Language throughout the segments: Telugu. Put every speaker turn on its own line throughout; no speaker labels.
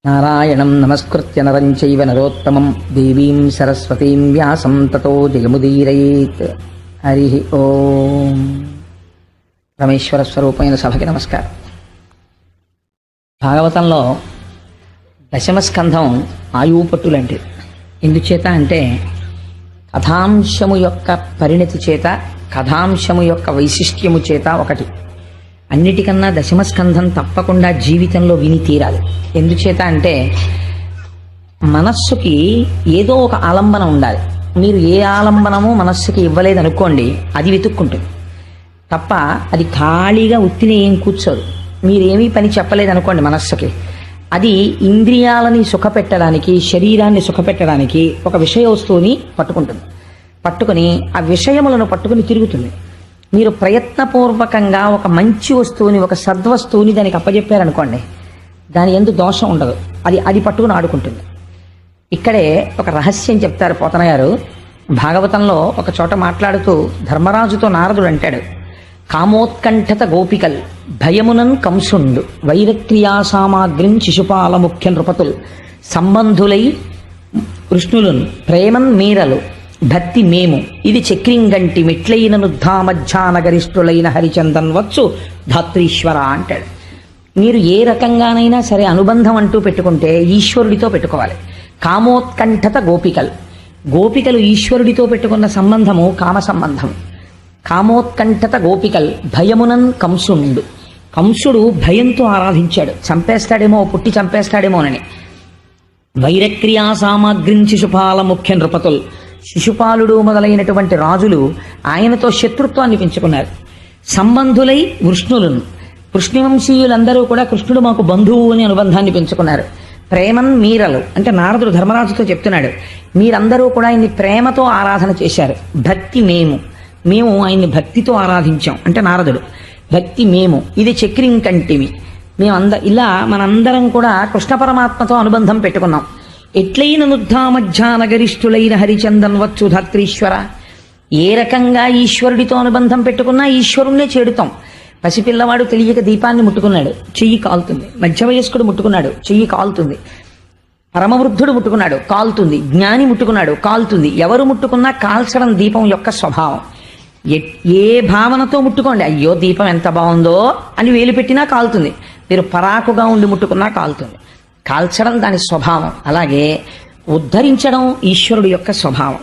నారాయణం నమస్కృత్య నరం చైవ నరోత్తమం దేవీం సరస్వతీం వ్యాసం తతో జయముదీరయేత్. హరి ఓం. పరమేశ్వర స్వరూపమైన సభకి నమస్కారం. భాగవతంలో దశమస్కంధం ఆయువు పట్టులాంటిది. ఎందుచేత అంటే కథాంశము యొక్క పరిణతి చేత, కథాంశము యొక్క వైశిష్ట్యము చేత ఒకటి. అన్నిటికన్నా దశమస్కంధం తప్పకుండా జీవితంలో విని తీరాలి. ఎందుచేత అంటే మనస్సుకి ఏదో ఒక ఆలంబనం ఉండాలి. మీరు ఏ ఆలంబనము మనస్సుకి ఇవ్వలేదనుకోండి, అది వెతుక్కుంటుంది తప్ప అది ఖాళీగా ఉత్తిని ఏం కూర్చోదు. మీరేమీ పని చెప్పలేదనుకోండి మనస్సుకి, అది ఇంద్రియాలని సుఖపెట్టడానికి, శరీరాన్ని సుఖపెట్టడానికి ఒక విషయ వస్తువుని పట్టుకుంటుంది. పట్టుకుని ఆ విషయములను పట్టుకుని తిరుగుతుంది. మీరు ప్రయత్నపూర్వకంగా ఒక మంచి వస్తువుని, ఒక సద్వస్తువుని దానికి అప్పచెప్పారనుకోండి, దాని యందు దోషం ఉండదు. అది పట్టుకుని ఆడుకుంటుంది. ఇక్కడే ఒక రహస్యం చెప్తారు పోతన గారు. భాగవతంలో ఒక చోట మాట్లాడుతూ ధర్మరాజుతో నారదుడు అంటాడు, కామోత్కంఠత గోపికల్ భయమునన్ కంసుండు వైరక్రియా సామాగ్రిం శిశుపాల ముఖ్య నృపతుల్ సంబంధులై కృష్ణులున్ ప్రేమన్ మీరలు భక్తి మేము ఇది చక్రింగంటి మెట్లైన నుద్ధామధ్యానగరిష్ఠులైన హరిచందన్ వచ్చు ధాత్రీశ్వర అంటాడు. మీరు ఏ రకంగానైనా సరే అనుబంధం అంటూ పెట్టుకుంటే ఈశ్వరుడితో పెట్టుకోవాలి. కామోత్కంఠత గోపికలు ఈశ్వరుడితో పెట్టుకున్న సంబంధము కామ సంబంధం. కామోత్కంఠత గోపికల్ భయమునన్ కంసుడు భయంతో ఆరాధించాడు, చంపేస్తాడేమో, పుట్టి చంపేస్తాడేమోనని. వైరక్రియా సామాగ్రిం శిశుపాల ముఖ్య నృపతుల్, శిశుపాలుడు మొదలైనటువంటి రాజులు ఆయనతో శత్రుత్వాన్ని పెంచుకున్నారు. సంబంధులై వృష్ణులను, కృష్ణవంశీయులందరూ కూడా కృష్ణుడు మాకు బంధువు అని అనుబంధాన్ని పెంచుకున్నారు. ప్రేమన్ మీరలు అంటే నారదుడు ధర్మరాజుతో చెప్తున్నాడు, మీరందరూ కూడా ఆయన్ని ప్రేమతో ఆరాధన చేశారు. భక్తి మేము ఆయన్ని భక్తితో ఆరాధించాం అంటే నారదుడు. భక్తి మేము ఇది చక్రింకంటివి, ఇలా మనందరం కూడా కృష్ణ పరమాత్మతో అనుబంధం పెట్టుకున్నాం. ఎట్లైన నుద్ధామధ్యానగరిష్ఠులైన హరిచందన్ వచ్చు ధాత్రీశ్వర. ఏ రకంగా ఈశ్వరుడితో అనుబంధం పెట్టుకున్నా ఈశ్వరుణ్ణే చేడుతాం. పసిపిల్లవాడు తెలియక దీపాన్ని ముట్టుకున్నాడు, చెయ్యి కాలుతుంది. మధ్య వయస్కుడు ముట్టుకున్నాడు, చెయ్యి కాలుతుంది. పరమవృద్ధుడు ముట్టుకున్నాడు, కాలుతుంది. జ్ఞాని ముట్టుకున్నాడు, కాలుతుంది. ఎవరు ముట్టుకున్నా కాల్చడం దీపం యొక్క స్వభావం. ఏ భావనతో ముట్టుకోండి, అయ్యో దీపం ఎంత బాగుందో అని వేలు పెట్టినా కాలుతుంది. మీరు పరాకుగా ఉండి ముట్టుకున్నా కాలుతుంది. కాల్చడం దాని స్వభావం. అలాగే ఉద్ధరించడం ఈశ్వరుడు యొక్క స్వభావం.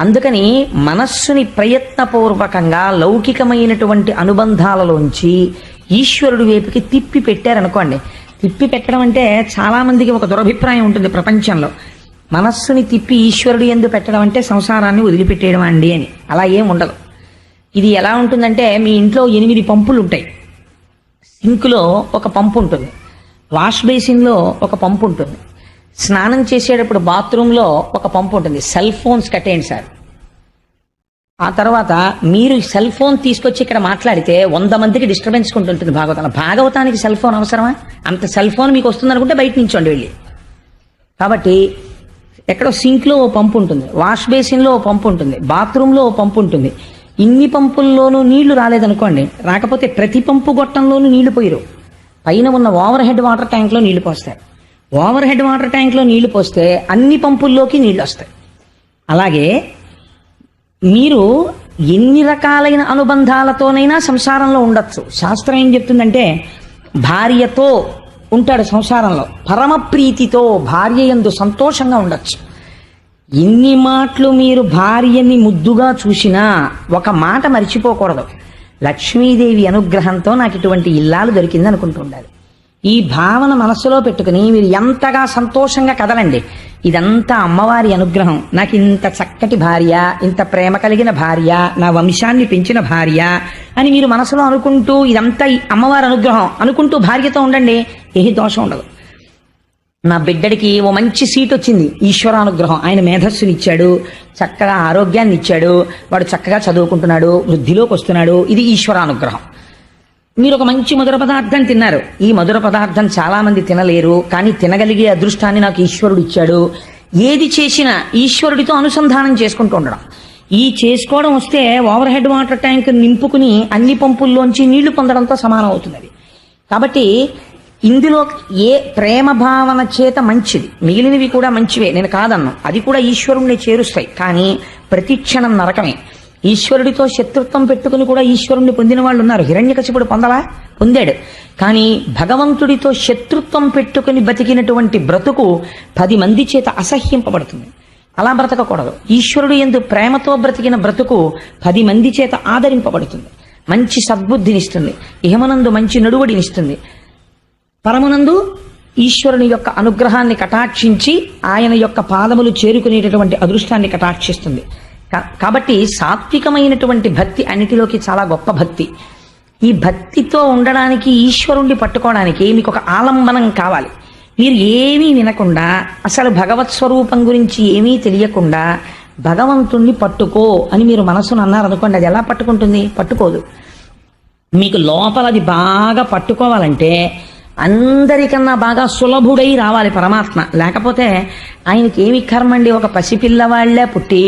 అందుకని మనస్సుని ప్రయత్నపూర్వకంగా లౌకికమైనటువంటి అనుబంధాలలోంచి ఈశ్వరుడి వైపుకి తిప్పి పెట్టారనుకోండి. తిప్పి పెట్టడం అంటే చాలామందికి ఒక దురభిప్రాయం ఉంటుంది ప్రపంచంలో. మనస్సుని తిప్పి ఈశ్వరుడు యందు పెట్టడం అంటే సంసారాన్ని వదిలిపెట్టేయడం అండి అని. అలా ఏం ఉండదు. ఇది ఎలా ఉంటుందంటే, మీ ఇంట్లో 8 పంపులు ఉంటాయి. సింక్లో ఒక పంపు ఉంటుంది, వాష్ బేసిన్లో ఒక పంపు ఉంటుంది, స్నానం చేసేటప్పుడు బాత్రూంలో ఒక పంపు ఉంటుంది. సెల్ ఫోన్స్ కట్టేయండి సార్. ఆ తర్వాత మీరు సెల్ ఫోన్ తీసుకొచ్చి ఇక్కడ మాట్లాడితే 100 మందికి డిస్టర్బెన్స్ ఉంటుంది భాగవతానికి సెల్ ఫోన్ అవసరమా? అంత సెల్ ఫోన్ మీకు వస్తుందనుకుంటే బయట నుంచోండి వెళ్ళి. కాబట్టి ఎక్కడో సింక్లో ఓ పంపు ఉంటుంది, వాష్ బేసిన్లో ఓ పంపు ఉంటుంది, బాత్రూంలో ఓ పంపు ఉంటుంది. ఇన్ని పంపుల్లోనూ నీళ్లు రాలేదనుకోండి, రాకపోతే ప్రతి పంపు గొట్టంలోనూ నీళ్లు పోయిరు. పైన ఉన్న ఓవర్ హెడ్ వాటర్ ట్యాంక్లో నీళ్లు పోస్తారు. ఓవర్ హెడ్ వాటర్ ట్యాంక్లో నీళ్లు పోస్తే అన్ని పంపుల్లోకి నీళ్లు వస్తాయి. అలాగే మీరు ఎన్ని రకాలైన అనుబంధాలతోనైనా సంసారంలో ఉండొచ్చు. శాస్త్రం ఏం చెప్తుందంటే, భార్యతో ఉంటాడు సంసారంలో, పరమ ప్రీతితో భార్య యందు సంతోషంగా ఉండొచ్చు. ఎన్ని మాటలు మీరు భార్యని ముద్దుగా చూసినా ఒక మాట మర్చిపోకూడదు, లక్ష్మీదేవి అనుగ్రహంతో నాకు ఇటువంటి ఇల్లాలు దొరికింది అనుకుంటూ ఉండాలి. ఈ భావన మనస్సులో పెట్టుకుని మీరు ఎంతగా సంతోషంగా కదలండి. ఇదంతా అమ్మవారి అనుగ్రహం, నాకు ఇంత చక్కటి భార్య, ఇంత ప్రేమ కలిగిన భార్య, నా వంశాన్ని పెంచిన భార్య అని మీరు మనసులో అనుకుంటూ, ఇదంతా అమ్మవారి అనుగ్రహం అనుకుంటూ భార్యతో ఉండండి. ఏ దోషం ఉండదు. నా బిడ్డడికి ఓ మంచి సీట్ వచ్చింది, ఈశ్వరానుగ్రహం. ఆయన మేధస్సునిచ్చాడు, చక్కగా ఆరోగ్యాన్ని ఇచ్చాడు, వాడు చక్కగా చదువుకుంటున్నాడు, వృద్ధిలోకి వస్తున్నాడు, ఇది ఈశ్వరానుగ్రహం. మీరు ఒక మంచి మధుర పదార్థం తిన్నారు, ఈ మధుర పదార్థం చాలా మంది తినలేరు, కానీ తినగలిగే అదృష్టాన్ని నాకు ఈశ్వరుడు ఇచ్చాడు. ఏది చేసినా ఈశ్వరుడితో అనుసంధానం చేసుకుంటూ ఉండడం. ఈ చేసుకోవడం వస్తే ఓవర్ హెడ్ వాటర్ ట్యాంక్ నింపుకుని అన్ని పంపుల్లోంచి నీళ్లు పొందడంతో సమానం అవుతుంది అది. కాబట్టి ఇందులో ఏ ప్రేమ భావన చేత మంచిది, మిగిలినవి కూడా మంచివే, నేను కాదన్ను, అది కూడా ఈశ్వరుణ్ణి చేరుస్తాయి. కానీ ప్రతి క్షణం నరకమే. ఈశ్వరుడితో శత్రుత్వం పెట్టుకుని కూడా ఈశ్వరుణ్ణి పొందిన వాళ్ళు ఉన్నారు. హిరణ్యకశిపుడు పొందాడు. కానీ భగవంతుడితో శత్రుత్వం పెట్టుకుని బతికినటువంటి బ్రతుకు 10 మంది చేత అసహ్యింపబడుతుంది. అలా బ్రతకకూడదు. ఈశ్వరుడు యందు ప్రేమతో బ్రతికిన బ్రతుకు 10 మంది చేత ఆదరింపబడుతుంది, మంచి సద్బుద్ధినిస్తుంది, ఇహమనందు మంచి నడువడినిస్తుంది, పరమునందు ఈశ్వరుని యొక్క అనుగ్రహాన్ని కటాక్షించి ఆయన యొక్క పాదములు చేరుకునేటటువంటి అదృష్టాన్ని కటాక్షిస్తుంది. కాబట్టి సాత్వికమైనటువంటి భక్తి అన్నిటిలోకి చాలా గొప్ప భక్తి. ఈ భక్తితో ఉండడానికి, ఈశ్వరుణ్ణి పట్టుకోవడానికి మీకు ఒక ఆలంబనం కావాలి. మీరు ఏమీ వినకుండా, అసలు భగవత్ స్వరూపం గురించి ఏమీ తెలియకుండా భగవంతుణ్ణి పట్టుకో అని మీరు మనసును అన్నారనుకోండి, అది ఎలా పట్టుకుంటుంది? పట్టుకోదు. మీకు లోపల అది బాగా పట్టుకోవాలంటే అందరికన్నా బాగా సులభుడై రావాలి పరమాత్మ. లేకపోతే ఆయనకి ఏమి కర్మండి? ఒక పసిపిల్లవాళ్లే పుట్టి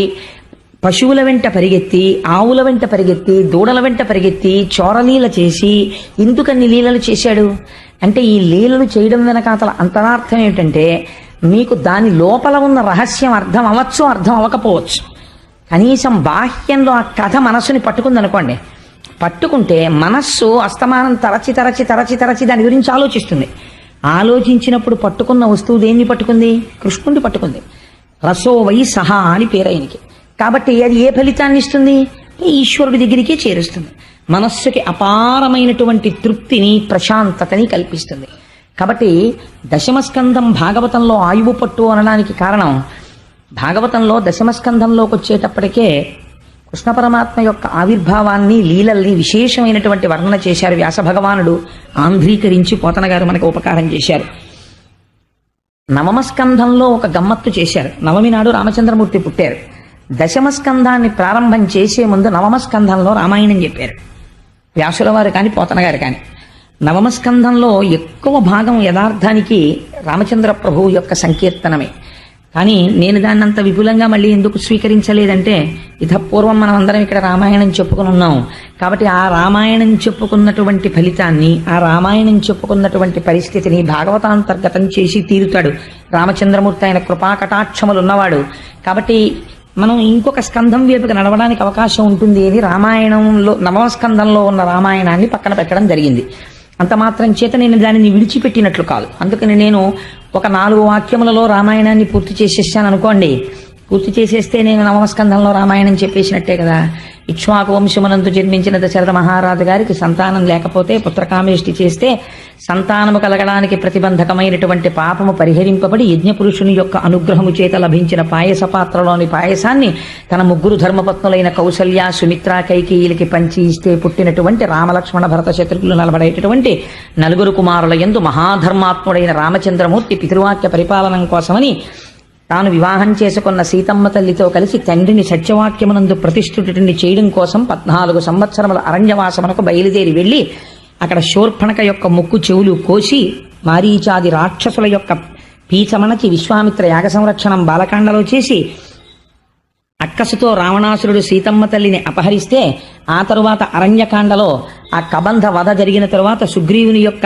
పశువుల వెంట పరిగెత్తి, ఆవుల వెంట పరిగెత్తి, దూడల వెంట పరిగెత్తి, చోరలీల చేసి ఎందుకన్ని లీలలు చేశాడు అంటే, ఈ లీలలు చేయడం వెనకాతల అంతరార్థం ఏమిటంటే, మీకు దాని లోపల ఉన్న రహస్యం అర్థం అవ్వచ్చు, అర్థం అవ్వకపోవచ్చు. కనీసం బాహ్యంలో ఆ కథ మనస్సుని పట్టుకుందనుకోండి, పట్టుకుంటే మనస్సు అస్తమానం తరచి తరచి తరచి తరచి దాని గురించి ఆలోచిస్తుంది. ఆలోచించినప్పుడు పట్టుకున్న వస్తువు దేన్ని పట్టుకుంది? కృష్ణుడిని పట్టుకుంది. రసోవై సహా అని పేరు ఆయనకి. కాబట్టి అది ఏ ఫలితాన్ని ఇస్తుంది? ఈశ్వరుడి దగ్గరికే చేరుస్తుంది. మనస్సుకి అపారమైనటువంటి తృప్తిని, ప్రశాంతతని కల్పిస్తుంది. కాబట్టి దశమస్కంధం భాగవతంలో ఆయువు పట్టు అనడానికి కారణం, భాగవతంలో దశమస్కంధంలోకి వచ్చేటప్పటికే కృష్ణ పరమాత్మ యొక్క ఆవిర్భావాన్ని, లీలల్ని విశేషమైనటువంటి వర్ణన చేశారు వ్యాస భగవానుడు. ఆంధ్రీకరించి పోతన గారు మనకు ఉపకారం చేశారు. నవమస్కంధంలో ఒక గమ్మత్తు చేశారు. నవమి నాడు రామచంద్రమూర్తి పుట్టారు. దశమస్కంధాన్ని ప్రారంభం చేసే ముందు నవమస్కంధంలో రామాయణం చెప్పారు వ్యాసుల వారు కానీ పోతన గారు కానీ. నవమస్కంధంలో ఎక్కువ భాగం యథార్థానికి రామచంద్ర ప్రభువు యొక్క సంకీర్తనమే. కానీ నేను దాన్ని అంత విపులంగా మళ్ళీ ఎందుకు స్వీకరించలేదంటే, ఇతపూర్వం మనం అందరం ఇక్కడ రామాయణం చెప్పుకుని ఉన్నాం కాబట్టి ఆ రామాయణం చెప్పుకున్నటువంటి ఫలితాన్ని, ఆ రామాయణం చెప్పుకున్నటువంటి పరిస్థితిని భాగవతాంతర్గతం చేసి తీరుతాడు రామచంద్రమూర్తి. ఆయన కృపాకటాక్షములు ఉన్నవాడు కాబట్టి మనం ఇంకొక స్కంధం వైపుకి నడవడానికి అవకాశం ఉంటుంది అని రామాయణంలో నవమస్కంధంలో ఉన్న రామాయణాన్ని పక్కన పెట్టడం జరిగింది. అంత మాత్రం చేత నేను దానిని విడిచిపెట్టినట్లు కాదు. అందుకని నేను ఒక 4 వాక్యములలో రామాయణాన్ని పూర్తి చేసేసాను అనుకోండి, పూర్తి చేసేస్తే నేను నవమస్కంధంలో రామాయణం చెప్పేసినట్టే కదా. ఇక్ష్వాకు వంశమునందు జన్మించిన దశరథ మహారాజు గారికి సంతానం లేకపోతే పుత్రకామేష్టి చేస్తే సంతానము కలగడానికి ప్రతిబంధకమైనటువంటి పాపము పరిహరింపబడి యజ్ఞపురుషుని యొక్క అనుగ్రహము చేత లభించిన పాయస పాత్రలోని పాయసాన్ని తన 3 ధర్మపత్నులైన కౌసల్య, సుమిత్ర, కైకేయిలకి పంచి ఇస్తే పుట్టినటువంటి రామలక్ష్మణ భరత శత్రుఘ్నులు నలబడేటటువంటి 4 కుమారుల యందు మహాధర్మాత్ముడైన రామచంద్రమూర్తి పితృవాక్య పరిపాలనం కోసమని తాను వివాహం చేసుకున్న సీతమ్మ తల్లితో కలిసి తండ్రిని సత్యవాక్యమునందు ప్రతిష్ఠితుడిని చేయడం కోసం 14 సంవత్సరముల అరణ్యవాసమునకు బయలుదేరి వెళ్లి అక్కడ శూర్పణఖ యొక్క ముక్కు చెవులు కోసి, మారీచాది రాక్షసుల యొక్క పీచమణచి విశ్వామిత్ర యాగ సంరక్షణం బాలకాండలో చేసి, అక్కసుతో రావణాసురుడు సీతమ్మ తల్లిని అపహరిస్తే ఆ తరువాత అరణ్యకాండలో ఆ కబంధ వధ జరిగిన తరువాత సుగ్రీవుని యొక్క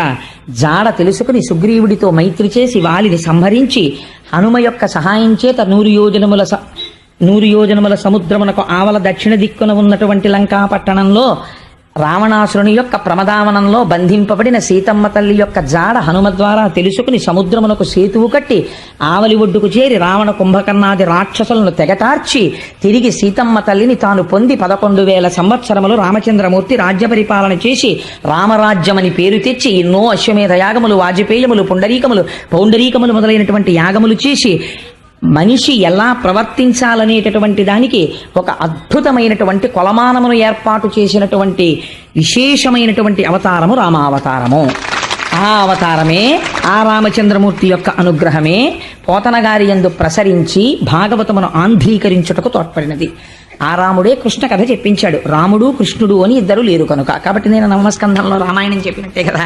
జాడ తెలుసుకుని సుగ్రీవుడితో మైత్రి చేసి వాలిని సంహరించి హనుమ యొక్క సహాయం చేత 100 యోజనముల సముద్రమునకు ఆవల దక్షిణ దిక్కున ఉన్నటువంటి లంకా పట్టణంలో రావణాసురుని యొక్క ప్రమదావనంలో బంధింపబడిన సీతమ్మ తల్లి యొక్క జాడ హనుమ ద్వారా తెలుసుకుని సముద్రమునకు సేతువు కట్టి ఆవలి ఒడ్డుకు చేరి రావణ కుంభకర్ణాది రాక్షసులను తెగటార్చి తిరిగి సీతమ్మ తల్లిని తాను పొంది 11,000 సంవత్సరములు రామచంద్రమూర్తి రాజ్య పరిపాలన చేసి రామరాజ్యమని పేరు తెచ్చి ఎన్నో అశ్వమేధ యాగములు, వాజపేయములు, పౌండరీకములు మొదలైనటువంటి యాగములు చేసి మనిషి ఎలా ప్రవర్తించాలనేటటువంటి దానికి ఒక అద్భుతమైనటువంటి కొలమానమును ఏర్పాటు చేసినటువంటి విశేషమైనటువంటి అవతారము రామావతారము. ఆ అవతారమే, ఆ రామచంద్రమూర్తి యొక్క అనుగ్రహమే పోతన గారి యందు ప్రసరించి భాగవతమును ఆంధ్రీకరించుటకు తోడ్పడినది. ఆ రాముడే కృష్ణ కథ చెప్పించాడు. రాముడు కృష్ణుడు అని ఇద్దరు లేరు కనుక. కాబట్టి నేను నవమస్కంధంలో రామాయణం చెప్పినట్టే కదా.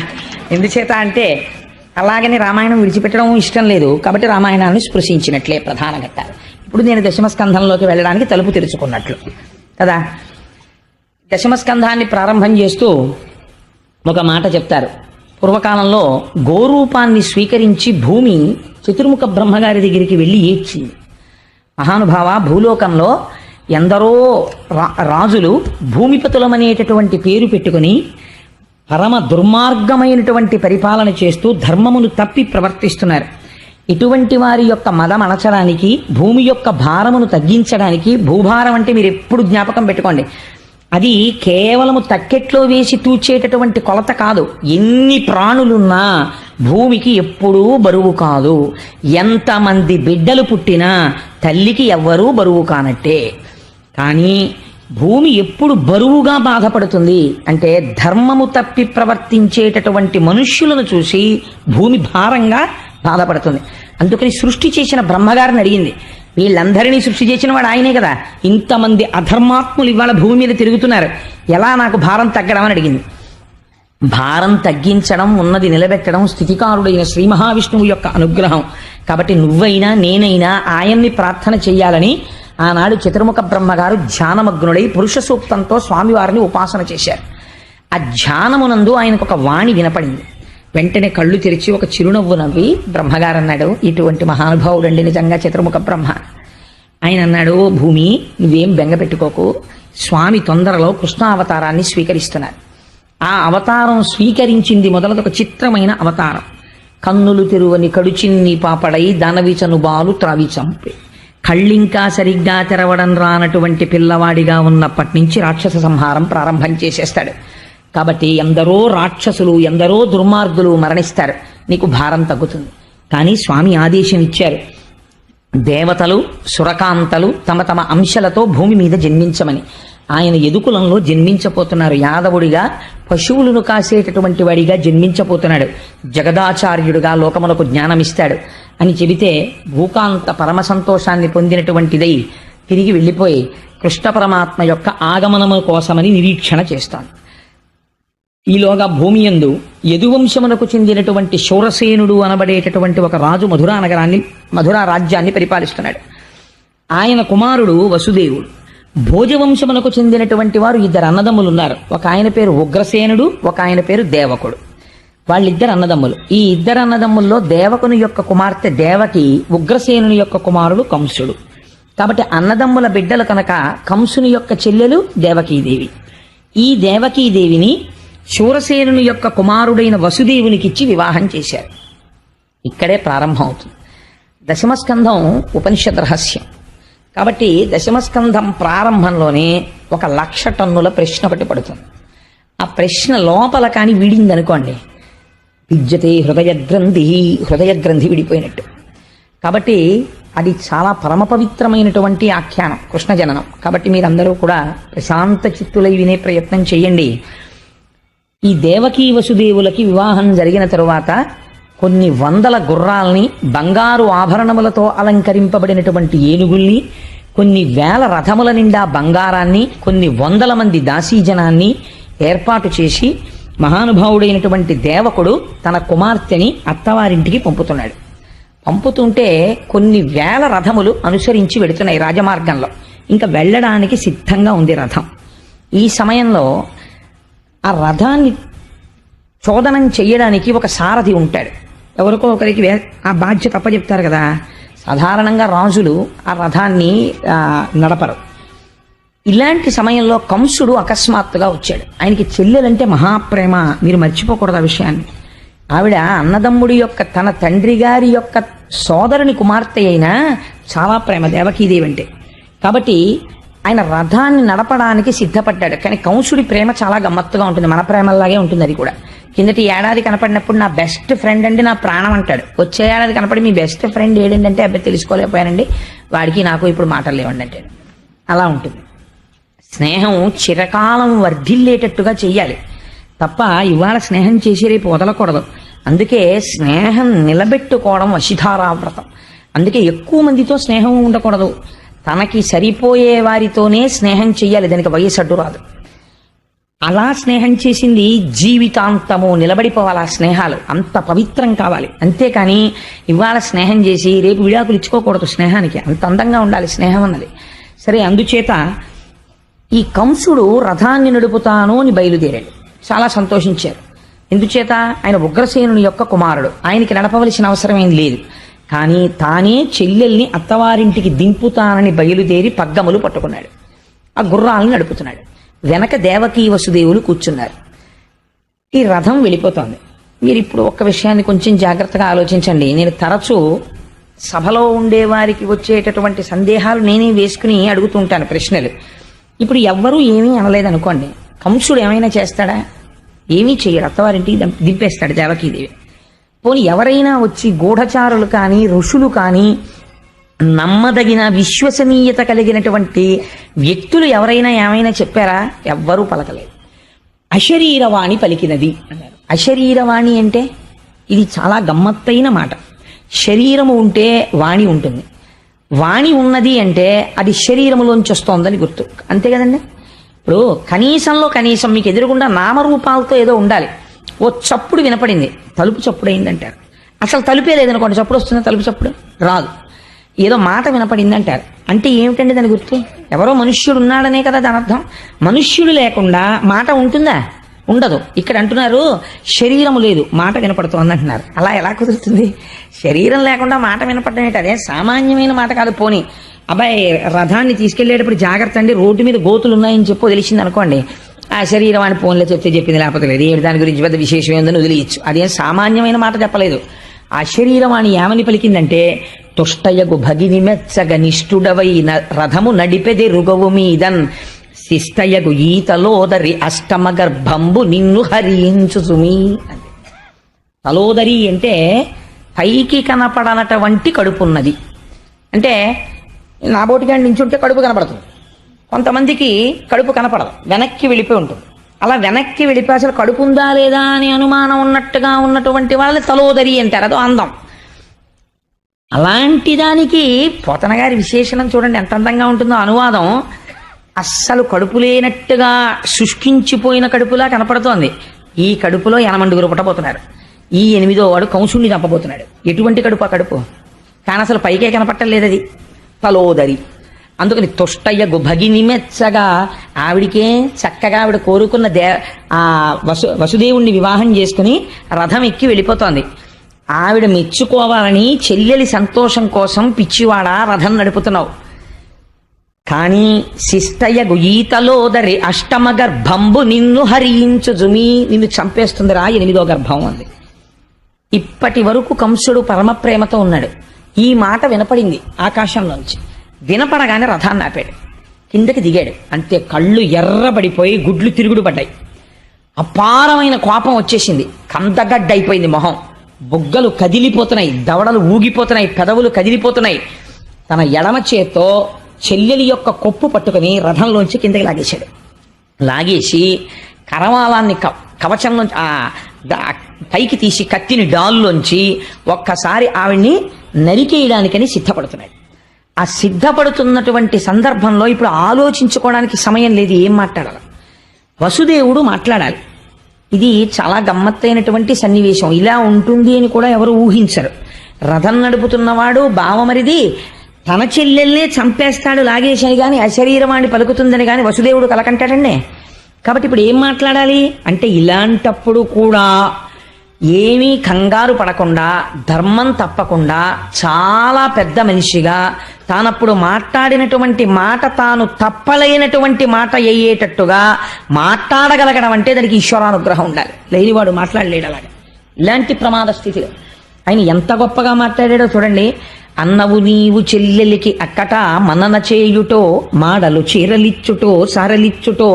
ఎందుచేత అంటే అలాగని రామాయణం విడిచిపెట్టడం ఇష్టం లేదు కాబట్టి రామాయణాన్ని స్పృశించినట్లే ప్రధాన ఘట్టాలు. ఇప్పుడు నేను దశమస్కంధంలోకి వెళ్ళడానికి తలుపు తెరుచుకున్నట్లు కదా. దశమస్కంధాన్ని ప్రారంభం చేస్తూ ఒక మాట చెప్తారు. పూర్వకాలంలో గోరూపాన్ని స్వీకరించి భూమి చతుర్ముఖ బ్రహ్మగారి దగ్గరికి వెళ్ళి ఏడ్చింది. మహానుభావ, భూలోకంలో ఎందరో రాజులు భూమిపతులమనేటటువంటి పేరు పెట్టుకుని పరమ దుర్మార్గమైనటువంటి పరిపాలన చేస్తూ ధర్మమును తప్పి ప్రవర్తిస్తున్నారు. ఇటువంటి వారి యొక్క మదం అణచడానికి, భూమి యొక్క భారమును తగ్గించడానికి, భూభారం అంటే మీరు ఎప్పుడు జ్ఞాపకం పెట్టుకోండి, అది కేవలము తక్కెట్లో వేసి తూచేటటువంటి కొలత కాదు. ఎన్ని ప్రాణులున్నా భూమికి ఎప్పుడూ బరువు కాదు. ఎంతమంది బిడ్డలు పుట్టినా తల్లికి ఎవ్వరూ బరువు కానట్టే. కానీ భూమి ఎప్పుడు బరువుగా బాధపడుతుంది అంటే ధర్మము తప్పి ప్రవర్తించేటటువంటి మనుష్యులను చూసి భూమి భారంగా బాధపడుతుంది. అందుకని సృష్టి చేసిన బ్రహ్మగారిని అడిగింది, వీళ్ళందరినీ సృష్టి చేసిన వాడు ఆయనే కదా, ఇంతమంది అధర్మాత్ములు ఇవాళ భూమి మీద తిరుగుతున్నారు, ఎలా నాకు భారం తగ్గడం అని అడిగింది. భారం తగ్గించడం, ఉన్నది నిలబెట్టడం స్థితికారుడైన శ్రీ మహావిష్ణువు యొక్క అనుగ్రహం. కాబట్టి నువ్వైనా నేనైనా ఆయన్ని ప్రార్థన చెయ్యాలని ఆనాడు చతుర్ముఖ బ్రహ్మగారు ధ్యానమగ్నుడై పురుష సూక్తంతో స్వామివారిని ఉపాసన చేశారు. ఆ ధ్యానమునందు ఆయనకు ఒక వాణి వినపడింది. వెంటనే కళ్ళు తెరిచి ఒక చిరునవ్వు నవ్వి బ్రహ్మగారు అన్నాడు, ఇటువంటి మహానుభావుడండి నిజంగా చతుర్ముఖ బ్రహ్మ. ఆయన అన్నాడు, భూమి నువ్వేం బెంగ పెట్టుకోకు, స్వామి తొందరలో కృష్ణావతారాన్ని స్వీకరిస్తున్నారు. ఆ అవతారం స్వీకరించింది మొదలది ఒక చిత్రమైన అవతారం. కన్నులు తెరువని కడుచిన్ని పాపడై దానవిచను బాలు త్రావి చంపే, కళ్ళింకా సరిగ్గా తెరవడం రానటువంటి పిల్లవాడిగా ఉన్నప్పటి నుంచి రాక్షస సంహారం ప్రారంభం చేసేస్తాడు. కాబట్టి ఎందరో రాక్షసులు, ఎందరో దుర్మార్గులు మరణిస్తారు, నీకు భారం తగ్గుతుంది. కానీ స్వామి ఆదేశం ఇచ్చారు, దేవతలు సురకాంతలు తమ తమ అంశలతో భూమి మీద జన్మించమని. ఆయన యదుకులంలో జన్మించబోతున్నారు. యాదవుడిగా పశువులను కాసేటటువంటి వాడిగా జన్మించబోతున్నాడు. జగదాచార్యుడిగా లోకములకు జ్ఞానమిస్తాడు అని చెబితే భూకాంత పరమ సంతోషాన్ని పొందినటువంటిదై తిరిగి వెళ్ళిపోయి కృష్ణ పరమాత్మ యొక్క ఆగమనము కోసమని నిరీక్షణ చేస్తాను. ఈలోగా భూమి యందు యదువంశమునకు చెందినటువంటి శూరసేనుడు అనబడేటటువంటి ఒక రాజు మధురా రాజ్యాన్ని పరిపాలిస్తున్నాడు. ఆయన కుమారుడు వసుదేవుడు. భోజవంశమునకు చెందినటువంటి వారు ఇద్దరు అన్నదమ్ములు ఉన్నారు. ఒక ఆయన పేరు ఉగ్రసేనుడు, ఒక ఆయన పేరు దేవకుడు. వాళ్ళిద్దరు అన్నదమ్ములు. ఈ ఇద్దరు అన్నదమ్ముల్లో దేవకుని యొక్క కుమార్తె దేవకి, ఉగ్రసేనుని యొక్క కుమారుడు కంసుడు. కాబట్టి అన్నదమ్ముల బిడ్డలు కనుక కంసుని యొక్క చెల్లెలు దేవకీదేవి. ఈ దేవకీదేవిని శూరసేనుని యొక్క కుమారుడైన వసుదేవునికిచ్చి వివాహం చేశారు. ఇక్కడే ప్రారంభం అవుతుంది. దశమస్కంధం ఉపనిషద్ రహస్యం. కాబట్టి దశమస్కంధం ప్రారంభంలోనే 1,00,000 టన్నుల ప్రశ్న ఒకటి పడుతుంది. ఆ ప్రశ్న లోపల కానీ వీడిందనుకోండి, విద్యతే హృదయ గ్రంథి విడిపోయినట్టు. కాబట్టి అది చాలా పరమ పవిత్రమైనటువంటి ఆఖ్యానం, కృష్ణ జననం. కాబట్టి మీరందరూ కూడా ప్రశాంత చిత్తులై వినే ప్రయత్నం చేయండి. ఈ దేవకీ వసుదేవులకి వివాహం జరిగిన తరువాత కొన్ని వందల గుర్రాల్ని, బంగారు ఆభరణములతో అలంకరింపబడినటువంటి ఏనుగుల్ని, కొన్ని వేల రథముల నిండా బంగారాన్ని, కొన్ని వందల మంది దాసీజనాన్ని ఏర్పాటు చేసి మహానుభావుడైనటువంటి దేవకుడు తన కుమార్తెని అత్తవారింటికి పంపుతున్నాడు. పంపుతుంటే కొన్ని వేల రథములు అనుసరించి వెడుతున్నాయి రాజమార్గంలో. ఇంకా వెళ్ళడానికి సిద్ధంగా ఉంది రథం. ఈ సమయంలో ఆ రథాన్ని చోదనం చెయ్యడానికి ఒక సారథి ఉంటాడు. ఎవరికో ఒకరికి ఆ బాధ్యత అప్పచెప్తారు కదా. సాధారణంగా రాజులు ఆ రథాన్ని నడపరు. ఇలాంటి సమయంలో కంసుడు అకస్మాత్తుగా వచ్చాడు. ఆయనకి చెల్లెలంటే మహాప్రేమ, మీరు మర్చిపోకూడదు ఆ విషయాన్ని. ఆవిడ అన్నదమ్ముడి యొక్క, తన తండ్రి గారి యొక్క సోదరుని కుమార్తె అయినా చాలా ప్రేమ దేవకీదేవి అంటే. కాబట్టి ఆయన రథాన్ని నడపడానికి సిద్ధపడ్డాడు. కానీ కంసుడి ప్రేమ చాలా గమ్మత్తుగా ఉంటుంది, మన ప్రేమలాగే ఉంటుంది. అది కూడా కిందటి ఏడాది కనపడినప్పుడు నా బెస్ట్ ఫ్రెండ్ అండి, నా ప్రాణం అంటాడు. వచ్చే ఏడాది కనపడి మీ బెస్ట్ ఫ్రెండ్ ఏడండి అంటే అబ్బాయి తెలుసుకోలేకపోయానండి, వాడికి నాకు ఇప్పుడు మాటలు లేవండి అంటాడు. అలా ఉంటుంది. స్నేహం చిరకాలం వర్ధిల్లేటట్టుగా చెయ్యాలి తప్ప ఇవాళ స్నేహం చేసి రేపు వదలకూడదు. అందుకే స్నేహం నిలబెట్టుకోవడం వశిధారావ్రతం. అందుకే ఎక్కువ మందితో స్నేహం ఉండకూడదు. తనకి సరిపోయే వారితోనే స్నేహం చెయ్యాలి, దానికి వయసు అడ్డు రాదు. అలా స్నేహం చేసింది జీవితాంతము నిలబడిపోవాలి. ఆ స్నేహాలు అంత పవిత్రం కావాలి. అంతేకాని ఇవాళ స్నేహం చేసి రేపు విడాకులు ఇచ్చుకోకూడదు. స్నేహానికి అంత అందంగా ఉండాలి స్నేహం అన్నది. సరే, అందుచేత ఈ కంసుడు రథాన్ని నడుపుతాను అని బయలుదేరాడు. చాలా సంతోషించారు. ఎందుచేత ఆయన ఉగ్రసేనుని యొక్క కుమారుడు, ఆయనకి నడపవలసిన అవసరం ఏం లేదు. కానీ తానే చెల్లెల్ని అత్తవారింటికి దింపుతానని బయలుదేరి పగ్గములు పట్టుకున్నాడు. ఆ గుర్రాలను నడుపుతున్నాడు. వెనక దేవకీ వసుదేవులు కూర్చున్నారు. ఈ రథం వెళ్ళిపోతోంది. మీరు ఇప్పుడు ఒక్క విషయాన్ని కొంచెం జాగ్రత్తగా ఆలోచించండి. నేను తరచూ సభలో ఉండేవారికి వచ్చేటటువంటి సందేహాలు నేనే వేసుకుని అడుగుతుంటాను ప్రశ్నలు. ఇప్పుడు ఎవ్వరూ ఏమీ అనలేదనుకోండి, కంసుడు ఏమైనా చేస్తాడా? ఏమీ చెయ్యడు. అత్తవారింటికి దింపేస్తాడు దేవకీదేవి. పోనీ ఎవరైనా వచ్చి గూఢచారులు కానీ ఋషులు కానీ నమ్మదగిన విశ్వసనీయత కలిగినటువంటి వ్యక్తులు ఎవరైనా ఏమైనా చెప్పారా? ఎవ్వరూ పలకలేదు. అశరీరవాణి పలికినది అన్నారు. అశరీరవాణి అంటే ఇది చాలా గమ్మత్తైన మాట. శరీరము ఉంటే వాణి ఉంటుంది. వాణి ఉన్నది అంటే అది శరీరములోంచి వస్తోందని గుర్తు. అంతే కదండి. ఇప్పుడు కనీసంలో కనీసం మీకు ఎదురుగుండా నామరూపాలతో ఏదో ఉండాలి. ఓ చప్పుడు వినపడింది, తలుపు చప్పుడు అయిందంటారు. అసలు తలుపే లేదనుకోండి, చప్పుడు వస్తుందా? తలుపు చప్పుడు రాదు. ఏదో మాట వినపడింది అంటారు. అంటే ఏమిటండి దాని గుర్తు? ఎవరో మనుష్యుడు ఉన్నాడనే కదా దాని అర్థం. మనుష్యుడు లేకుండా మాట ఉంటుందా? ఉండదు. ఇక్కడ అంటున్నారు శరీరము లేదు, మాట వినపడుతోంది అంటున్నారు. అలా ఎలా కుదురుతుంది? శరీరం లేకుండా మాట వినపడడం ఏంటి? అదే సామాన్యమైన మాట కాదు. పోనీ అబ్బాయి రథాన్ని తీసుకెళ్లేటప్పుడు జాగ్రత్త అండి, రోడ్డు మీద గోతులు ఉన్నాయని చెప్పు తెలిసింది అనుకోండి, ఆ శరీరం అని ఫోన్లో చెప్తే చెప్పింది, లేకపోతే లేదు, ఏడు దాని గురించి పెద్ద విశేషం ఏందని వదిలేయచ్చు. అదేం సామాన్యమైన మాట చెప్పలేదు. ఆ శరీరవాణి ఏమని పలికిందంటే, తుష్టయగు భగిని మెచ్చగ నిష్ఠుడవైన రథము నడిపెది రుగవు మీదన్ శిష్టయగు ఈతలోదరి అష్టమ గర్భంబు నిన్ను హరించుసుమి. అంటే తలోదరి అంటే పైకి కనపడనటువంటి కడుపున్నది. అంటే నాబోటిగా నించుంటే కడుపు కనపడుతుంది. కొంతమందికి కడుపు కనపడదు, వెనక్కి వెళ్ళిపోయి ఉంటుంది. అలా వెనక్కి వెళ్ళిపోయి అసలు కడుపు ఉందా లేదా అని అనుమానం ఉన్నట్టుగా ఉన్నటువంటి వాళ్ళని తలోదరి అంటారు. అదో అందం. అలాంటి దానికి పోతన గారి విశేషణం చూడండి ఎంత అందంగా ఉంటుందో. అనువాదం అస్సలు కడుపు లేనట్టుగా శుష్కించిపోయిన కడుపులా కనపడుతోంది. ఈ కడుపులో 8 పుట్టబోతున్నారు. ఈ 8వ వాడు కంసుణ్ణి చంపబోతున్నాడు. ఎటువంటి కడుపు ఆ కడుపు? కానీ అసలు పైకే కనపట్టలేదు. అది తలోదరి. అందుకని తుష్టయ్య భగిని మెచ్చగా ఆవిడికే చక్కగా ఆవిడ కోరుకున్న ఆ వసుదేవుణ్ణి వివాహం చేసుకుని రథం ఎక్కి వెళ్ళిపోతోంది. ఆవిడ మెచ్చుకోవాలని చెల్లెలి సంతోషం కోసం పిచ్చివాడా రథం నడుపుతున్నావు. కానీ శిష్టయ్యగు ఈతలోదరి అష్టమ గర్భంబు నిన్ను హరించుజుమి, నిన్ను చంపేస్తుందిరా 8వ గర్భం అంది. ఇప్పటి వరకు కంసుడు పరమ ప్రేమతో ఉన్నాడు. ఈ మాట వినపడింది ఆకాశంలోంచి. వినపడగానే రథాన్ని ఆపాడు, కిందకి దిగాడు. అంతే, కళ్ళు ఎర్రబడిపోయి గుడ్లు తిరుగుడు పడ్డాయి. అపారమైన కోపం వచ్చేసింది. కందగడ్డైపోయింది మొహం. బుగ్గలు కదిలిపోతున్నాయి, దవడలు ఊగిపోతున్నాయి, పెదవులు కదిలిపోతున్నాయి. తన ఎడమ చేత్తో చెల్లెలి యొక్క కొప్పు పట్టుకుని రథంలోంచి కిందకి లాగేశాడు. లాగేసి కరవాలాన్ని కవచంలోంచి పైకి తీసి కత్తిని డాల్లోంచి ఒక్కసారి ఆవిడ్ని నరికేయడానికని సిద్ధపడుతున్నాడు. ఆ సిద్ధపడుతున్నటువంటి సందర్భంలో ఇప్పుడు ఆలోచించుకోవడానికి సమయం లేదు. ఏం మాట్లాడాలి? వసుదేవుడు మాట్లాడాలి. ఇది చాలా గమ్మత్తైనటువంటి సన్నివేశం. ఇలా ఉంటుంది అని కూడా ఎవరు ఊహించరు. రథం నడుపుతున్నవాడు బావమరిది తన చెల్లెల్నే చంపేస్తాడు లాగేశాడు కానీ అశరీరవాణి పలుకుతుందని కానీ వసుదేవుడు కలకంటాడండి. కాబట్టి ఇప్పుడు ఏం మాట్లాడాలి అంటే, ఇలాంటప్పుడు కూడా ఏమీ కంగారు పడకుండా ధర్మం తప్పకుండా చాలా పెద్ద మనిషిగా తానప్పుడు మాట్లాడినటువంటి మాట తాను తప్పలేనటువంటి మాట అయ్యేటట్టుగా మాట్లాడగలగడం అంటే దానికి ఈశ్వరానుగ్రహం ఉండాలి. లేనివాడు మాట్లాడలేడు. అలాగే ఇలాంటి ప్రమాద స్థితిలో ఆయన ఎంత గొప్పగా మాట్లాడాడో చూడండి. అన్నవు నీవు చెల్లెలికి అక్కట మనన చేయుటో మాడలు చీరలిచ్చుటో సారలిచ్చుటో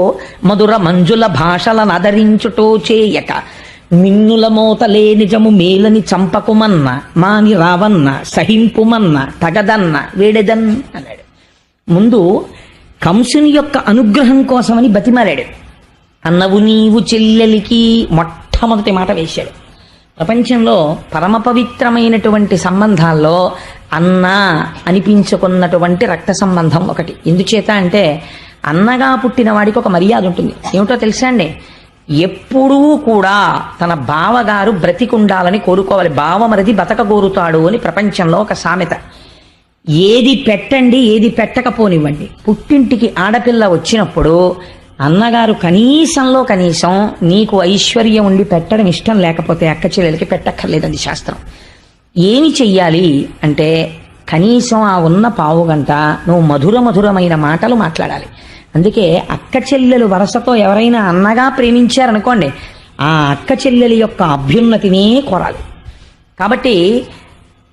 మధుర మంజుల భాషలను ఆదరించుటో చేయక మిన్నుల మోతలే నిజము మేలని చంపకుమన్న మాని రావన్న సహింపుమన్న తగదన్న వేడెదన్ అన్నాడు. ముందు కంసుని యొక్క అనుగ్రహం కోసమని బతిమాలాడు. అన్నవు నీవు చెల్లెలికి మొట్టమొదటి మాట వేశాడు. ప్రపంచంలో పరమ పవిత్రమైనటువంటి సంబంధాల్లో అన్న అనిపించుకున్నటువంటి రక్త సంబంధం ఒకటి. ఎందుచేత అంటే అన్నగా పుట్టిన వాడికి ఒక మర్యాద ఉంటుంది. ఏమిటో తెలుసా అండి? ఎప్పుడూ కూడా తన బావగారు బ్రతికుండాలని కోరుకోవాలి. బావమరిది బతకగోరుతాడు అని ప్రపంచంలో ఒక సామెత. ఏది పెట్టండి, ఏది పెట్టకపోనివ్వండి, పుట్టింటికి ఆడపిల్ల వచ్చినప్పుడు అన్నగారు కనీసంలో కనీసం నీకు ఐశ్వర్యం ఉండి పెట్టడం ఇష్టం లేకపోతే అక్క చెల్లెలకి పెట్టక్కర్లేదండి శాస్త్రం. ఏమి చెయ్యాలి అంటే కనీసం ఆ ఉన్న పావు గంట నువ్వు మధురమైన మాటలు మాట్లాడాలి. అందుకే అక్క చెల్లెలు వరసతో ఎవరైనా అన్నగా ప్రేమించారనుకోండి, ఆ అక్క చెల్లెలి యొక్క అభ్యున్నతినే కోరాలి. కాబట్టి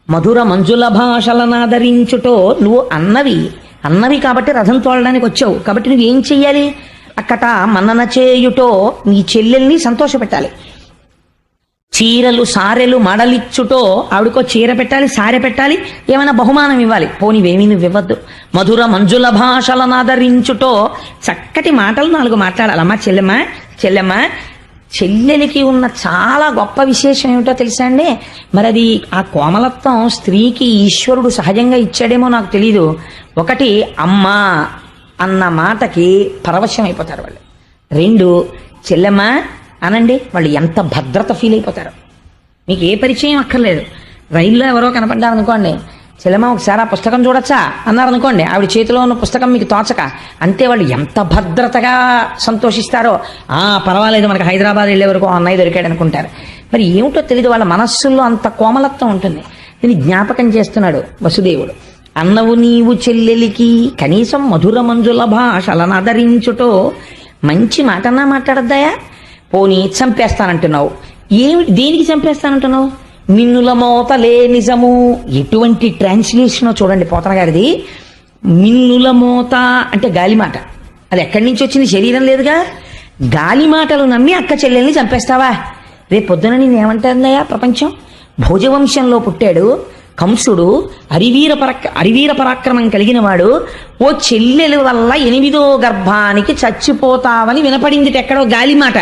మధుర మంజుల భాషలనాదరించుటో, నువ్వు అన్నవి కాబట్టి రథం తోలడానికి వచ్చావు. కాబట్టి నువ్వేం చెయ్యాలి? అక్కట మన్నన చేయుటో, నీ చెల్లెల్ని సంతోషపెట్టాలి. చీరలు సారెలు మడలిచ్చుటో, ఆవిడకో చీర పెట్టాలి, సారె పెట్టాలి, ఏమైనా బహుమానం ఇవ్వాలి. పోనివేమీ నువ్వు ఇవ్వద్దు. మధుర మంజుల భాషలనాదరించుటో, చక్కటి మాటలు 4 మాట్లాడాలి. అమ్మా చెల్లెమ్మ చెల్లెలికి ఉన్న చాలా గొప్ప విశేషం ఏమిటో తెలుసా అండి? మరి అది ఆ కోమలత్వం స్త్రీకి ఈశ్వరుడు సహజంగా ఇచ్చాడేమో నాకు తెలీదు. ఒకటి, అమ్మా అన్న మాటకి పరవశం అయిపోతారు వాళ్ళు. 2, చెల్లెమ్మ అనండి, వాళ్ళు ఎంత భద్రత ఫీల్ అయిపోతారు. మీకు ఏ పరిచయం అక్కర్లేదు. రైల్లో ఎవరో కనపడ్డారనుకోండి, చెల్లెమ్మ ఒకసారి ఆ పుస్తకం చూడొచ్చా అన్నారనుకోండి, ఆవిడ చేతిలో ఉన్న పుస్తకం మీకు తోచక, అంతే వాళ్ళు ఎంత భద్రతగా సంతోషిస్తారో. పర్వాలేదు, మనకి హైదరాబాద్ వెళ్ళే వరకు అన్నయ్య దొరికాడు అనుకుంటారు. మరి ఏమిటో తెలియదు, వాళ్ళ మనస్సుల్లో అంత కోమలత్వం ఉంటుంది. దీన్ని జ్ఞాపకం చేస్తున్నాడు వసుదేవుడు. అన్నవు నీవు చెల్లెలికి కనీసం మధుర మంజుల భాషలనాదరించుటో, మంచి మాటన్నా మాట్లాడద్దాయా? పోనీ చంపేస్తానంటున్నావు. దేనికి చంపేస్తానంటున్నావు? మిన్నుల మోతలే నిజము. ఎటువంటి ట్రాన్స్లేషనో చూడండి పోతన గారిది. మిన్నుల మోత అంటే గాలిమాట. అది ఎక్కడి నుంచి వచ్చింది? శరీరం లేదుగా. గాలి మాటలు నమ్మి అక్క చెల్లెల్ని చంపేస్తావా? రేపు పొద్దున నేను ఏమంటుందయ్యా ప్రపంచం? భోజవంశంలో పుట్టాడు కంసుడు, అరివీర పరాక్రమం కలిగిన వాడు. ఓ చెల్లెల వల్ల 8వ గర్భానికి చచ్చిపోతావని వినపడింది ఎక్కడో గాలిమాట.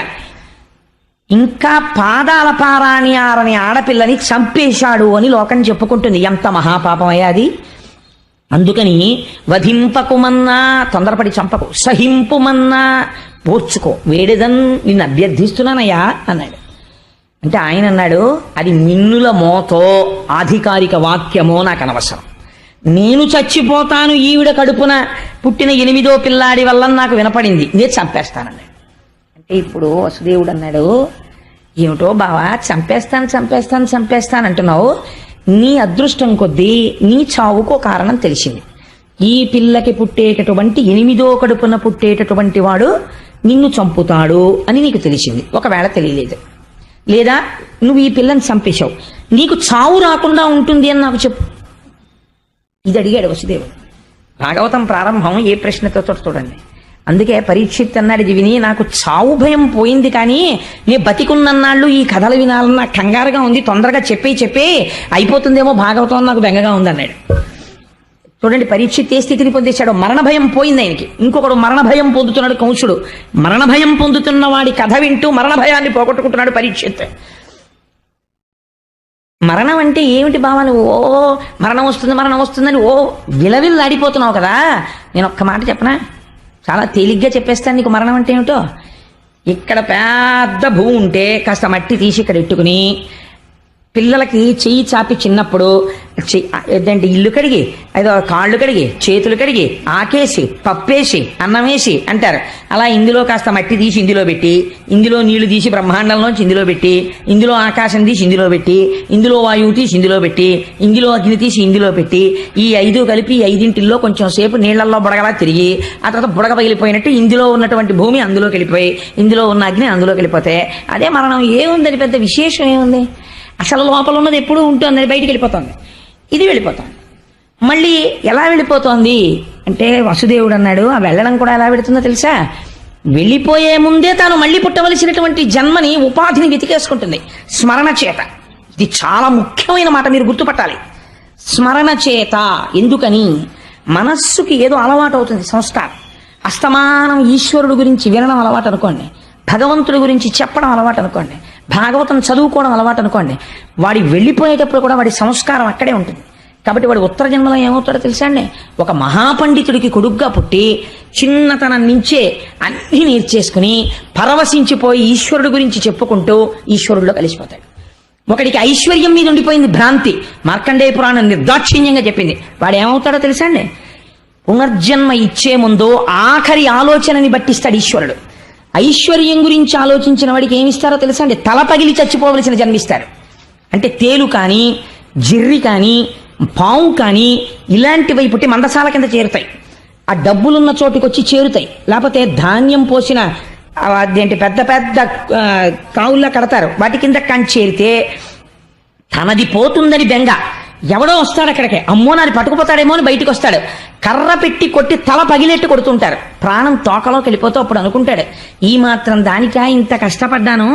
ఇంకా పాదాల పారాణి ఆరని ఆడపిల్లని చంపేశాడు అని లోకం చెప్పుకుంటుంది. ఎంత మహాపాపం అయ్యా అది. అందుకని వధింపకుమన్నా, తొందరపడి చంపకు, సహింపుమన్నా ఓర్చుకో, వేడేదన్ నిన్ను అభ్యర్థిస్తున్నానయ్యా అన్నాడు. అంటే ఆయన అన్నాడు, అది మిన్నుల మోతో ఆధికారిక వాక్యమో నాకు అనవసరం. నేను చచ్చిపోతాను ఈవిడ కడుపున పుట్టిన 8వ పిల్లాడి వల్ల నాకు వినపడింది, నేను చంపేస్తానన్నాడు. అంటే ఇప్పుడు వసుదేవుడు అన్నాడు, ఏమిటో బావా చంపేస్తాను అంటున్నావు. నీ అదృష్టం కొద్దీ నీ చావుకో కారణం తెలిసింది. ఈ పిల్లకి పుట్టేటటువంటి 8వ కడుపున పుట్టేటటువంటి వాడు నిన్ను చంపుతాడు అని నీకు తెలిసింది. ఒకవేళ తెలియలేదు, లేదా నువ్వు ఈ పిల్లని చంపేశావు, నీకు చావు రాకుండా ఉంటుంది అని నాకు చెప్పు. ఇది అడిగాడు వసుదేవుడు. భాగవతం ప్రారంభం ఏ ప్రశ్నతో చూడండి. అందుకే పరీక్షిత్ అన్నాడు, ఇది విని నాకు చావు భయం పోయింది, కానీ నేను బతికున్నన్నాళ్ళు ఈ కథలు వినాలన్న కంగారుగా ఉంది, తొందరగా చెప్పి అయిపోతుందేమో భాగవతం నాకు బెంగగా ఉంది అన్నాడు. చూడండి పరీక్షిత్ ఏ స్థితిని పొందేశాడు. మరణ భయం పోయింది ఆయనకి. ఇంకొకడు మరణ భయం పొందుతున్నాడు కంసుడు. మరణ భయం పొందుతున్న వాడి కథ వింటూ మరణ భయాన్ని పోగొట్టుకుంటున్నాడు పరీక్షిత్. మరణం అంటే ఏమిటి బావా, నువ్వు మరణం వస్తుందని విలవిల్లాడిపోతున్నావు కదా. నేను ఒక్క మాట చెప్పనా, చాలా తేలిగ్గా చెప్పేస్తాను నీకు మరణం అంటే ఏమిటో. ఇక్కడ పెద్ద భూమి ఉంటే కాస్త మట్టి తీసి ఇక్కడ ఎట్టుకుని పిల్లలకి చెయ్యి చాపి చిన్నప్పుడు ఏంటంటే ఇల్లు కడిగి, ఏదో కాళ్ళు కడిగి, చేతులు కడిగి, ఆకేసి, పప్పేసి, అన్నం వేసి అంటారు. అలా ఇందులో కాస్త మట్టి తీసి ఇందులో పెట్టి, ఇందులో నీళ్లు తీసి బ్రహ్మాండంలోంచి ఇందులో పెట్టి, ఇందులో ఆకాశం తీసి ఇందులో పెట్టి, ఇందులో వాయువు తీసి ఇందులో పెట్టి, ఇందులో అగ్ని తీసి ఇందులో పెట్టి, ఈ 5 కలిపి 5 కొంచెం సేపు నీళ్లలో బుడగలా తిరిగి, ఆ తర్వాత బుడగ పగిలిపోయినట్టు ఇందులో ఉన్నటువంటి భూమి అందులోకి వెళ్ళిపోయి, ఇందులో ఉన్న అగ్ని అందులోకి వెళ్ళిపోతే అదే మరణం. ఏముందని పెద్ద విశేషం ఏముంది? అసలు లోపల ఉన్నది ఎప్పుడూ ఉంటుంది, బయటికి వెళ్ళిపోతుంది. ఇది వెళ్ళిపోతుంది. మళ్ళీ ఎలా వెళ్ళిపోతోంది అంటే వసుదేవుడు అన్నాడు, ఆ వెళ్ళడం కూడా ఎలా వెళుతుందో తెలుసా? వెళ్ళిపోయే ముందే తాను మళ్ళీ పుట్టవలసినటువంటి జన్మని, ఉపాధిని వెతికేసుకుంటుంది స్మరణ చేత. ఇది చాలా ముఖ్యమైన మాట, మీరు గుర్తుపట్టాలి. స్మరణ చేత. ఎందుకని? మనస్సుకి ఏదో అలవాటు అవుతుంది, సంస్కారం. అస్తమానం ఈశ్వరుడు గురించి వినడం అలవాటు అనుకోండి, భగవంతుడి గురించి చెప్పడం అలవాటు అనుకోండి, భాగవతం చదువుకోవడం అలవాటు అనుకోండి, వాడి వెళ్ళిపోయేటప్పుడు కూడా వాడి సంస్కారం అక్కడే ఉంటుంది. కాబట్టి వాడు ఉత్తర జన్మలో ఏమవుతాడో తెలుసా అండి, ఒక మహాపండితుడికి కొడుగ్గా పుట్టి చిన్నతనం నుంచే అన్ని నేర్చేసుకుని పరవశించిపోయి ఈశ్వరుడు గురించి చెప్పుకుంటూ ఈశ్వరుడిలో కలిసిపోతాడు. ఒకడికి ఐశ్వర్యం మీద ఉండిపోయింది భ్రాంతి, మార్కండేయ పురాణం నిర్దాక్షిణ్యంగా చెప్పింది. వాడు ఏమవుతాడో తెలుసా అండి, పునర్జన్మ ఇచ్చే ముందు ఆఖరి ఆలోచనని బట్టిస్తాడు ఈశ్వరుడు. ఐశ్వర్యం గురించి ఆలోచించిన వాడికి ఏమిస్తారో తెలుసా అండి, తల పగిలి చచ్చిపోవలసిన జన్మిస్తారు. అంటే తేలు కానీ, జిర్రి కానీ, పాము కానీ ఇలాంటివి పుట్టి మందసాల కింద చేరుతాయి. ఆ డబ్బులున్న చోటుకి వచ్చి చేరుతాయి. లేకపోతే ధాన్యం పోసిన అదేంటి పెద్ద పెద్ద కావుల్లో కడతారు, వాటి కింద కానీ చేరితే తనది పోతుందని బెంగ. ఎవడో వస్తాడు అక్కడికి, అమ్మో నాది పట్టుకుపోతాడేమో అని బయటకు వస్తాడు. కర్ర పెట్టి కొట్టి తల పగిలేట్టు కొడుతుంటారు. ప్రాణం తోకలోకి వెళ్ళిపోతూ అప్పుడు అనుకుంటాడు, ఈ మాత్రం దానికా ఇంత కష్టపడ్డాను,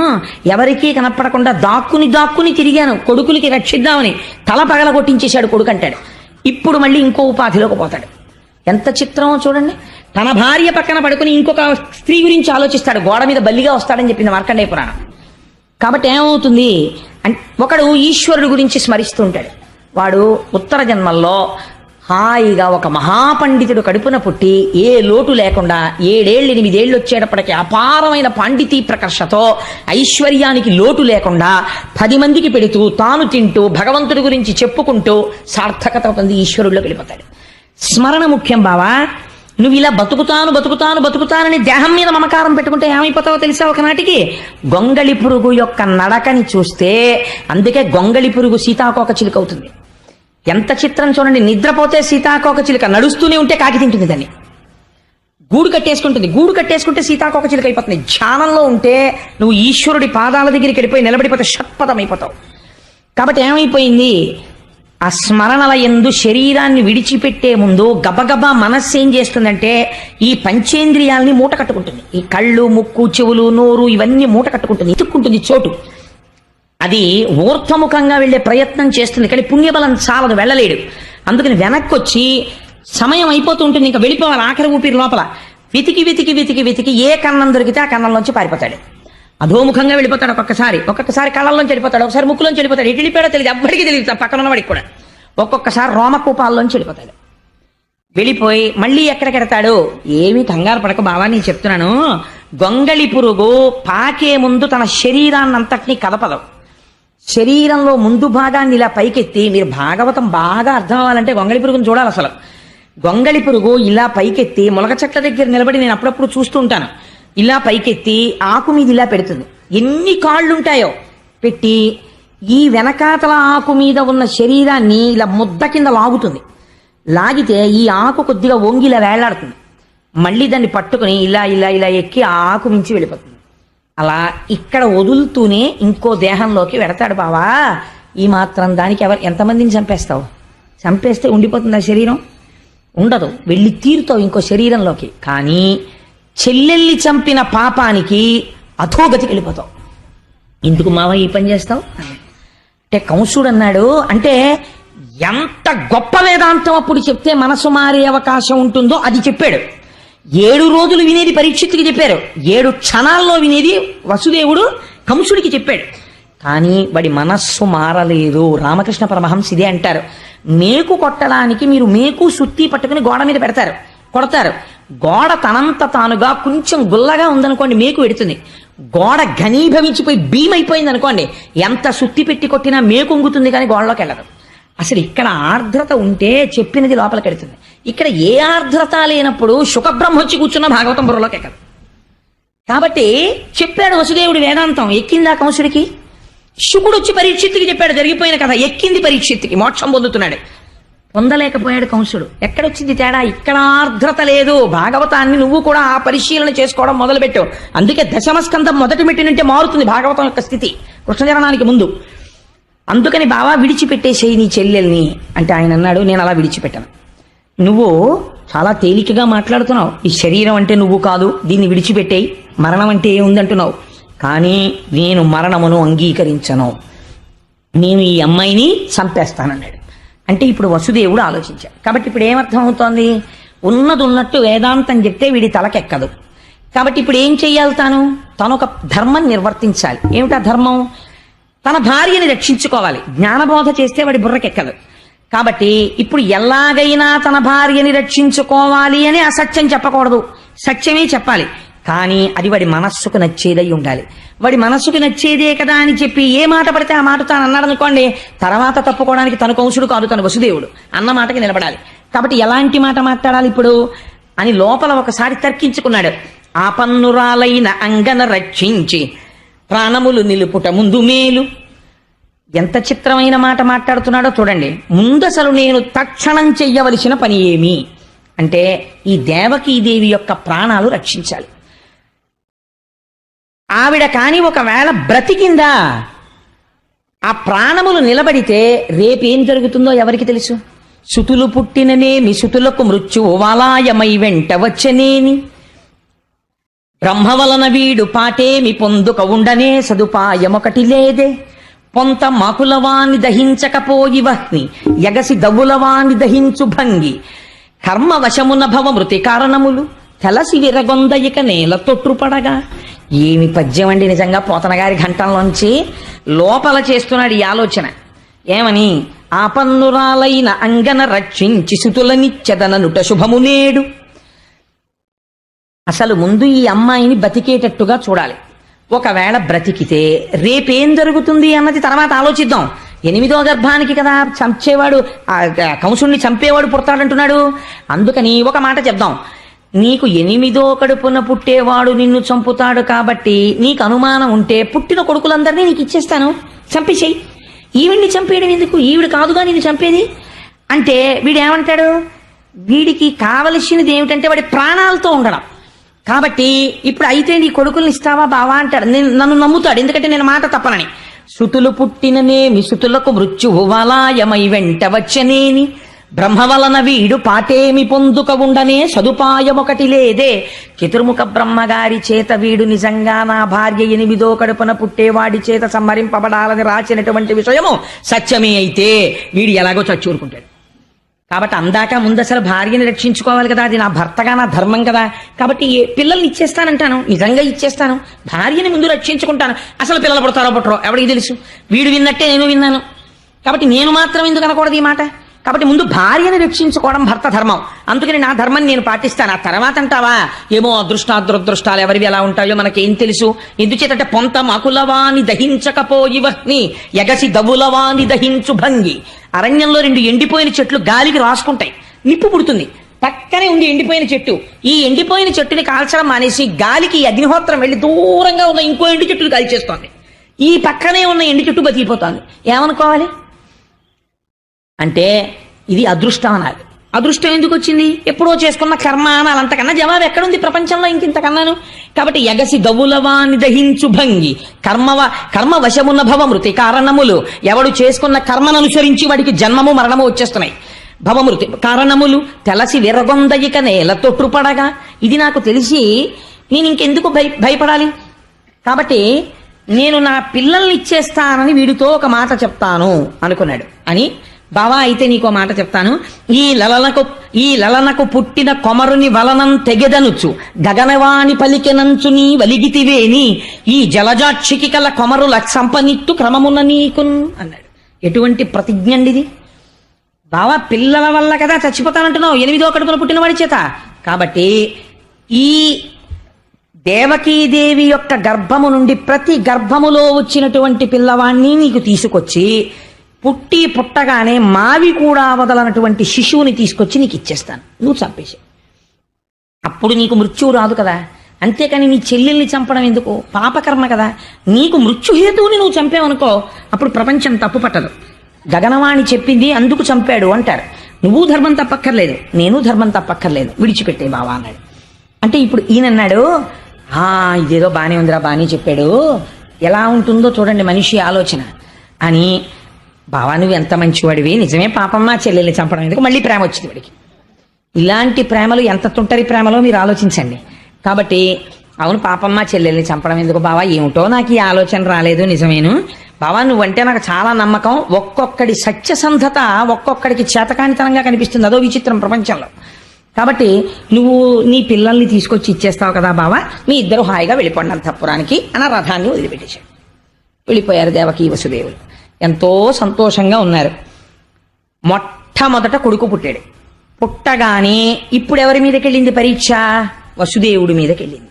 ఎవరికీ కనపడకుండా దాక్కుని తిరిగాను కొడుకులకి రక్షిద్దామని, తల పగల కొట్టించేశాడు కొడుకు అంటాడు. ఇప్పుడు మళ్ళీ ఇంకో ఉపాధిలోకి పోతాడు. ఎంత చిత్రమో చూడండి. తన భార్య పక్కన పడుకుని ఇంకొక స్త్రీ గురించి ఆలోచిస్తాడు, గోడ మీద బల్లిగా వస్తాడని చెప్పింది మార్కండేయ పురాణం. కాబట్టి ఏమవుతుంది అంటే, ఒకడు ఈశ్వరుడు గురించి స్మరిస్తూ ఉంటాడు. వాడు ఉత్తర జన్మల్లో హాయిగా ఒక మహాపండితుడు కడుపున పుట్టి ఏ లోటు లేకుండా 7 ఏళ్ళు 8 ఏళ్ళు వచ్చేటప్పటికి అపారమైన పాండితీ ప్రకర్షతో ఐశ్వర్యానికి లోటు లేకుండా 10 మందికి పెడుతూ తాను తింటూ భగవంతుడి గురించి చెప్పుకుంటూ సార్థకత పొంది ఈశ్వరుడిలోకి వెళ్ళిపోతాడు. స్మరణ ముఖ్యం బావా. నువ్వు ఇలా బతుకుతానని దేహం మీద మమకారం పెట్టుకుంటే ఏమైపోతావో తెలుసా ఒకనాటికి? గొంగళి పురుగు యొక్క నడకని చూస్తే, అందుకే గొంగళి పురుగు సీతాకోక చిలుక అవుతుంది. ఎంత చిత్రం చూడండి. నిద్రపోతే సీతాకోక చిలుక, నడుస్తూనే ఉంటే కాకి తింటుంది దాన్ని. గూడు కట్టేసుకుంటే సీతాకోక చిలుక అయిపోతుంది. ధ్యానంలో ఉంటే నువ్వు ఈశ్వరుడి పాదాల దగ్గరికి వెళ్ళిపోయి నిలబడిపోతే షట్పదం అయిపోతావు. కాబట్టి ఏమైపోయింది, ఆ స్మరణల యందు శరీరాన్ని విడిచిపెట్టే ముందు గబగబా మనస్సు ఏం చేస్తుందంటే ఈ పంచేంద్రియాలని మూట కట్టుకుంటుంది. ఈ కళ్ళు, ముక్కు, చెవులు, నోరు ఇవన్నీ మూట కట్టుకుంటుంది, ఇతుక్కుంటుంది చోటు. అది ఊర్ధ్వముఖంగా వెళ్లే ప్రయత్నం చేస్తుంది, కానీ పుణ్యబలం చాలదు, వెళ్ళలేడు. అందుకని వెనక్కి వచ్చి సమయం అయిపోతూ ఉంటుంది, ఇంకా వెళ్ళిపోవాలి. ఆఖరి ఊపిరి లోపల వెతికి ఏ కన్నం దొరికితే ఆ కన్నంలోంచి పారిపోతాడు. అధోముఖంగా వెళ్ళిపోతాడు. ఒక్కొక్కసారి కళ్ళల్లోంచి వెళ్ళిపోతాడు, ఒకసారి ముక్కులోంచి వెళ్ళిపోతాడు. ఎటు వెళ్ళిపోయాడో తెలియదు, ఎవ్వడికి తెలియదు, పక్కన ఉన్నవాడికి కూడా. ఒక్కొక్కసారి రోమకూపాల్లోంచి వెళ్ళిపోతాడు. వెళ్ళిపోయి మళ్ళీ ఎక్కడికెడతాడు? ఏమీ కంగారు పడక బావా, నేను చెప్తున్నాను. గొంగళి పురుగు పాకే ముందు తన శరీరాన్నంతటినీ కదపదు. శరీరంలో ముందు భాగాన్ని ఇలా పైకెత్తి, మీరు భాగవతం బాగా అర్థం అవ్వాలంటే గొంగళి పురుగుని చూడాలి. అసలు గొంగళి పురుగు ఇలా పైకెత్తి ములగ చెట్ల దగ్గర నిలబడి నేను అప్పుడప్పుడు చూస్తూ ఉంటాను. ఇలా పైకెత్తి ఆకు మీద ఇలా పెడుతుంది. ఎన్ని కాళ్ళుంటాయో పెట్టి ఈ వెనకాతల ఆకు మీద ఉన్న శరీరాన్ని ఇలా ముద్ద కింద లాగుతుంది. లాగితే ఈ ఆకు కొద్దిగా వంగిలా వేళ్లాడుతుంది. మళ్ళీ దాన్ని పట్టుకుని ఇలా ఇలా ఇలా ఎక్కి ఆ ఆకు మించి వెళ్ళిపోతుంది. అలా ఇక్కడ వదులుతూనే ఇంకో దేహంలోకి వెడతాడు బావా. ఈ మాత్రం దానికి ఎంతమందిని చంపేస్తావు? చంపేస్తే ఉండిపోతుంది ఆ శరీరం? ఉండదు, వెళ్ళి తీరుతావు ఇంకో శరీరంలోకి. కానీ చెల్లెల్ని చంపిన పాపానికి అధోగతికి వెళ్ళిపోతావు. ఎందుకు మావ ఈ పని చేస్తావు అంటే కంసుడు అన్నాడు. అంటే ఎంత గొప్ప వేదాంతం అప్పుడు చెప్తే మనసు మారే అవకాశం ఉంటుందో అది చెప్పాడు. 7 రోజులు వినేది పరీక్షిత్తుకి చెప్పారు, 7 క్షణాల్లో వినేది వసుదేవుడు కంసుడికి చెప్పాడు. కానీ వాడి మనస్సు మారలేదు. రామకృష్ణ పరమహంస ఇదే అంటారు. మేకు కొట్టడానికి మీరు మేకు సుత్తి పట్టుకుని గోడ మీద పెడతారు, కొడతారు. గోడ తనంత తానుగా కొంచెం గుల్లగా ఉందనుకోండి, మేకు పెడుతుంది. గోడ ఘనీభవించిపోయి భీమైపోయింది అనుకోండి, ఎంత సుత్తి పెట్టి కొట్టినా మేకు ఉంగుతుంది, కానీ గోడలోకి వెళ్ళదు. అసలు ఇక్కడ ఆర్ద్రత ఉంటే చెప్పినది లోపలికి వెళుతుంది. ఇక్కడ ఏ ఆర్ద్రత లేనప్పుడు సుఖబ్రహ్మ వచ్చి కూర్చున్న భాగవతం బుర్రలోకి ఎక్కదు. కాబట్టి చెప్పాడు వసుదేవుడు వేదాంతం. ఎక్కిందా కంసుడికి? శుకుడు వచ్చి పరీక్షిత్తుకి చెప్పాడు జరిగిపోయిన కథ. ఎక్కింది పరీక్షిత్తుకి, మోక్షం పొందుతున్నాడు. పొందలేకపోయాడు కంసుడు. ఎక్కడొచ్చింది తేడా? ఇక్కడ ఆర్ద్రత లేదు. భాగవతాన్ని నువ్వు కూడా ఆ పరిశీలన చేసుకోవడం మొదలుపెట్టావు. అందుకే దశమస్కంధం మొదటి మెట్టినంటే మారుతుంది భాగవతం యొక్క స్థితి కృష్ణజననానికి ముందు. అందుకని బావా విడిచిపెట్టేసేయి నీ చెల్లెల్ని అంటే ఆయన అన్నాడు, నేను అలా విడిచిపెట్టాను. నువ్వు చాలా తేలికగా మాట్లాడుతున్నావు. ఈ శరీరం అంటే నువ్వు కాదు, దీన్ని విడిచిపెట్టేయి. మరణం అంటే ఏముందంటున్నావు. కానీ నేను మరణమును అంగీకరించను, నేను ఈ అమ్మాయిని చంపేస్తానన్నాడు. అంటే ఇప్పుడు వసుదేవుడు ఆలోచించాడు. కాబట్టి ఇప్పుడు ఏమర్థం అవుతోంది? ఉన్నది ఉన్నట్టు వేదాంతం చెప్తే వీడి తలకెక్కదు. కాబట్టి ఇప్పుడు ఏం చెయ్యాలి? తను ఒక ధర్మం నిర్వర్తించాలి. ఏమిటా ధర్మం? తన భార్యని రక్షించుకోవాలి. జ్ఞానబోధ చేస్తే వాడి బుర్రకెక్కదు. కాబట్టి ఇప్పుడు ఎలాగైనా తన భార్యని రక్షించుకోవాలి అని అసత్యం చెప్పకూడదు, సత్యమే చెప్పాలి. కానీ అది వాడి మనస్సుకు నచ్చేదై ఉండాలి. వాడి మనస్సుకు నచ్చేదే కదా అని చెప్పి ఏ మాట పడితే ఆ మాట తాను అన్నాడు అనుకోండి, తర్వాత తప్పుకోవడానికి తన కంసుడు కాదు, తన వసుదేవుడు అన్న మాటకి నిలబడాలి. కాబట్టి ఎలాంటి మాట మాట్లాడాలి ఇప్పుడు అని లోపల ఒకసారి తర్కించుకున్నాడు. ఆపన్నురాలైన అంగన రక్షించి ప్రాణములు నిలుపుట ముందు మేలు. ఎంత చిత్రమైన మాట మాట్లాడుతున్నాడో చూడండి. ముందసలు నేను తక్షణం చెయ్యవలసిన పని ఏమి అంటే ఈ దేవకీదేవి యొక్క ప్రాణాలు రక్షించాలి. ఆవిడ కాని ఒకవేళ బ్రతికిందా, ఆ ప్రాణములు నిలబడితే రేపేం జరుగుతుందో ఎవరికి తెలుసు? సుతులు పుట్టిననేమి సుతులకు మృత్యు వాలాయమై వెంట వచ్చనేని, బ్రహ్మ వలన వీడు పాటేమి పొందుక ఉండనే సదుపాయమొకటి లేదే, పొంత మాకులవాన్ని దహించకపోయి వహ్ని ఎగసి దవులవాన్ని దహించు భంగి, కర్మ వశమున భవ మృతి కారణములు తెలసి విరగొందయిక నేల తొట్టుపడగా. ఏమి పద్యం అండి నిజంగా. పోతన గారి ఘంటంలోంచి లోపల చేస్తున్నాడు ఈ ఆలోచన. ఏమని? ఆపన్నురాలైన అంగన రక్షించి సుతులనిచ్చెదననుట శుభము నేడు. అసలు ముందు ఈ అమ్మాయిని బతికేటట్టుగా చూడాలి. ఒకవేళ బ్రతికితే రేపేం జరుగుతుంది అన్నది తర్వాత ఆలోచిద్దాం. 8వ గర్భానికి కదా చంపేవాడు, కంసుణ్ణి చంపేవాడు పుడతాడంటున్నాడు. అందుకని ఒక మాట చెప్దాం. నీకు 8వ కడుపున పుట్టేవాడు నిన్ను చంపుతాడు కాబట్టి నీకు అనుమానం ఉంటే పుట్టిన కొడుకులందరినీ నీకు ఇచ్చేస్తాను, చంపేసేయి. ఈవిడ్ని చంపేయడం ఎందుకు? ఈవిడ కాదుగా నిన్ను చంపేది అంటే వీడేమంటాడు? వీడికి కావలసినది ఏమిటంటే వాడి ప్రాణాలతో ఉండడం. కాబట్టి ఇప్పుడు అయితే నీ కొడుకుల్ని ఇస్తావా బావా అంటాడు. నన్ను నమ్ముతాడు, ఎందుకంటే నేను మాట తప్పనని. సుతులు పుట్టిననేమి సుతులకు మృత్యువు వలాయమై వెంట వచ్చనేని, బ్రహ్మ వలన వీడు పాటేమి పొందుక ఉండనే సదుపాయమొకటి లేదే. చతుర్ముఖ బ్రహ్మగారి చేత వీడు నిజంగా నా భార్య 8వ కడుపున పుట్టేవాడి చేత సంహరింపబడాలని రాసినటువంటి విషయము సత్యమే అయితే వీడు ఎలాగో చచ్చూరుకుంటాడు. కాబట్టి అందాక ముందు అసలు భార్యని రక్షించుకోవాలి కదా, అది నా భర్తగా నా ధర్మం కదా. కాబట్టి పిల్లల్ని ఇచ్చేస్తానంటాను, నిజంగా ఇచ్చేస్తాను. భార్యని ముందు రక్షించుకుంటాను. అసలు పిల్లలు పుడతారో పుట్టరో ఎవరికి తెలుసు? వీడు విన్నట్టే నేను విన్నాను. కాబట్టి నేను మాత్రం ఎందుకు అనకూడదు ఈ మాట? కాబట్టి ముందు భార్యని రక్షించుకోవడం భర్త ధర్మం. అందుకని నా ధర్మం నేను పాటిస్తాను. ఆ తర్వాత అంటావా ఏమో అదృష్టాదురదృష్టాలు ఎవరివి ఎలా ఉంటాయో మనకేం తెలుసు. ఎందుచేతంటే పొంత మకులవాని దహించకపోయి వహ్ని ఎగసి దవులవాని దహించు భంగి. అరణ్యంలో 2 ఎండిపోయిన చెట్లు గాలికి రాసుకుంటాయి, నిప్పు పుడుతుంది. పక్కనే ఉంది ఎండిపోయిన చెట్టు. ఈ ఎండిపోయిన చెట్టుని కాల్చడం మానేసి గాలికి అగ్నిహోత్రం వెళ్ళి దూరంగా ఉన్న ఇంకో ఎండి చెట్టులు కాల్చేస్తోంది. ఈ పక్కనే ఉన్న ఎండి చెట్టు బతికిపోతోంది. ఏమనుకోవాలి? అంటే ఇది అదృష్టం అనాలి. అదృష్టం ఎందుకు వచ్చింది? ఎప్పుడో చేసుకున్న కర్మ అనాలి. అంతకన్నా జవాబు ఎక్కడుంది ప్రపంచంలో ఇంకింతకన్నాను? కాబట్టి ఎగసి దవులవాని దహించు భంగి, కర్మ వశమున్న భవ మృతి కారణములు. ఎవడు చేసుకున్న కర్మను అనుసరించి వాడికి జన్మము మరణము వచ్చేస్తున్నాయి. భవమృతి కారణములు తెలసి విరగొందయిక నేల తొట్టుపడగా. ఇది నాకు తెలిసి నేను ఇంకెందుకు భయపడాలి? కాబట్టి నేను నా పిల్లల్ని ఇచ్చేస్తానని వీడితో ఒక మాట చెప్తాను అనుకున్నాడు. అని బావా అయితే నీకో మాట చెప్తాను. ఈ లలనకు పుట్టిన కొమరుని వలనం తెగెదనుచు గగనవాణి పలికెనంచు నీ వలిగితివేని, ఈ జలజాక్షికి కల కొమరుల సంపనిత్తు క్రమమున నీకున్ అన్నాడు. ఎటువంటి ప్రతిజ్ఞ అండిది? బావా పిల్లల వల్ల కదా చచ్చిపోతానంటున్నావు, 8వ కడుపున పుట్టినవాడి చేత. కాబట్టి ఈ దేవకీదేవి యొక్క గర్భము నుండి ప్రతి గర్భములో వచ్చినటువంటి పిల్లవాణ్ణి నీకు తీసుకొచ్చి పుట్టగానే మావి కూడా వదలనటువంటి శిశువుని తీసుకొచ్చి నీకు ఇచ్చేస్తాను, నువ్వు చంపేసి. అప్పుడు నీకు మృత్యువు రాదు కదా. అంతేకాని నీ చెల్లెల్ని చంపడం ఎందుకు? పాపకర్మ కదా. నీకు మృత్యుహేతువుని నువ్వు చంపావనుకో అప్పుడు ప్రపంచం తప్పు పట్టదు. గగనవాణి చెప్పింది అందుకు చంపాడు అంటారు. నువ్వు ధర్మం తప్పక్కర్లేదు, నేను ధర్మం తప్పక్కర్లేదు, విడిచిపెట్టే బావా అన్నాడు. అంటే ఇప్పుడు ఈయనన్నాడు, ఇదేదో బానే ఉందిరా, బానే చెప్పాడు, ఎలా ఉంటుందో చూడండి మనిషి ఆలోచన అని. బావా నువ్వు ఎంత మంచివాడివి, నిజమే పాపం మా చెల్లెల్ని చంపడం ఎందుకు? మళ్ళీ ప్రేమ వచ్చింది వాడికి. ఇలాంటి ప్రేమలు ఎంత తుంటరి ప్రేమలో మీరు ఆలోచించండి. కాబట్టి అవును పాపం మా చెల్లెల్ని చంపడం ఎందుకు బావా, ఏమిటో నాకు ఈ ఆలోచన రాలేదు, నిజమేను బావా నువ్వంటే నాకు చాలా నమ్మకం. ఒక్కొక్కడి సత్యసంధత ఒక్కొక్కడికి చేతకానితనంగా కనిపిస్తుంది, అదో విచిత్రం ప్రపంచంలో. కాబట్టి నువ్వు నీ పిల్లల్ని తీసుకొచ్చి ఇచ్చేస్తావు కదా బావా, మీ ఇద్దరు హాయిగా వెళ్ళిపోండి అంతఃపురానికి అని రథాన్ని వదిలిపెట్టేశాడు. వెళ్ళిపోయారు దేవకీ వసుదేవులు. ఎంతో సంతోషంగా ఉన్నారు. మొట్టమొదట కొడుకు పుట్టాడు. పుట్టగానే ఇప్పుడు ఎవరి మీదకి వెళ్ళింది పరీక్ష? వసుదేవుడి మీదకి వెళ్ళింది.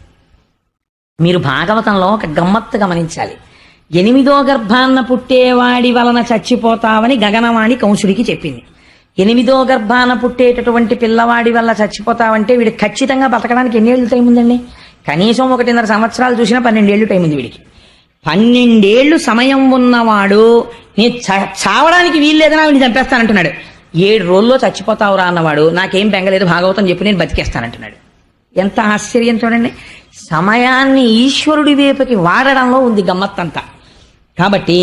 మీరు భాగవతంలో ఒక గమ్మత్తు గమనించాలి. 8వ గర్భాన్న పుట్టేవాడి వలన చచ్చిపోతావని గగనవాణి కంసుడికి చెప్పింది. 8వ గర్భాన పుట్టేటటువంటి పిల్లవాడి వల్ల చచ్చిపోతావంటే వీడికి ఖచ్చితంగా బతకడానికి ఎన్ని ఏళ్ళు టైం ఉందండి? కనీసం 1.5 సంవత్సరాలు చూసినా 12 ఏళ్ళు టైం ఉంది వీడికి. 12 ఏళ్ళు సమయం ఉన్నవాడు నేను చావడానికి వీల్లేదని వీడిని చంపేస్తానంటున్నాడు. 7 రోజుల్లో చచ్చిపోతావురా అన్నవాడు నాకేం బెంగలేదు భాగవతం చెప్పి నేను బతికేస్తానంటున్నాడు. ఎంత ఆశ్చర్యం చూడండి. సమయాన్ని ఈశ్వరుడి వైపుకి వాడడంలో ఉంది గమ్మత్తంతా. కాబట్టి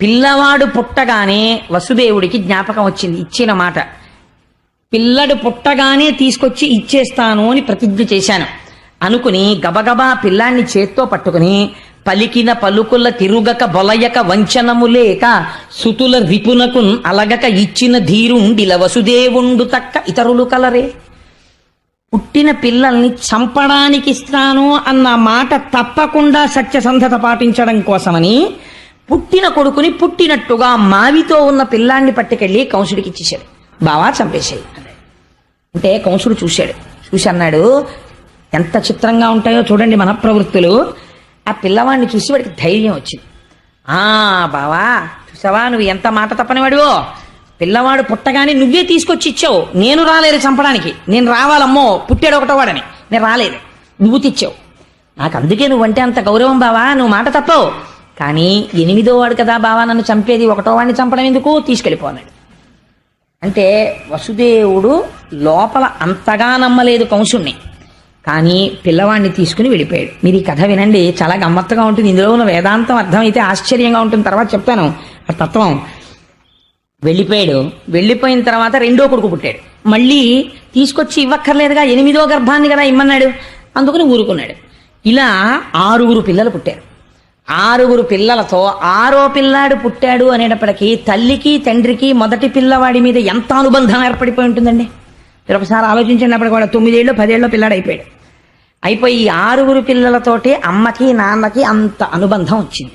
పిల్లవాడు పుట్టగానే వసుదేవుడికి జ్ఞాపకం వచ్చింది, ఇచ్చిన మాట. పిల్లడు పుట్టగానే తీసుకొచ్చి ఇచ్చేస్తాను అని ప్రతిజ్ఞ చేశాను అనుకుని గబగబా పిల్లాన్ని చేత్తో పట్టుకుని పలికిన పలుకుల తిరుగక బొలయక వంచనము లేక సుతుల రిపునకున్ అలగక ఇచ్చిన ధీరుండిల వసుదేవుండు తక్క ఇతరులు కలరే. పుట్టిన పిల్లల్ని చంపడానికి ఇస్తాను అన్న మాట తప్పకుండా సత్యసంధత పాటించడం కోసమని పుట్టిన కొడుకుని పుట్టినట్టుగా మావితో ఉన్న పిల్లాన్ని పట్టుకెళ్ళి కంసుడికి ఇచ్చేశాడు. బావా చంపేశాయి అంటే కంసుడు చూసి అన్నాడు, ఎంత చిత్రంగా ఉంటాయో చూడండి మన ప్రవృత్తులు. ఆ పిల్లవాడిని చూసి వాడికి ధైర్యం వచ్చింది. బావా చూసావా నువ్వు ఎంత మాట తప్పనివాడివో, పిల్లవాడు పుట్టగానే నువ్వే తీసుకొచ్చి ఇచ్చావు, నేను రాలేదు చంపడానికి, నేను రావాలమ్మో పుట్టాడు ఒకటో వాడని, నేను రాలేదు, నువ్వు తెచ్చావు, నాకు అందుకే నువ్వంటే అంత గౌరవం బావా, నువ్వు మాట తప్పవు. కానీ 8వ వాడు కదా బావా నన్ను చంపేది, ఒకటో వాడిని చంపడం ఎందుకు, తీసుకెళ్ళిపోన్నాడు. అంటే వసుదేవుడు లోపల అంతగా నమ్మలేదు కంసుణ్ణి, కానీ పిల్లవాడిని తీసుకుని వెళ్ళిపోయాడు. మీరు ఈ కథ వినండి, చాలా గమ్మత్తుగా ఉంటుంది. ఇందులో ఉన్న వేదాంతం అర్థమైతే ఆశ్చర్యంగా ఉంటుంది. తర్వాత చెప్తాను ఆ తత్వం. వెళ్ళిపోయాడు. వెళ్ళిపోయిన తర్వాత 2వ కొడుకు పుట్టాడు. మళ్ళీ తీసుకొచ్చి ఇవ్వక్కర్లేదుగా, 8వ గర్భాన్ని కదా ఇమ్మన్నాడు, అందుకని ఊరుకున్నాడు. ఇలా 6 పిల్లలు పుట్టారు. 6 పిల్లలతో 6వ పిల్లాడు పుట్టాడు అనేటప్పటికీ తల్లికి తండ్రికి మొదటి పిల్లవాడి మీద ఎంత అనుబంధం ఏర్పడిపోయి ఉంటుందండి. మీరు ఒకసారి ఆలోచించినప్పుడు కూడా 9 ఏళ్ళు 10 ఏళ్ళు పిల్లాడు అయిపోయి ఈ 6 పిల్లలతోటి అమ్మకి నాన్నకి అంత అనుబంధం వచ్చింది.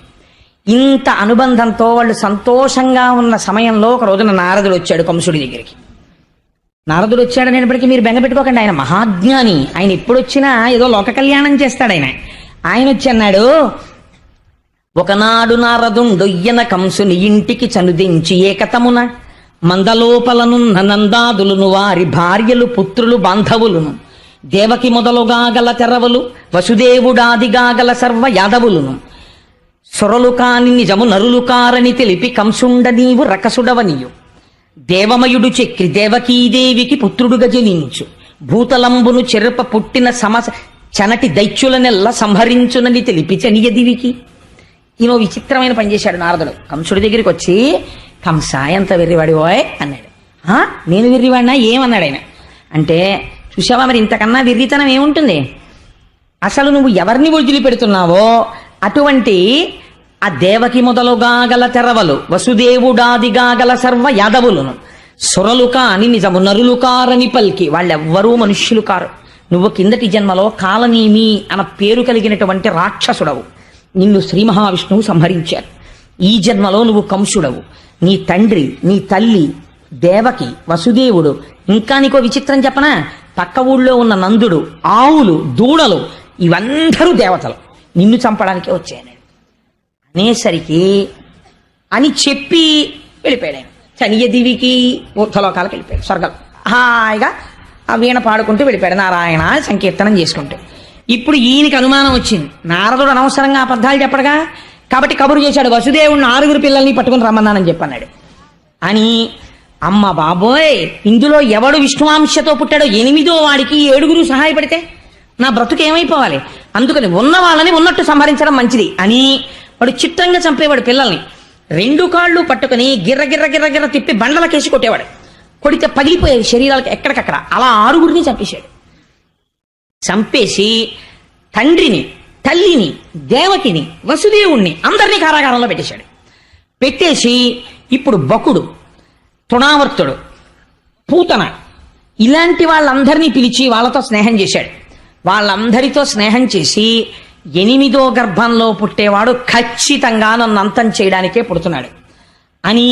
ఇంత అనుబంధంతో వాళ్ళు సంతోషంగా ఉన్న సమయంలో ఒక రోజున నారదుడు వచ్చాడు కంసుడి దగ్గరికి. నారదుడు వచ్చాడనేటప్పటికీ మీరు బెంగ పెట్టుకోకండి, ఆయన మహాజ్ఞాని, ఆయన ఎప్పుడు వచ్చినా ఏదో లోక కళ్యాణం చేస్తాడు. ఆయన వచ్చి అన్నాడు, ఒకనాడు నారదుండొయ్యన కంసుని ఇంటికి చనుదించి ఏకతమున మందలోపలనున్న నందాదులను వారి భార్యలు పుత్రులు బాంధవులును దేవకి మొదలుగా గల తెరవలు వసుదేవుడాదిగా గల సర్వ యాదవులును సొరలు కాని నిజము నరులు కారని తెలిపి కంసుండ నీవు రకసుడవనియు దేవమయుడు చక్రి దేవకీదేవికి పుత్రుడుగా జనించు భూతలంబును చెరప పుట్టిన చనటి దైత్యులనెల్ల సంహరించునని తెలిపి చనియదివికి. ఈయన విచిత్రమైన పని చేశాడు నారదుడు. కంసుడి దగ్గరికి వచ్చి, కంస ఎంత వెర్రివాడి ఓయ్ అన్నాడు. నేను వెర్రివాడినా ఏమన్నాడు ఆయన అంటే, చూసావా మరి ఇంతకన్నా వెర్రితనం ఏముంటుంది, అసలు నువ్వు ఎవరిని వదిలిపెడుతున్నావో అటువంటి ఆ దేవకి మొదలుగా గల తెరవలు వసుదేవుడాదిగా గల సర్వ యాదవులను సురలు కాని నిజము నరులు కారని పల్కి, వాళ్ళెవ్వరూ మనుష్యులు కారు, నువ్వు కిందటి జన్మలో కాలనీమి అన్న పేరు కలిగినటువంటి రాక్షసుడవు, నిన్ను శ్రీ మహావిష్ణువు సంహరించారు, ఈ జన్మలో నువ్వు కంసుడవు, నీ తండ్రి నీ తల్లి దేవకి వసుదేవుడు, ఇంకా నీకో విచిత్రం చెప్పనా, పక్క ఊళ్ళో ఉన్న నందుడు ఆవులు దూడలు ఇవందరూ దేవతలు నిన్ను చంపడానికే వచ్చాయని అనేసరికి అని చెప్పి వెళ్ళిపోయాడు ఆయన. చనియదివికి ఊర్ధలోకాలకు వెళ్ళిపోయాడు, స్వర్గం హాయిగా ఆ వీణ పాడుకుంటూ వెళ్ళిపోయాడు, నారాయణ సంకీర్తనం చేసుకుంటూ. ఇప్పుడు ఈయనకి అనుమానం వచ్చింది, నారదుడు అనవసరంగా అబద్ధాలు చెప్పడగా, కాబట్టి కబురు చేశాడు, వసుదేవుడిని 6 పిల్లల్ని పట్టుకుని రమ్మన్నానని చెప్పన్నాడు అని. అమ్మ బాబోయ్, ఇందులో ఎవడు విష్ణువాంశతో పుట్టాడో 8వ వాడికి 7 సహాయపడితే నా బ్రతుకు ఏమైపోవాలి, అందుకని ఉన్న వాళ్ళని ఉన్నట్టు సంహరించడం మంచిది అని వాడు చిత్రంగా చంపేవాడు పిల్లల్ని. 2 కాళ్ళు పట్టుకుని గిర్ర గిర్ర గిర్ర గిర్ర తిప్పి బండలకేసి కొట్టేవాడు, కొడితే పగిలిపోయేది శరీరాలకి ఎక్కడికక్కడ. అలా 6 చంపేశాడు. చంపేసి తండ్రిని తల్లిని దేవకిని వసుదేవుణ్ణి అందరినీ కారాగారంలో పెట్టేశాడు. పెట్టేసి ఇప్పుడు బకుడు తృణావర్తుడు పూతన ఇలాంటి వాళ్ళందరినీ పిలిచి వాళ్ళతో స్నేహం చేశాడు. వాళ్ళందరితో స్నేహం చేసి 8వ గర్భంలో పుట్టేవాడు ఖచ్చితంగా నన్ను అంతం చేయడానికే పుడుతున్నాడు అని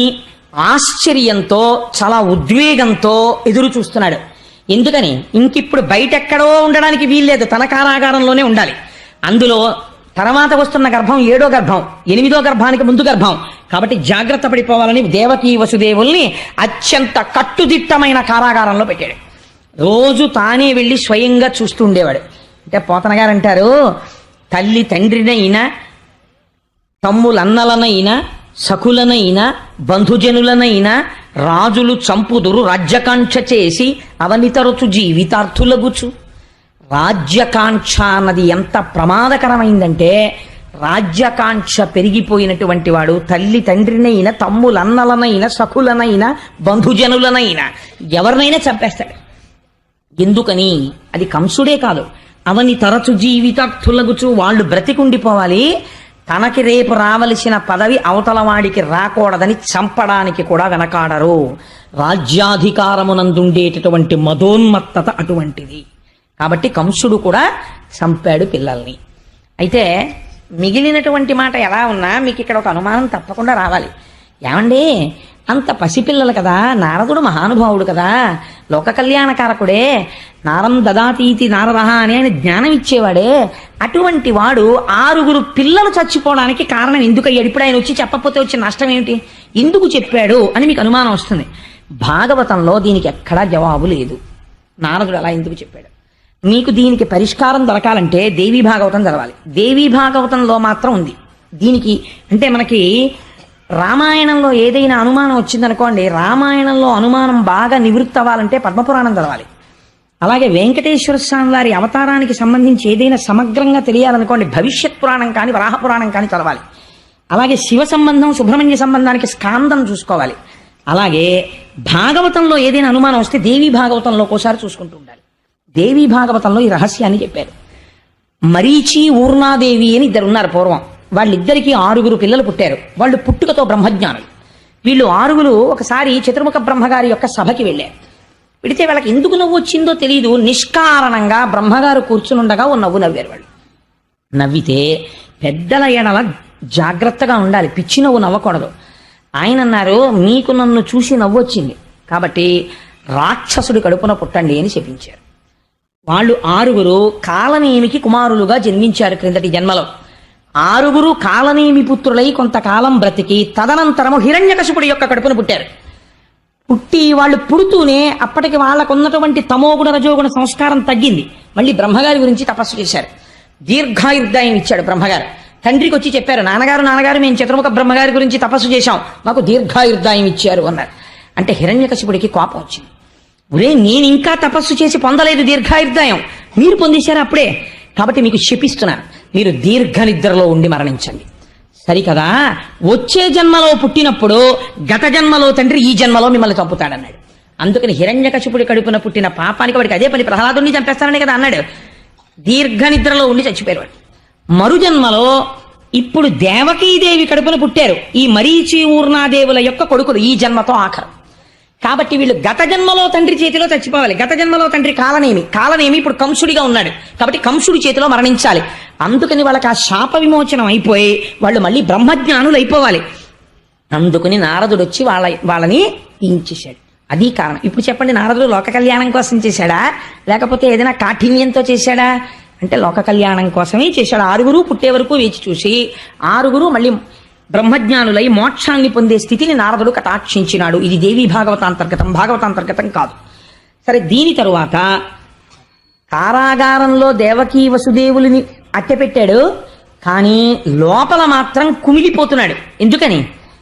ఆశ్చర్యంతో చాలా ఉద్వేగంతో ఎదురు చూస్తున్నాడు. ఎందుకని? ఇంకిప్పుడు బయటెక్కడో ఉండడానికి వీల్లేదు, తన కారాగారంలోనే ఉండాలి. అందులో తర్వాత వస్తున్న గర్భం 7వ గర్భం, 8వ గర్భానికి ముందు గర్భం కాబట్టి జాగ్రత్త పడిపోవాలని దేవకీ వసుదేవుల్ని అత్యంత కట్టుదిట్టమైన కారాగారంలో పెట్టాడు. రోజు తానే వెళ్ళి స్వయంగా చూస్తూ ఉండేవాడు. అంటే పోతన గారు అంటారు, తల్లి తండ్రినైనా, తమ్ములన్నలనైనా, సఖులనైనా, బంధుజనులనైనా రాజులు చంపుదురు రాజ్యకాంక్ష చేసి అవనితరచు జీవితార్థులగుచు. రాజ్యకాంక్ష అన్నది ఎంత ప్రమాదకరమైందంటే, రాజ్యకాంక్ష పెరిగిపోయినటువంటి వాడు తల్లి తండ్రినైనా, తమ్ములన్నలనైనా, సఖులనైనా, బంధుజనులనైనా ఎవరినైనా చంపేస్తాడు. ఎందుకని? అది కంసుడే కాదు, అవని తరచు జీవితార్థులగుచు. వాళ్ళు బ్రతికుండిపోవాలి, తనకి రేపు రావలసిన పదవి అవతల వాడికి రాకూడదని చంపడానికి కూడా వెనకాడరు. రాజ్యాధికారమునందుండేటటువంటి మదోన్మత్తత అటువంటిది. కాబట్టి కంసుడు కూడా చంపాడు పిల్లల్ని. అయితే మిగిలినటువంటి మాట ఎలా ఉన్నా మీకు ఇక్కడ ఒక అనుమానం తప్పకుండా రావాలి. ఏమండి, అంత పసిపిల్లలు కదా, నారదుడు మహానుభావుడు కదా, లోక కళ్యాణకారకుడే, నారం దదాతీతి నారదహ అని ఆయన జ్ఞానం ఇచ్చేవాడే, అటువంటి వాడు 6 పిల్లలు చచ్చిపోవడానికి కారణం ఎందుకయ్యాడు? ఇప్పుడు ఆయన వచ్చి చెప్పకపోతే వచ్చే నష్టం ఏమిటి? ఎందుకు చెప్పాడు అని మీకు అనుమానం వస్తుంది. భాగవతంలో దీనికి ఎక్కడా జవాబు లేదు. నారదుడు అలా ఎందుకు చెప్పాడు? మీకు దీనికి పరిష్కారం దొరకాలంటే దేవీ భాగవతం చదవాలి. దేవీ భాగవతంలో మాత్రం ఉంది దీనికి. అంటే మనకి రామాయణంలో ఏదైనా అనుమానం వచ్చిందనుకోండి, రామాయణంలో అనుమానం బాగా నివృత్తి అవ్వాలంటే పద్మపురాణం చదవాలి. అలాగే వెంకటేశ్వర స్వామి వారి అవతారానికి సంబంధించి ఏదైనా సమగ్రంగా తెలియాలనుకోండి, భవిష్యత్ పురాణం కానీ వరాహ పురాణం కానీ చదవాలి. అలాగే శివ సంబంధం, సుబ్రహ్మణ్య సంబంధానికి స్కాందం చూసుకోవాలి. అలాగే భాగవతంలో ఏదైనా అనుమానం వస్తే దేవీ భాగవతంలో ఒకసారి చూసుకుంటూ ఉండాలి. దేవీ భాగవతంలో ఈ రహస్యాన్ని చెప్పారు. మరీచి, ఊర్ణాదేవి అని 2 ఉన్నారు పూర్వం. వాళ్ళిద్దరికీ 6 పిల్లలు పుట్టారు. వాళ్ళు పుట్టుకతో బ్రహ్మజ్ఞానులు. వీళ్ళు 6 ఒకసారి చతుర్ముఖ బ్రహ్మగారి యొక్క సభకి వెళ్ళారు. వెళితే వాళ్ళకి ఎందుకు నవ్వు వచ్చిందో తెలియదు, నిష్కారణంగా బ్రహ్మగారు కూర్చునుండగా ఓ నవ్వు నవ్వారు. వాళ్ళు నవ్వితే పెద్దల ఎడల జాగ్రత్తగా ఉండాలి, పిచ్చి నవ్వు నవ్వకూడదు. ఆయన అన్నారు, మీకు నన్ను చూసి నవ్వు వచ్చింది కాబట్టి రాక్షసుడి కడుపున పుట్టండి అని చెప్పించారు. వాళ్ళు 6 కాలనేమికి కుమారులుగా జన్మించారు క్రిందటి జన్మలో. 6 కాలనేమి పుత్రులై కొంతకాలం బ్రతికి తదనంతరము హిరణ్యకశిపుడి యొక్క కడుపున పుట్టారు. పుట్టి వాళ్ళు పుడుతూనే అప్పటికి వాళ్ళకు ఉన్నటువంటి తమోగుణ రజోగుణ సంస్కారం తగ్గింది. మళ్ళీ బ్రహ్మగారి గురించి తపస్సు చేశారు. దీర్ఘాయుర్దాయం ఇచ్చాడు బ్రహ్మగారు. తండ్రికి వచ్చి చెప్పారు, నాన్నగారు మేము చతుర్ముఖ బ్రహ్మగారి గురించి తపస్సు చేశాం, మాకు దీర్ఘాయుర్దాయం ఇచ్చారు అన్నారు. అంటే హిరణ్యకశిపుడికి కోపం వచ్చింది. ఒరే, నేను ఇంకా తపస్సు చేసి పొందలేదు దీర్ఘాయుర్దాయం, మీరు పొందేశారు అప్పుడే, కాబట్టి మీకు శపిస్తున్నాను, మీరు దీర్ఘ నిద్రలో ఉండి మరణించండి. సరికదా, వచ్చే జన్మలో పుట్టినప్పుడు గత జన్మలో తండ్రి ఈ జన్మలో మిమ్మల్ని చంపుతాడన్నాడు. అందుకని హిరణ్యకశిపుడి కడుపున పుట్టిన పాపానికి వాడికి అదే పని, ప్రహ్లాదుని చంపేస్తానని కదా అన్నాడు. దీర్ఘ నిద్రలో ఉండి చచ్చిపోయారు వాడు. మరు జన్మలో ఇప్పుడు దేవకీదేవి కడుపున పుట్టారు ఈ మరీచి, ఊర్ణాదేవుల యొక్క కొడుకులు. ఈ జన్మతో ఆఖరు. కాబట్టి వీళ్ళు గత జన్మలో తండ్రి చేతిలో చచ్చిపోవాలి. గత జన్మలో తండ్రి కాలనేమి ఇప్పుడు కంసుడిగా ఉన్నాడు కాబట్టి కంసుడి చేతిలో మరణించాలి. అందుకని వాళ్ళకి ఆ శాప విమోచనం అయిపోయి వాళ్ళు మళ్ళీ బ్రహ్మజ్ఞానులు అయిపోవాలి. అందుకని నారదుడు వచ్చి వాళ్ళని ఇంచేశాడు. అది కారణం. ఇప్పుడు చెప్పండి, నారదుడు లోక కళ్యాణం కోసం చేశాడా లేకపోతే ఏదైనా కాఠిన్యంతో చేశాడా అంటే లోక కళ్యాణం కోసమే చేశాడు. 6 పుట్టే వరకు వేచి చూసి 6 మళ్ళీ బ్రహ్మజ్ఞానులై మోక్షాన్ని పొందే స్థితిని నారదుడు కటాక్షించినాడు. ఇది దేవీ భాగవతాంతర్గతం, భాగవతాంతర్గతం కాదు. సరే, దీని తరువాత కారాగారంలో దేవకీ వసుదేవులని అట్టెపెట్టాడు. కానీ లోపల మాత్రం కుమిలిపోతున్నాడు. ఎందుకని?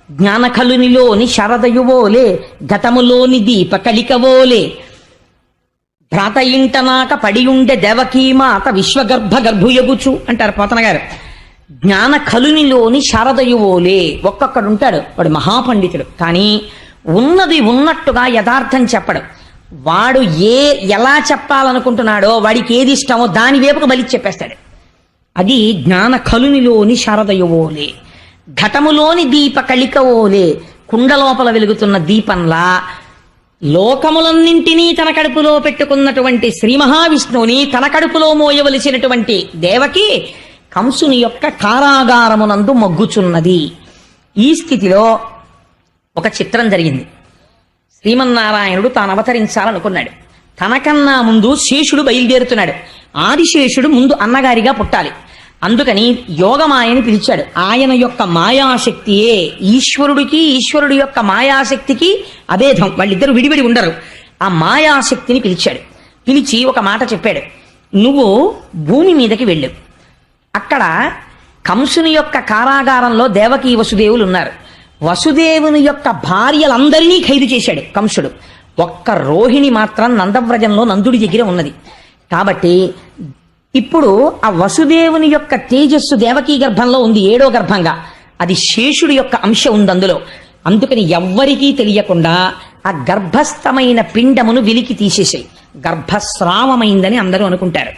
జ్ఞానకలునిలోని శరదయువోలే, గతములోని దీప కలికవోలే, భ్రాత ఇంటనాక పడియుండె దేవకీమాత విశ్వగర్భ గర్భుయగుచు అంటారు పోతన గారు. జ్ఞాన కలునిలోని శారదయువోలే. ఒక్కొక్కడు ఉంటాడు, వాడు మహాపండితుడు, కానీ ఉన్నది ఉన్నట్టుగా యథార్థం చెప్పడు. వాడు ఎలా చెప్పాలనుకుంటున్నాడో, వాడికి ఏది ఇష్టమో దాని వైపుకు మళ్ళీ చెప్పేస్తాడు. అది జ్ఞాన కలునిలోని శారదయువోలే. ఘటములోని దీప కలికవోలే. కుండ లోపల వెలుగుతున్న దీపంలా లోకములన్నింటినీ తన కడుపులో పెట్టుకున్నటువంటి శ్రీ మహావిష్ణువుని తన కడుపులో మోయవలసినటువంటి దేవకి కంసుని యొక్క కారాగారమునందు మొగ్గుచున్నది. ఈ స్థితిలో ఒక చిత్రం జరిగింది. శ్రీమన్నారాయణుడు తాను అవతరించాలనుకున్నాడు. తనకన్నా ముందు శేషుడు బయలుదేరుతున్నాడు. ఆదిశేషుడు ముందు అన్నగారిగా పుట్టాలి. అందుకని యోగమాయని పిలిచాడు. ఆయన యొక్క మాయాశక్తియే ఈశ్వరుడికి, ఈశ్వరుడి యొక్క మాయాశక్తికి అభేదం, వాళ్ళిద్దరూ విడివిడి ఉండరు. ఆ మాయాశక్తిని పిలిచాడు. పిలిచి ఒక మాట చెప్పాడు, నువ్వు భూమి మీదకి వెళ్ళు. అక్కడ కంసుని యొక్క కారాగారంలో దేవకీ వసుదేవులు ఉన్నారు. వసుదేవుని యొక్క భార్యలందరినీ ఖైదు చేశాడు కంసుడు. ఒక్క రోహిణి మాత్రం నందవ్రజంలో నందుడి దగ్గర ఉన్నది. కాబట్టి ఇప్పుడు ఆ వసుదేవుని యొక్క తేజస్సు దేవకీ గర్భంలో ఉంది, 7వ గర్భంగా. అది శేషుడి యొక్క అంశ ఉంది అందులో. అందుకని ఎవ్వరికీ తెలియకుండా ఆ గర్భస్థమైన పిండమును వెలికి తీసేసాయి. గర్భస్రావమైందని అందరూ అనుకుంటారు.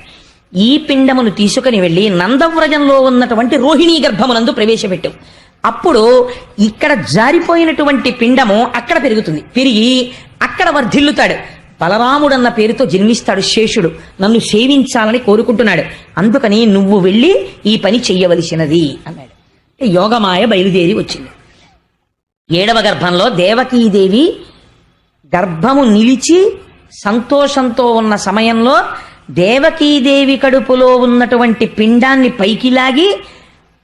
ఈ పిండమును తీసుకుని వెళ్ళి నందవ్రజంలో ఉన్నటువంటి రోహిణీ గర్భమునందు ప్రవేశపెట్టు. అప్పుడు ఇక్కడ జారిపోయినటువంటి పిండము అక్కడ పెరుగుతుంది. పెరిగి అక్కడ వర్ధిల్లుతాడు. బలరాముడన్న పేరుతో జన్మిస్తాడు శేషుడు. నన్ను సేవించాలని కోరుకుంటున్నాడు. అందుకని నువ్వు వెళ్ళి ఈ పని చెయ్యవలసినది అన్నాడు. యోగమాయ బయలుదేరి వచ్చింది. 7వ గర్భంలో దేవకీదేవి గర్భము నిలిచి సంతోషంతో ఉన్న సమయంలో దేవకీదేవి కడుపులో ఉన్నటువంటి పిండాన్ని పైకి లాగి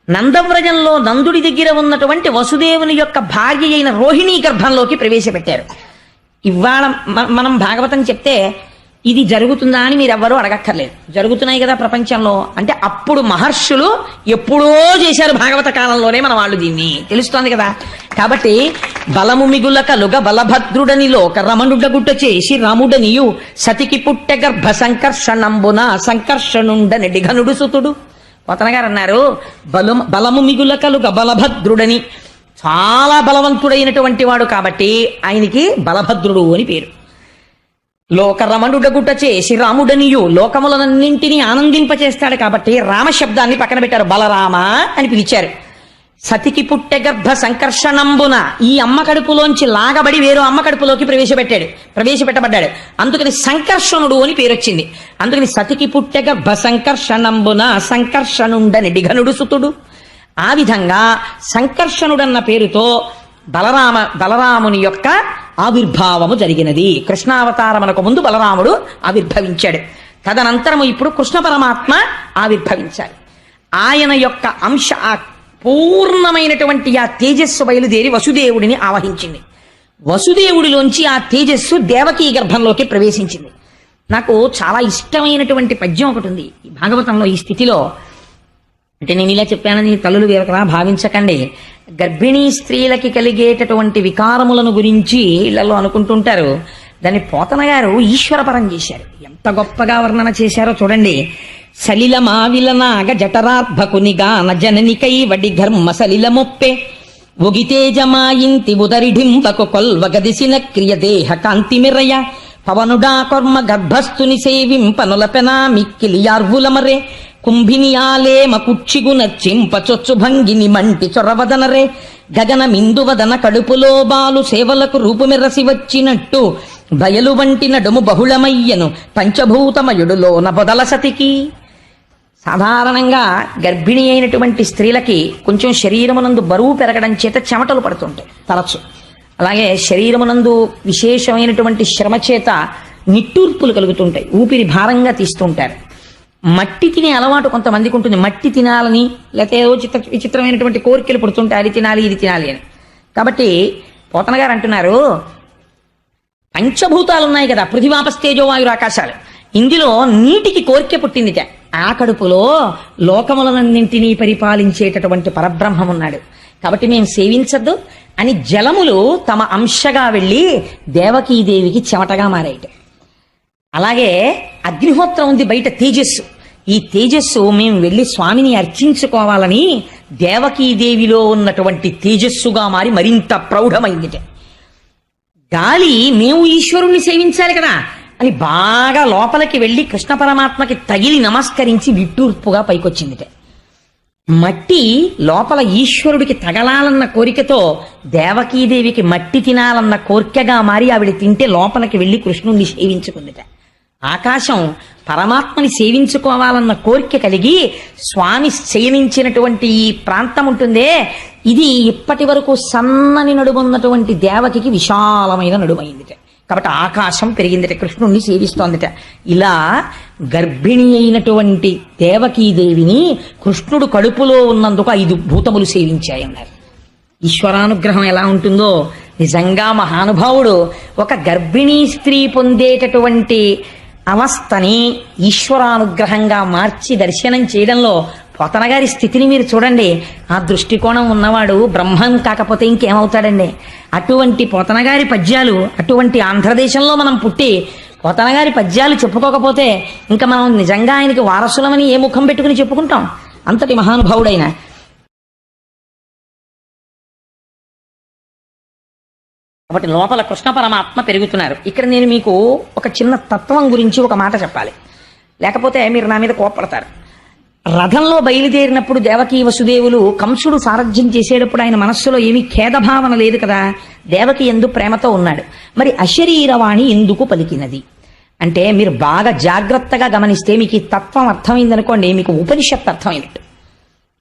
నందవ్రజంలో నందుడి దగ్గర ఉన్నటువంటి వసుదేవుని యొక్క భార్య అయిన రోహిణీ గర్భంలోకి ప్రవేశపెట్టారు. ఇవాళ మనం భాగవతం చెప్తే ఇది జరుగుతుందా అని మీరు ఎవ్వరూ అడగక్కర్లేదు. జరుగుతున్నాయి కదా ప్రపంచంలో. అంటే అప్పుడు మహర్షులు ఎప్పుడో చేశారు, భాగవత కాలంలోనే మన వాళ్ళు దీన్ని తెలుస్తోంది కదా. కాబట్టి బలము మిగుల కలుగ బలభద్రుడని లోక రమణుడగుట్ట చేసి రాముడనియు సతికి పుట్టె గర్భ సంకర్షణంబున సంకర్షణుండని డిఘనుడు సుతుడు. పోతన గారు అన్నారు, బలము మిగుల కలుగ బలభద్రుడని, చాలా బలవంతుడైనటువంటి వాడు కాబట్టి ఆయనకి బలభద్రుడు అని పేరు. లోకరమణుడగుట చేసి రాముడనియు, లోకములన్నింటినీ ఆనందింపచేస్తాడు కాబట్టి రామశబ్దాన్ని పక్కన పెట్టారు, బలరామ అని పిలిచారు. సతికి పుట్టె గర్భ సంకర్షణంబున, ఈ అమ్మ కడుపులోంచి లాగబడి వేరు అమ్మ కడుపులోకి ప్రవేశపెట్టబడ్డాడు. అందుకని సంకర్షణుడు అని పేరు వచ్చింది. అందుకని సతికి పుట్టె గర్భ సంకర్షణంబున సంకర్షణుండని డిఘనుడు సుతుడు. ఆ విధంగా సంకర్షణుడన్న పేరుతో బలరాముని యొక్క ఆవిర్భావము జరిగినది. కృష్ణావతారమునకు ముందు బలరాముడు ఆవిర్భవించాడు. తదనంతరము ఇప్పుడు కృష్ణ పరమాత్మ ఆవిర్భవించాడు. ఆయన యొక్క అంశ పూర్ణమైనటువంటి ఆ తేజస్సు బయలుదేరి వసుదేవుడిని ఆవహించింది. వసుదేవుడిలోంచి ఆ తేజస్సు దేవకీ గర్భంలోకి ప్రవేశించింది. నాకు చాలా ఇష్టమైనటువంటి పద్యం ఒకటి ఉంది ఈ భాగవతంలో. ఈ స్థితిలో అంటే నేను ఇలా చెప్పానని తల్లులు వేరొకలా భావించకండి. గర్భిణీ స్త్రీలకి కలిగేటటువంటి వికారములను గురించి ఇళ్లలో అనుకుంటుంటారు. దాన్ని పోతన గారు ఈశ్వరపరం చేశారు. ఎంత గొప్పగా వర్ణన చేశారో చూడండి. సలిల మావిలనాగ జఠరార్భకునిగా నజననికై వడి ఘర్మ సలిల మొప్పే ఒగితేజమాయింతి ఉదరిఢింబకు కొల్వగదిసిన క్రియ దేహ కాంతి మిరయ పవనుడా కొర్మ గర్భస్థుని సేవింపనులపెనా మిక్కిలియార్వులమరే కుంభిని ఆలేమ కుక్షిగున చింపచొచ్చు భంగిని మంటి చొరవదనరే గగన మిందువదన కడుపులో బాలు సేవలకు రూపుమెరసి వచ్చినట్టు బయలు వంటి నడుము బహుళమయ్యను పంచభూతమయుడులోన బొదల సతికి. సాధారణంగా గర్భిణి అయినటువంటి స్త్రీలకి కొంచెం శరీరమునందు బరువు పెరగడం చేత చెమటలు పడుతుంటాయి తరచు. అలాగే శరీరమునందు విశేషమైనటువంటి శ్రమ చేత నిట్టూర్పులు కలుగుతుంటాయి, ఊపిరి భారంగా తీస్తుంటారు. మట్టి తినే అలవాటు కొంతమందికి ఉంటుంది. మట్టి తినాలని, లేకపోతే ఏదో విచిత్రమైనటువంటి కోరికలు పుడుతుంటాయి, అది తినాలి ఇది తినాలి అని. కాబట్టి పోతన గారు అంటున్నారు, పంచభూతాలు ఉన్నాయి కదా, పృథివాపస్తేజో వాయురు ఆకాశాలు. ఇందులో నీటికి కోరిక పుట్టిందిట. ఆ కడుపులో లోకములనన్నింటినీ పరిపాలించేటటువంటి పరబ్రహ్మం ఉన్నాడు. కాబట్టి మేము సేవించద్దు అని జలములు తమ అంశగా వెళ్ళి దేవకీదేవికి చెమటగా మారాయిట. అలాగే అగ్నిహోత్రం ఉంది బయట, తేజస్సు. ఈ తేజస్సు మేము వెళ్ళి స్వామిని అర్చించుకోవాలని దేవకీదేవిలో ఉన్నటువంటి తేజస్సుగా మారి మరింత ప్రౌఢమైందిట. గాలి మేము ఈశ్వరుణ్ణి సేవించాలి కదా అని బాగా లోపలికి వెళ్ళి కృష్ణ పరమాత్మకి తగిలి నమస్కరించి విట్టూర్పుగా పైకొచ్చిందిట. మట్టి లోపల ఈశ్వరుడికి తగలాలన్న కోరికతో దేవకీదేవికి మట్టి తినాలన్న కోరికగా మారి ఆవిడ తింటే లోపలికి వెళ్ళి కృష్ణుణ్ణి సేవించుకుందిట. ఆకాశం పరమాత్మని సేవించుకోవాలన్న కోరిక కలిగి స్వామి శయనించినటువంటి ఈ ప్రాంతం ఉంటుందే, ఇది ఇప్పటి వరకు సన్నని నడుమున్నటువంటి దేవకికి విశాలమైన నడుమైందిట. కాబట్టి ఆకాశం పెరిగిందిట, కృష్ణుణ్ణి సేవిస్తోందిట. ఇలా గర్భిణి అయినటువంటి దేవకీదేవిని కృష్ణుడు కడుపులో ఉన్నందుకు 5 భూతములు సేవించాయన్నారు. ఈశ్వరానుగ్రహం ఎలా ఉంటుందో నిజంగా మహానుభావుడు ఒక గర్భిణీ స్త్రీ పొందేటటువంటి అవస్థని ఈశ్వరానుగ్రహంగా మార్చి దర్శనం చేయడంలో పోతనగారి స్థితిని మీరు చూడండి. ఆ దృష్టికోణం ఉన్నవాడు బ్రహ్మం కాకపోతే ఇంకేమవుతాడండి? అటువంటి పోతనగారి పద్యాలు, అటువంటి ఆంధ్రదేశంలో మనం పుట్టి పోతనగారి పద్యాలు చెప్పుకోకపోతే ఇంకా మనం నిజంగా ఆయనకి వారసులమని ఏ ముఖం పెట్టుకుని చెప్పుకుంటాం? అంతటి మహానుభావుడైన కాబట్టి లోపల కృష్ణ పరమాత్మ పెరుగుతున్నారు. ఇక్కడ నేను మీకు ఒక చిన్న తత్వం గురించి ఒక మాట చెప్పాలి, లేకపోతే మీరు నా మీద కోపడతారు. రథంలో బయలుదేరినప్పుడు దేవకీ వసుదేవులు కంసుడు సారథ్యం చేసేటప్పుడు ఆయన మనస్సులో ఏమీ ఖేదభావన లేదు కదా, దేవకి ఎందు ప్రేమతో ఉన్నాడు. మరి అశరీరవాణి ఎందుకు పలికినది అంటే మీరు బాగా జాగ్రత్తగా గమనిస్తే మీకు ఈ తత్వం అర్థమైందనుకోండి, మీకు ఉపనిషత్తు అర్థమైనట్టు.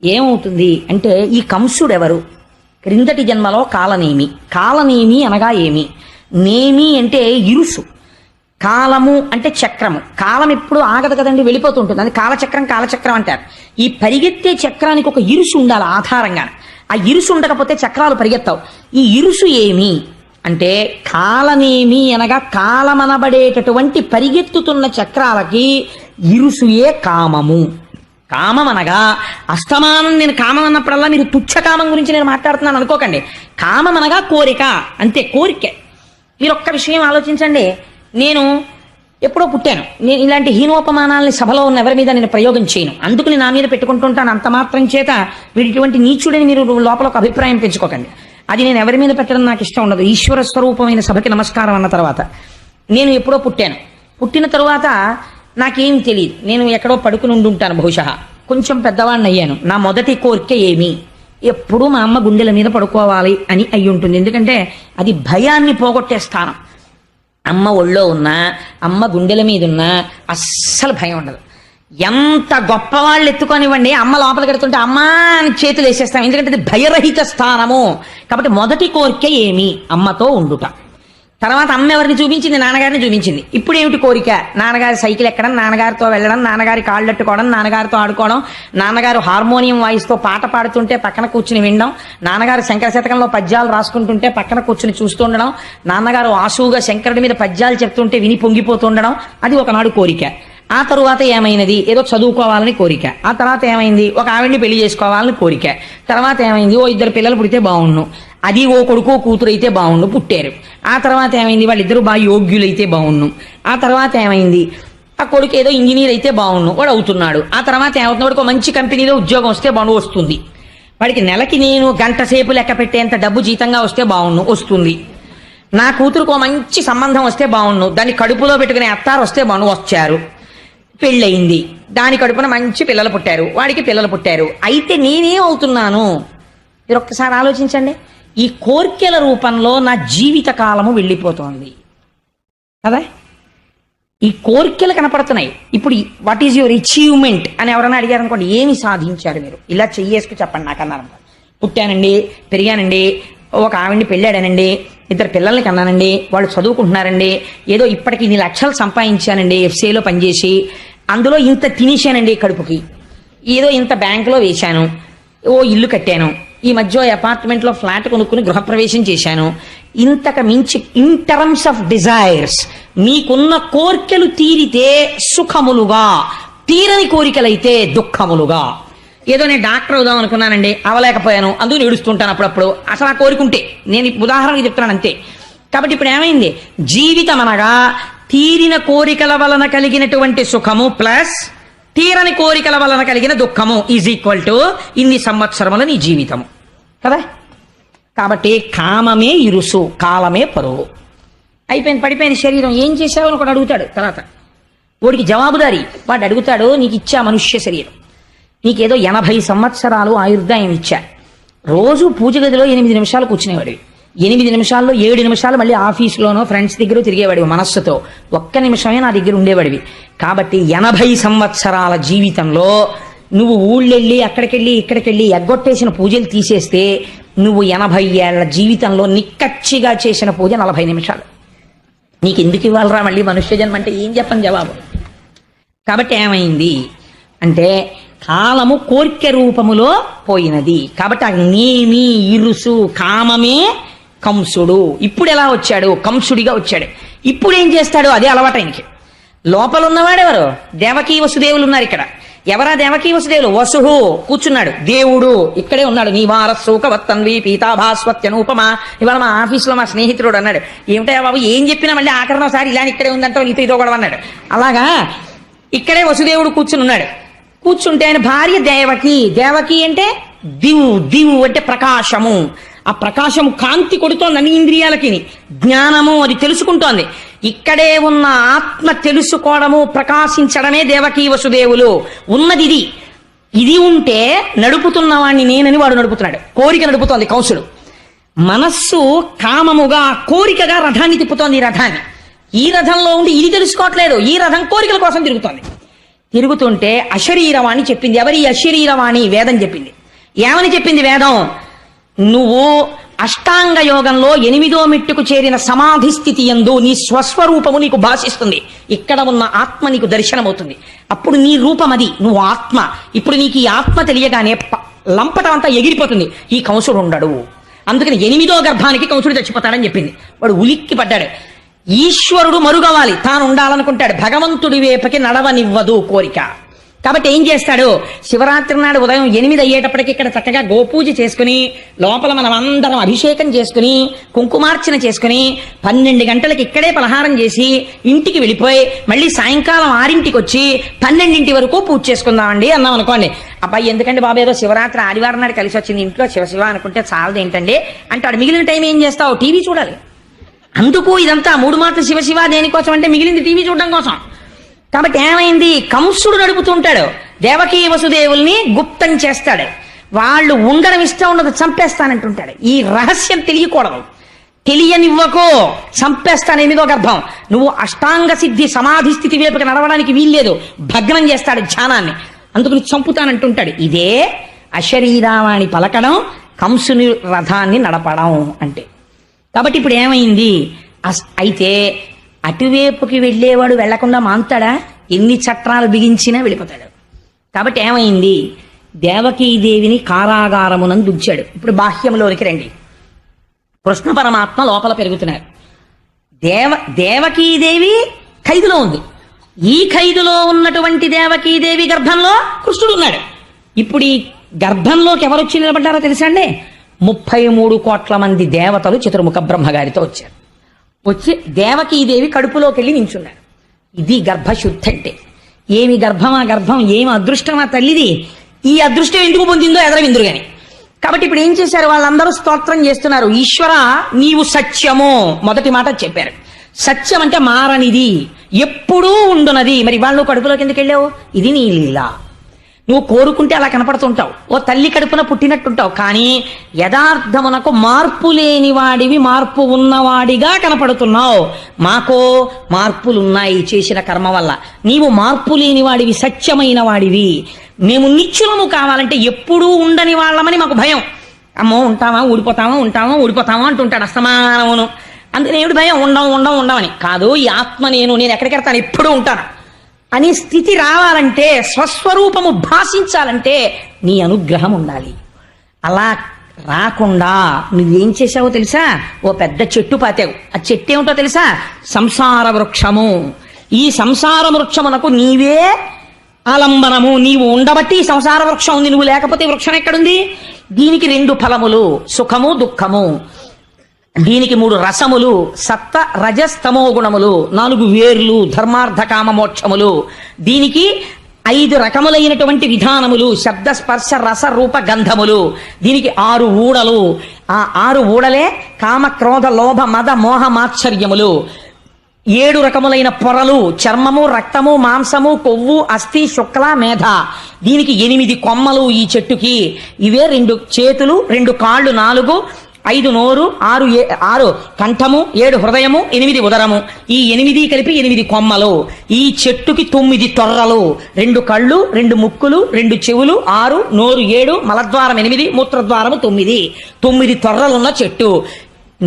ఏమవుతుంది అంటే ఈ కంసుడెవరు? క్రిందటి జన్మలో కాలనేమి. కాలనేమి అనగా ఏమి? నేమి అంటే ఇరుసు, కాలము అంటే చక్రము. కాలం ఎప్పుడు ఆగదు కదండి, వెళ్ళిపోతుంటుంది. అది కాలచక్రం అంటారు. ఈ పరిగెత్తే చక్రానికి ఒక ఇరుసు ఉండాలి ఆధారంగా. ఆ ఇరుసు ఉండకపోతే చక్రాలు పరిగెత్తావు. ఈ ఇరుసు ఏమి అంటే కాలనేమి అనగా కాలమనబడేటటువంటి పరిగెత్తుతున్న చక్రాలకి ఇరుసుయే కామము. కామం అనగా అస్తమానం నేను కామం అన్నప్పుడల్లా మీరు తుచ్చ కామం గురించి నేను మాట్లాడుతున్నాను అనుకోకండి. కామం అనగా కోరిక, అంతే, కోరికే. మీరు ఒక్క విషయం ఆలోచించండి. నేను ఎప్పుడో పుట్టాను, నేను ఇలాంటి హీనోపమానాలని సభలో ఉన్న ఎవరి మీద నేను ప్రయోగం చేయను, అందుకని నా మీద పెట్టుకుంటుంటాను. అంత మాత్రం చేత వీడు ఇటువంటి నీచుడని మీరు లోపల ఒక అభిప్రాయం పెంచుకోకండి. అది నేను ఎవరి మీద పెట్టడం నాకు ఇష్టం ఉండదు. ఈశ్వర స్వరూపమైన సభకి నమస్కారం అన్న తర్వాత నేను ఎప్పుడో పుట్టాను. పుట్టిన తరువాత నాకేం తెలియదు, నేను ఎక్కడో పడుకుని ఉండుంటాను బహుశా. కొంచెం పెద్దవాడిని అయ్యాను. నా మొదటి కోరిక ఏమి? ఎప్పుడూ మా అమ్మ గుండెల మీద పడుకోవాలి అని అయి ఉంటుంది. ఎందుకంటే అది భయాన్ని పోగొట్టే స్థానం. అమ్మ ఒళ్ళో ఉన్నా, అమ్మ గుండెల మీద ఉన్నా అస్సలు భయం ఉండదు. ఎంత గొప్పవాళ్ళు ఎత్తుకొనివ్వండి, అమ్మ లోపలికి వెళ్తుంటే అమ్మా అని చేతులు వేసేస్తాం. ఎందుకంటే అది భయరహిత స్థానము. కాబట్టి మొదటి కోరిక ఏమి? అమ్మతో ఉండుట. తర్వాత అమ్మ ఎవరిని చూపించింది? నాన్నగారిని చూపించింది. ఇప్పుడు ఏమిటి కోరిక? నాన్నగారి సైకిల్ ఎక్కడం, నాన్నగారితో వెళ్ళడం, నాన్నగారి కాళ్ళు అట్టుకోవడం, నాన్నగారితో ఆడుకోవడం, నాన్నగారు హార్మోనియం వాయిస్తో పాట పాడుతుంటే పక్కన కూర్చుని వినడం, నాన్నగారు శంకర శతకంలో పద్యాలు రాసుకుంటుంటే పక్కన కూర్చుని చూస్తుండడం, నాన్నగారు ఆసువుగా శంకరుడి మీద పద్యాలు చెప్తుంటే విని పొంగిపోతుండడం. అది ఒకనాడు కోరిక. ఆ తరువాత ఏమైనది? ఏదో చదువుకోవాలని కోరిక. ఆ తర్వాత ఏమైంది? ఒక ఆవిడ్ని పెళ్లి చేసుకోవాలని కోరిక. తర్వాత ఏమైంది? 2 పిల్లలు పుడితే బాగుండు. అది ఓ కొడుకో కూతురు అయితే బాగుండు, పుట్టారు. ఆ తర్వాత ఏమైంది? వాళ్ళిద్దరూ బాగా యోగ్యులైతే బాగుండు. ఆ తర్వాత ఏమైంది? ఆ కొడుకు ఏదో ఇంజనీర్ అయితే బాగుండు, వాడు అవుతున్నాడు. ఆ తర్వాత ఏమవుతుంది? వాడికి మంచి కంపెనీలో ఉద్యోగం వస్తే బాగుండు, వస్తుంది. వాడికి నెలకి నేను గంట సేపు లెక్క పెట్టేంత డబ్బు జీతంగా వస్తే బాగుండు, వస్తుంది. నా కూతురుకు మంచి సంబంధం వస్తే బాగుండు, దాన్ని కడుపులో పెట్టుకునే అత్తారు వస్తే బాగుండు, వచ్చారు. పెళ్ళయింది, దాని కడుపున మంచి పిల్లలు పుట్టారు, వాడికి పిల్లలు పుట్టారు. అయితే నేనేం అవుతున్నాను? మీరు ఒక్కసారి ఆలోచించండి. ఈ కోర్కెల రూపంలో నా జీవిత కాలము వెళ్ళిపోతోంది కదా. ఈ కోర్కెలు కనపడుతున్నాయి. ఇప్పుడు వాట్ ఈజ్ యువర్ అచీవ్మెంట్ అని ఎవరైనా అడిగారు అనుకోండి, ఏమి సాధించారు మీరు? ఇలా చెయ్యేసుకు చెప్పండి నాకు అన్నారు. పుట్టానండి, పెరిగానండి, ఒక ఆవిడ్ని పెళ్ళాడానండి, 2 పిల్లల్ని కన్నానండి, వాళ్ళు చదువుకుంటున్నారండి, ఏదో ఇప్పటికి ఇన్ని లక్షలు సంపాదించానండి ఎఫ్సీలో పనిచేసి, అందులో ఇంత తినేశానండి కడుపుకి, ఏదో ఇంత బ్యాంకులో వేశాను, ఓ ఇల్లు కట్టాను, ఈ మధ్య అపార్ట్మెంట్లో ఫ్లాట్ కొనుక్కుని గృహప్రవేశం చేశాను. ఇంతకు మించి ఇన్ టర్మ్స్ ఆఫ్ డిజైర్స్ మీకున్న కోరికలు తీరితే సుఖములుగా, తీరని కోరికలైతే దుఃఖములుగా. ఏదో నేను డాక్టర్ అవుదాం అనుకున్నానండి, అవలేకపోయాను, అందుకు ఏడుస్తుంటాను అప్పుడప్పుడు. అసలు ఆ కోరికుంటే నేను ఉదాహరణకి చెప్తున్నాను అంతే. కాబట్టి ఇప్పుడు ఏమైంది? జీవితం అనగా తీరిన కోరికల వలన కలిగినటువంటి సుఖము ప్లస్ తీరని కోరికల వలన కలిగిన దుఃఖము ఈజ్ ఈక్వల్ టు ఇన్ని సంవత్సరముల నీ జీవితము కదా. కాబట్టి కామమే ఇరుసు, కాలమే పరువు. అయిపోయింది, పడిపోయిన శరీరం. ఏం చేశావు అని ఒకడు అడుగుతాడు. తర్వాత వాడికి జవాబుదారి. వాడు అడుగుతాడు, నీకు ఇచ్చా మనుష్య శరీరం, నీకేదో 80 సంవత్సరాలు ఆయుర్దాయం ఇచ్చా, రోజు పూజ గదిలో 8 నిమిషాలు కూర్చునేవాడివి, 8 నిమిషాల్లో 7 నిమిషాలు మళ్ళీ ఆఫీసులోనో ఫ్రెండ్స్ దగ్గర తిరిగేవాడివి మనస్సుతో, 1 నిమిషమే నా దగ్గర ఉండేవాడివి. కాబట్టి 80 సంవత్సరాల జీవితంలో నువ్వు ఊళ్ళెళ్ళి అక్కడికెళ్ళి ఇక్కడికెళ్ళి ఎగ్గొట్టేసిన పూజలు తీసేస్తే నువ్వు 80 ఏళ్ల జీవితంలో నిక్కచ్చిగా చేసిన పూజ 40 నిమిషాలు. నీకు ఎందుకు ఇవ్వాలరా మళ్ళీ మనుష్య జన్మ అంటే ఏం చెప్పని జవాబు. కాబట్టి ఏమైంది అంటే కాలము కోర్కె రూపములో పోయినది. కాబట్టి ఆ నేమి ఇరుసు కామమే కంసుడు. ఇప్పుడు ఎలా వచ్చాడు? కంసుడిగా వచ్చాడు. ఇప్పుడు ఏం చేస్తాడు? అదే అలవాటు ఆయనకి. లోపల ఉన్నవాడెవరు? దేవకీ వసుదేవులు ఉన్నారు ఇక్కడ. ఎవరా దేవకీ వసుదేవులు? వసుహు కూర్చున్నాడు, దేవుడు ఇక్కడే ఉన్నాడు. నీవార శోకవత్తన్వి పీతాభాస్వత్యనూపమా. ఇవాళ మా ఆఫీసులో మా స్నేహితుడు అన్నాడు, ఏమిటా బాబు ఏం చెప్పినా మళ్ళీ ఆఖరణ ఒకసారి ఇలా ఇక్కడే ఉందంటావు, నీతో ఇదో గొడవ అన్నాడు. అలాగా ఇక్కడే వసుదేవుడు కూర్చుని ఉన్నాడు. కూర్చుంటే ఆయన భార్య దేవకి. దేవకి అంటే దివు అంటే ప్రకాశము. ఆ ప్రకాశము కాంతి కొడుతోంది అన్ని ఇంద్రియాలకి. జ్ఞానము అది తెలుసుకుంటోంది. ఇక్కడే ఉన్న ఆత్మ తెలుసుకోవడము ప్రకాశించడమే దేవకీ వసుదేవులు ఉన్నది. ఇది ఉంటే నడుపుతున్నవాణ్ణి నేనని వాడు నడుపుతున్నాడు. కోరిక నడుపుతోంది కంసుడు. మనస్సు కామముగా కోరికగా రథాన్ని తిప్పుతోంది. ఈ రథంలో ఉండి ఇది తెలుసుకోవట్లేదు. ఈ రథం కోరికల కోసం తిరుగుతోంది. తిరుగుతుంటే అశరీరవాణి చెప్పింది. ఎవరి అశరీరవాణి? వేదం చెప్పింది. ఏమని చెప్పింది వేదం? నువ్వు అష్టాంగ యోగంలో 8వ మెట్టుకు చేరిన సమాధి స్థితి యందు నీ స్వస్వరూపము నీకు భాషిస్తుంది. ఇక్కడ ఉన్న ఆత్మ నీకు దర్శనమవుతుంది. అప్పుడు నీ రూపం అది, నువ్వు ఆత్మ. ఇప్పుడు నీకు ఈ ఆత్మ తెలియగానే లంపటం అంతా ఎగిరిపోతుంది. ఈ కంసుడు ఉండడు. అందుకని 8వ గర్భానికి కంసుడు చచ్చిపోతాడని చెప్పింది. వాడు ఉలిక్కి పడ్డాడు. ఈశ్వరుడు మరుగవాలి, తాను ఉండాలనుకుంటాడు. భగవంతుడి వేపకి నడవనివ్వదు కోరిక. కాబట్టి ఏం చేస్తాడు? శివరాత్రి నాడు ఉదయం 8 అయ్యేటప్పటికి ఇక్కడ చక్కగా గోపూజ చేసుకుని లోపల మనం అందరం అభిషేకం చేసుకుని కుంకుమార్చన చేసుకుని 12 గంటలకి ఇక్కడే పలహారం చేసి ఇంటికి వెళ్ళిపోయి మళ్ళీ సాయంకాలం 6ంటికి వచ్చి 12 వరకు పూజ చేసుకుందామండి అన్నాం అనుకోండి. అబ్బాయి ఎందుకంటే బాబు ఏదో శివరాత్రి ఆదివారం నాడు కలిసి వచ్చింది, ఇంట్లో శివ అనుకుంటే చాలదు ఏంటండి అంటాడు. మిగిలిన టైం ఏం చేస్తావు? టీవీ చూడాలి. అందుకు ఇదంతా 3 మాటలు శివ దేనికోసం అంటే మిగిలింది టీవీ చూడడం కోసం. కాబట్టి ఏమైంది? కంసుడు నడుపుతుంటాడు. దేవకీ వసుదేవుల్ని గుప్తం చేస్తాడు. వాళ్ళు ఉండడం ఇష్టం ఉండదు, చంపేస్తానంటుంటాడు. ఈ రహస్యం తెలియకూడదు. తెలియనివ్వకో, చంపేస్తాను 8వ గర్భం. నువ్వు అష్టాంగ సిద్ధి సమాధి స్థితి వైపుకి నడవడానికి వీల్లేదు. భగ్నం చేస్తాడు ధ్యానాన్ని. అందుకని చంపుతానంటుంటాడు. ఇదే అశరీరావాణి పలకడం, కంసుని రథాన్ని నడపడం అంటే. కాబట్టి ఇప్పుడు ఏమైంది? అయితే అటువైపుకి వెళ్ళేవాడు వెళ్లకుండా మాంతాడా? ఎన్ని చట్రాలు బిగించినా వెళ్ళిపోతాడు. కాబట్టి ఏమైంది? దేవకీదేవిని కారాగారమునందు ఉంచాడు. ఇప్పుడు బాహ్యంలోనికి రండి. కృష్ణ పరమాత్మ లోపల పెరుగుతున్నారు. దేవకీదేవి ఖైదులో ఉంది. ఈ ఖైదులో ఉన్నటువంటి దేవకీదేవి గర్భంలో కృష్ణుడు ఉన్నాడు. ఇప్పుడు ఈ గర్భంలోకి ఎవరు వచ్చి నిలబడ్డారో తెలుసా అండి? 33 కోట్ల మంది దేవతలు చతుర్ముఖ బ్రహ్మగారితో వచ్చారు. వచ్చి దేవకీదేవి కడుపులోకి వెళ్ళి నించున్నారు. ఇది గర్భశుద్ధి అంటే. ఏమి గర్భం ఆ గర్భం, ఏమి అదృష్టం ఆ తల్లిది. ఈ అదృష్టం ఎందుకు పొందిందో ఎదరవిందురు గాని. కాబట్టి ఇప్పుడు ఏం చేశారు? వాళ్ళందరూ స్తోత్రం చేస్తున్నారు. ఈశ్వర నీవు సత్యము, మొదటి మాట చెప్పారు. సత్యం అంటే మారనిది, ఎప్పుడూ ఉండునది. మరి వాళ్ళు కడుపులోకి ఎందుకు వెళ్ళావు? ఇది నీ లీల. నువ్వు కోరుకుంటే అలా కనపడుతుంటావు, ఓ తల్లి కడుపున పుట్టినట్టుంటావు. కానీ యథార్థమునకు మార్పు లేని వాడివి, మార్పు ఉన్నవాడిగా కనపడుతున్నావు. మాకో మార్పులున్నాయి చేసిన కర్మ వల్ల. నీవు మార్పు లేని వాడివి, సత్యమైన వాడివి. మేము నిత్యులము కావాలంటే ఎప్పుడూ ఉండని వాళ్ళమని మాకు భయం. అమ్మో ఉంటామా ఊడిపోతామా అంటుంటాడు అస్తమానమును. అందుకని ఏమిటి భయం? ఉండమని కాదు. ఈ ఆత్మ నేను ఎక్కడికి వెళ్తాను, ఎప్పుడూ ఉంటాను అనే స్థితి రావాలంటే, స్వస్వరూపము భాషించాలంటే నీ అనుగ్రహం ఉండాలి. అలా రాకుండా నువ్వేం చేసావో తెలుసా? ఓ పెద్ద చెట్టు పాతావు. ఆ చెట్టు ఏమిటో తెలుసా? సంసార వృక్షము. ఈ సంసార వృక్షమునకు నీవే ఆలంబనము. నీవు ఉండబట్టి సంసార వృక్షం ఉంది. నువ్వు లేకపోతే వృక్షం ఎక్కడుంది? దీనికి 2 ఫలములు, సుఖము దుఃఖము. దీనికి 3 రసములు, సత్వ రజస్తమో గుణములు. 4 వేర్లు, ధర్మార్థ కామ మోక్షములు. దీనికి 5 రకములైనటువంటి విధానములు, శబ్ద స్పర్శ రస రూప గంధములు. దీనికి 6 ఊడలు. ఆ 6 ఊడలే కామ క్రోధ లోభ మద మోహ మాత్సర్యములు. 7 రకములైన పొరలు, చర్మము, రక్తము, మాంసము, కొవ్వు, అస్థి, శుక్ల, మేధ. దీనికి 8 కొమ్మలు ఈ చెట్టుకి. ఇవే 2 చేతులు, 2 కాళ్ళు, 4 5 నోరు, 6 కంఠము, 7 హృదయము, 8 ఉదరము, ఈ 8 కలిపి 8 కొమ్మలు. ఈ చెట్టుకి 9 తొర్రలు, 2 కళ్ళు, 2 ముక్కులు, 2 చెవులు, 6 నోరు 7 మలద్వారం 8 మూత్రద్వారము 9 తొర్రలున్న చెట్టు.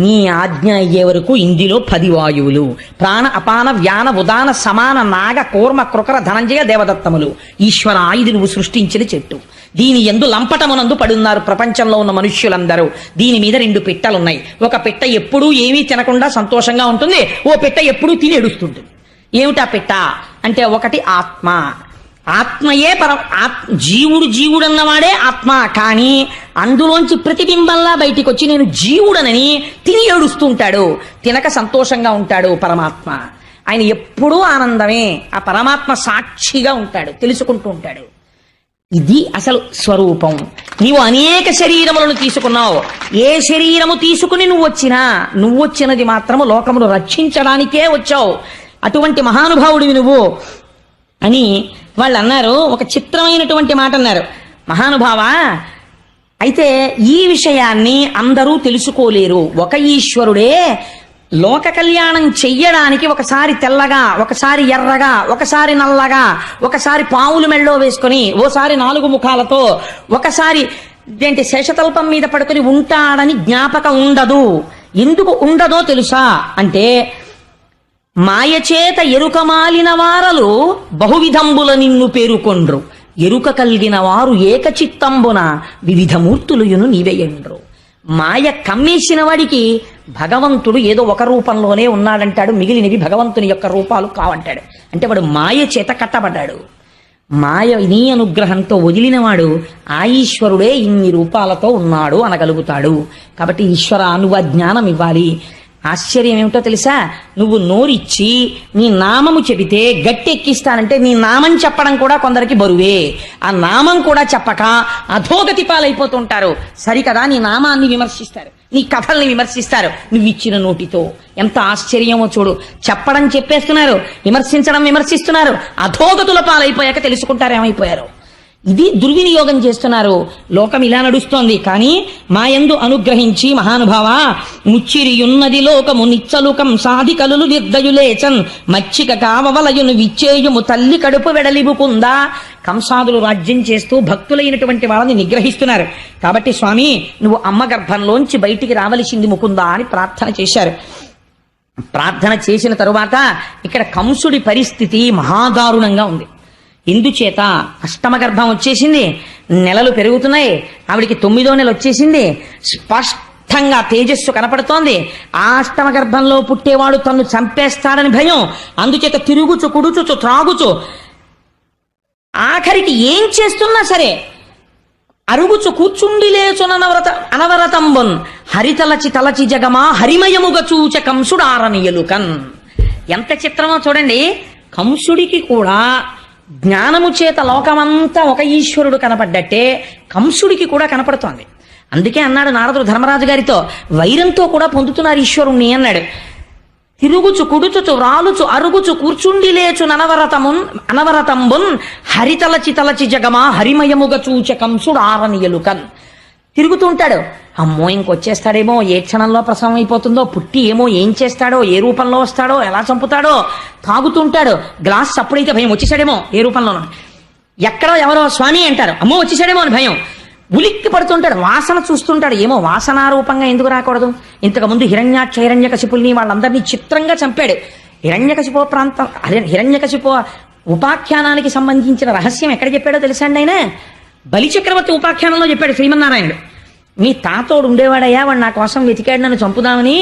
నీ ఆజ్ఞ అయ్యే వరకు ఇందులో 10 వాయువులు, ప్రాణ అపాన వ్యాన ఉదాన సమాన నాగ కూర్మ కృకర ధనంజయ దేవదత్తములు. ఈశ్వర, ఇది నువ్వు సృష్టించిన చెట్టు. దీని యందు లంపటమునందు పడున్నారు ప్రపంచంలో ఉన్న మనుష్యులందరూ. దీని మీద 2 పిట్టలున్నాయి. ఒక పిట్ట ఎప్పుడూ ఏమీ తినకుండా సంతోషంగా ఉంటుంది, ఓ పిట్ట ఎప్పుడూ తిని ఏడుస్తుంటుంది. ఏమిటా పిట్ట అంటే, ఒకటి ఆత్మ. ఆత్మయే జీవుడు అన్నవాడే ఆత్మ. కానీ అందులోంచి ప్రతిబింబంలా బయటికి వచ్చి నేను జీవుడనని తిని ఏడుస్తుంటాడు, తినక సంతోషంగా ఉంటాడు పరమాత్మ. ఆయన ఎప్పుడూ ఆనందమే. ఆ పరమాత్మ సాక్షిగా ఉంటాడు, తెలుసుకుంటూ ఉంటాడు. ఇది అసలు స్వరూపం. నీవు అనేక శరీరములను తీసుకున్నావు. ఏ శరీరము తీసుకుని నువ్వు వచ్చినది మాత్రము లోకమును రక్షించడానికే వచ్చావు. అటువంటి మహానుభావుడివి నువ్వు అని వాళ్ళు అన్నారు. ఒక చిత్రమైనటువంటి మాట అన్నారు. మహానుభావా, అయితే ఈ విషయాన్ని అందరూ తెలుసుకోలేరు. ఒక ఈశ్వరుడే లోక కళ్యాణం చెయ్యడానికి ఒకసారి తెల్లగా, ఒకసారి ఎర్రగా, ఒకసారి నల్లగా, ఒకసారి పావులు మెళ్ళో వేసుకొని, ఓసారి 4 ముఖాలతో, ఒకసారి శేషతల్పం మీద పడుకొని ఉంటాడని జ్ఞాపకం ఉండదు. ఎందుకు ఉండదో తెలుసా అంటే, మాయచేత ఎరుక మాలిన వారలు బహువిధంబుల నిన్ను పేరుకొండ్రు, ఎరుక కలిగిన వారు ఏకచిత్తంబున వివిధ మూర్తులుయును నీవేయండ్రు. మాయ కమ్మేసిన వాడికి భగవంతుడు ఏదో ఒక రూపంలోనే ఉన్నాడంటాడు, మిగిలినవి భగవంతుని యొక్క రూపాలు కావంటాడు. అంటే వాడు మాయ చేత కట్టబడ్డాడు. మాయ నీ అనుగ్రహంతో వదిలినవాడు ఆ ఈశ్వరుడే ఇన్ని రూపాలతో ఉన్నాడు అనగలుగుతాడు. కాబట్టి ఈశ్వర, నువ్వు ఆ జ్ఞానం ఇవ్వాలి. ఆశ్చర్యం ఏమిటో తెలుసా? నువ్వు నోరిచ్చి నీ నామము చెబితే గట్టెక్కిస్తానంటే నీ నామం చెప్పడం కూడా కొందరికి బరువే. ఆ నామం కూడా చెప్పక అధోగతి పాలైపోతుంటారు. సరికదా, నీ నామాన్ని విమర్శిస్తారు, నీ కథల్ని విమర్శిస్తారు నువ్వు ఇచ్చిన నోటితో. ఎంత ఆశ్చర్యమో చూడు. చెప్పడం చెప్పేస్తున్నారు, విమర్శిస్తున్నారు. అధోగతుల పాలైపోయాక తెలుసుకుంటారు ఏమైపోయారు. ఇది దుర్వినియోగం చేస్తున్నారు. లోకం ఇలా నడుస్తోంది. కానీ మాయందు అనుగ్రహించి మహానుభావ, ముచ్చిరియున్నది లోకము నిచ్చలుకం సాధి కలులు నిర్దయులేచన్ మచ్చిక కావవలయును విచ్చేయుము తల్లి కడుపు వెడలిబుకుందా. కంసాదులు రాజ్యం చేస్తూ భక్తులైనటువంటి వాళ్ళని నిగ్రహిస్తున్నారు. కాబట్టి స్వామి, నువ్వు అమ్మ గర్భంలోంచి బయటికి రావలసింది ముకుందా అని ప్రార్థన చేశారు. ప్రార్థన చేసిన తరువాత ఇక్కడ కంసుడి పరిస్థితి మహాదారుణంగా ఉంది. ఎందుచేత అష్టమ గర్భం వచ్చేసింది, నెలలు పెరుగుతున్నాయి, ఆవిడికి 9వ నెల వచ్చేసింది, స్పష్టంగా తేజస్సు కనపడుతోంది. ఆ అష్టమ గర్భంలో పుట్టేవాడు తన్ను చంపేస్తాడని భయం. అందుచేత తిరుగుచు, కుడుచుచు, త్రాగుచు, ఆఖరికి ఏం చేస్తున్నా సరే అరుగుచు కూర్చుండి లేచున అనవరతంబున్ హరితలచి తలచి జగమా హరిమయముగ చూచ కంసుడారనియలుకన్. ఎంత చిత్రమో చూడండి. కంసుడికి కూడా జ్ఞానము చేత లోకమంతా ఒక ఈశ్వరుడు కనపడ్డట్టే కంసుడికి కూడా కనపడుతోంది. అందుకే అన్నాడు నారదుడు ధర్మరాజు గారితో, వైరంతో కూడా పొందుతున్నారు ఈశ్వరుణ్ణి అన్నాడు. తిరుగుచు కుడుచుచు రాలుచు అరుగుచు కూర్చుండి లేచు అనవరతంబున్ హరితలచి తలచి జగమా హరిమయముగ చూచ కంసుడు ఆరనియలుకన్. తిరుగుతూ ఉంటాడు. అమ్మో ఇంకొచ్చేస్తాడేమో, ఏ క్షణంలో ప్రసవం అయిపోతుందో, పుట్టి ఏమో ఏం చేస్తాడో, ఏ రూపంలో వస్తాడో, ఎలా చంపుతాడో. తాగుతుంటాడు, గ్లాస్ చప్పుడైతే భయం, వచ్చేసాడేమో ఏ రూపంలోనో. ఎక్కడో ఎవరో స్వామి అంటారు, అమ్మో వచ్చేసాడేమో అని భయం. ఉలిక్కి పడుతుంటాడు, వాసన చూస్తుంటాడు, ఏమో వాసనారూపంగా ఎందుకు రాకూడదు. ఇంతకుముందు హిరణ్యకశిపుల్ని వాళ్ళందరినీ చిత్రంగా చంపాడు. హిరణ్యకశిపు ఉపాఖ్యానానికి సంబంధించిన రహస్యం ఎక్కడ చెప్పాడో తెలుసా అండి ఆయన? బలిచక్రవర్తి ఉపాఖ్యానంలో చెప్పాడు శ్రీమన్నారాయణుడు. మీ తాతోడు ఉండేవాడయ్యా, వాడు నా కోసం వెతికాడు నన్ను చంపుదామని,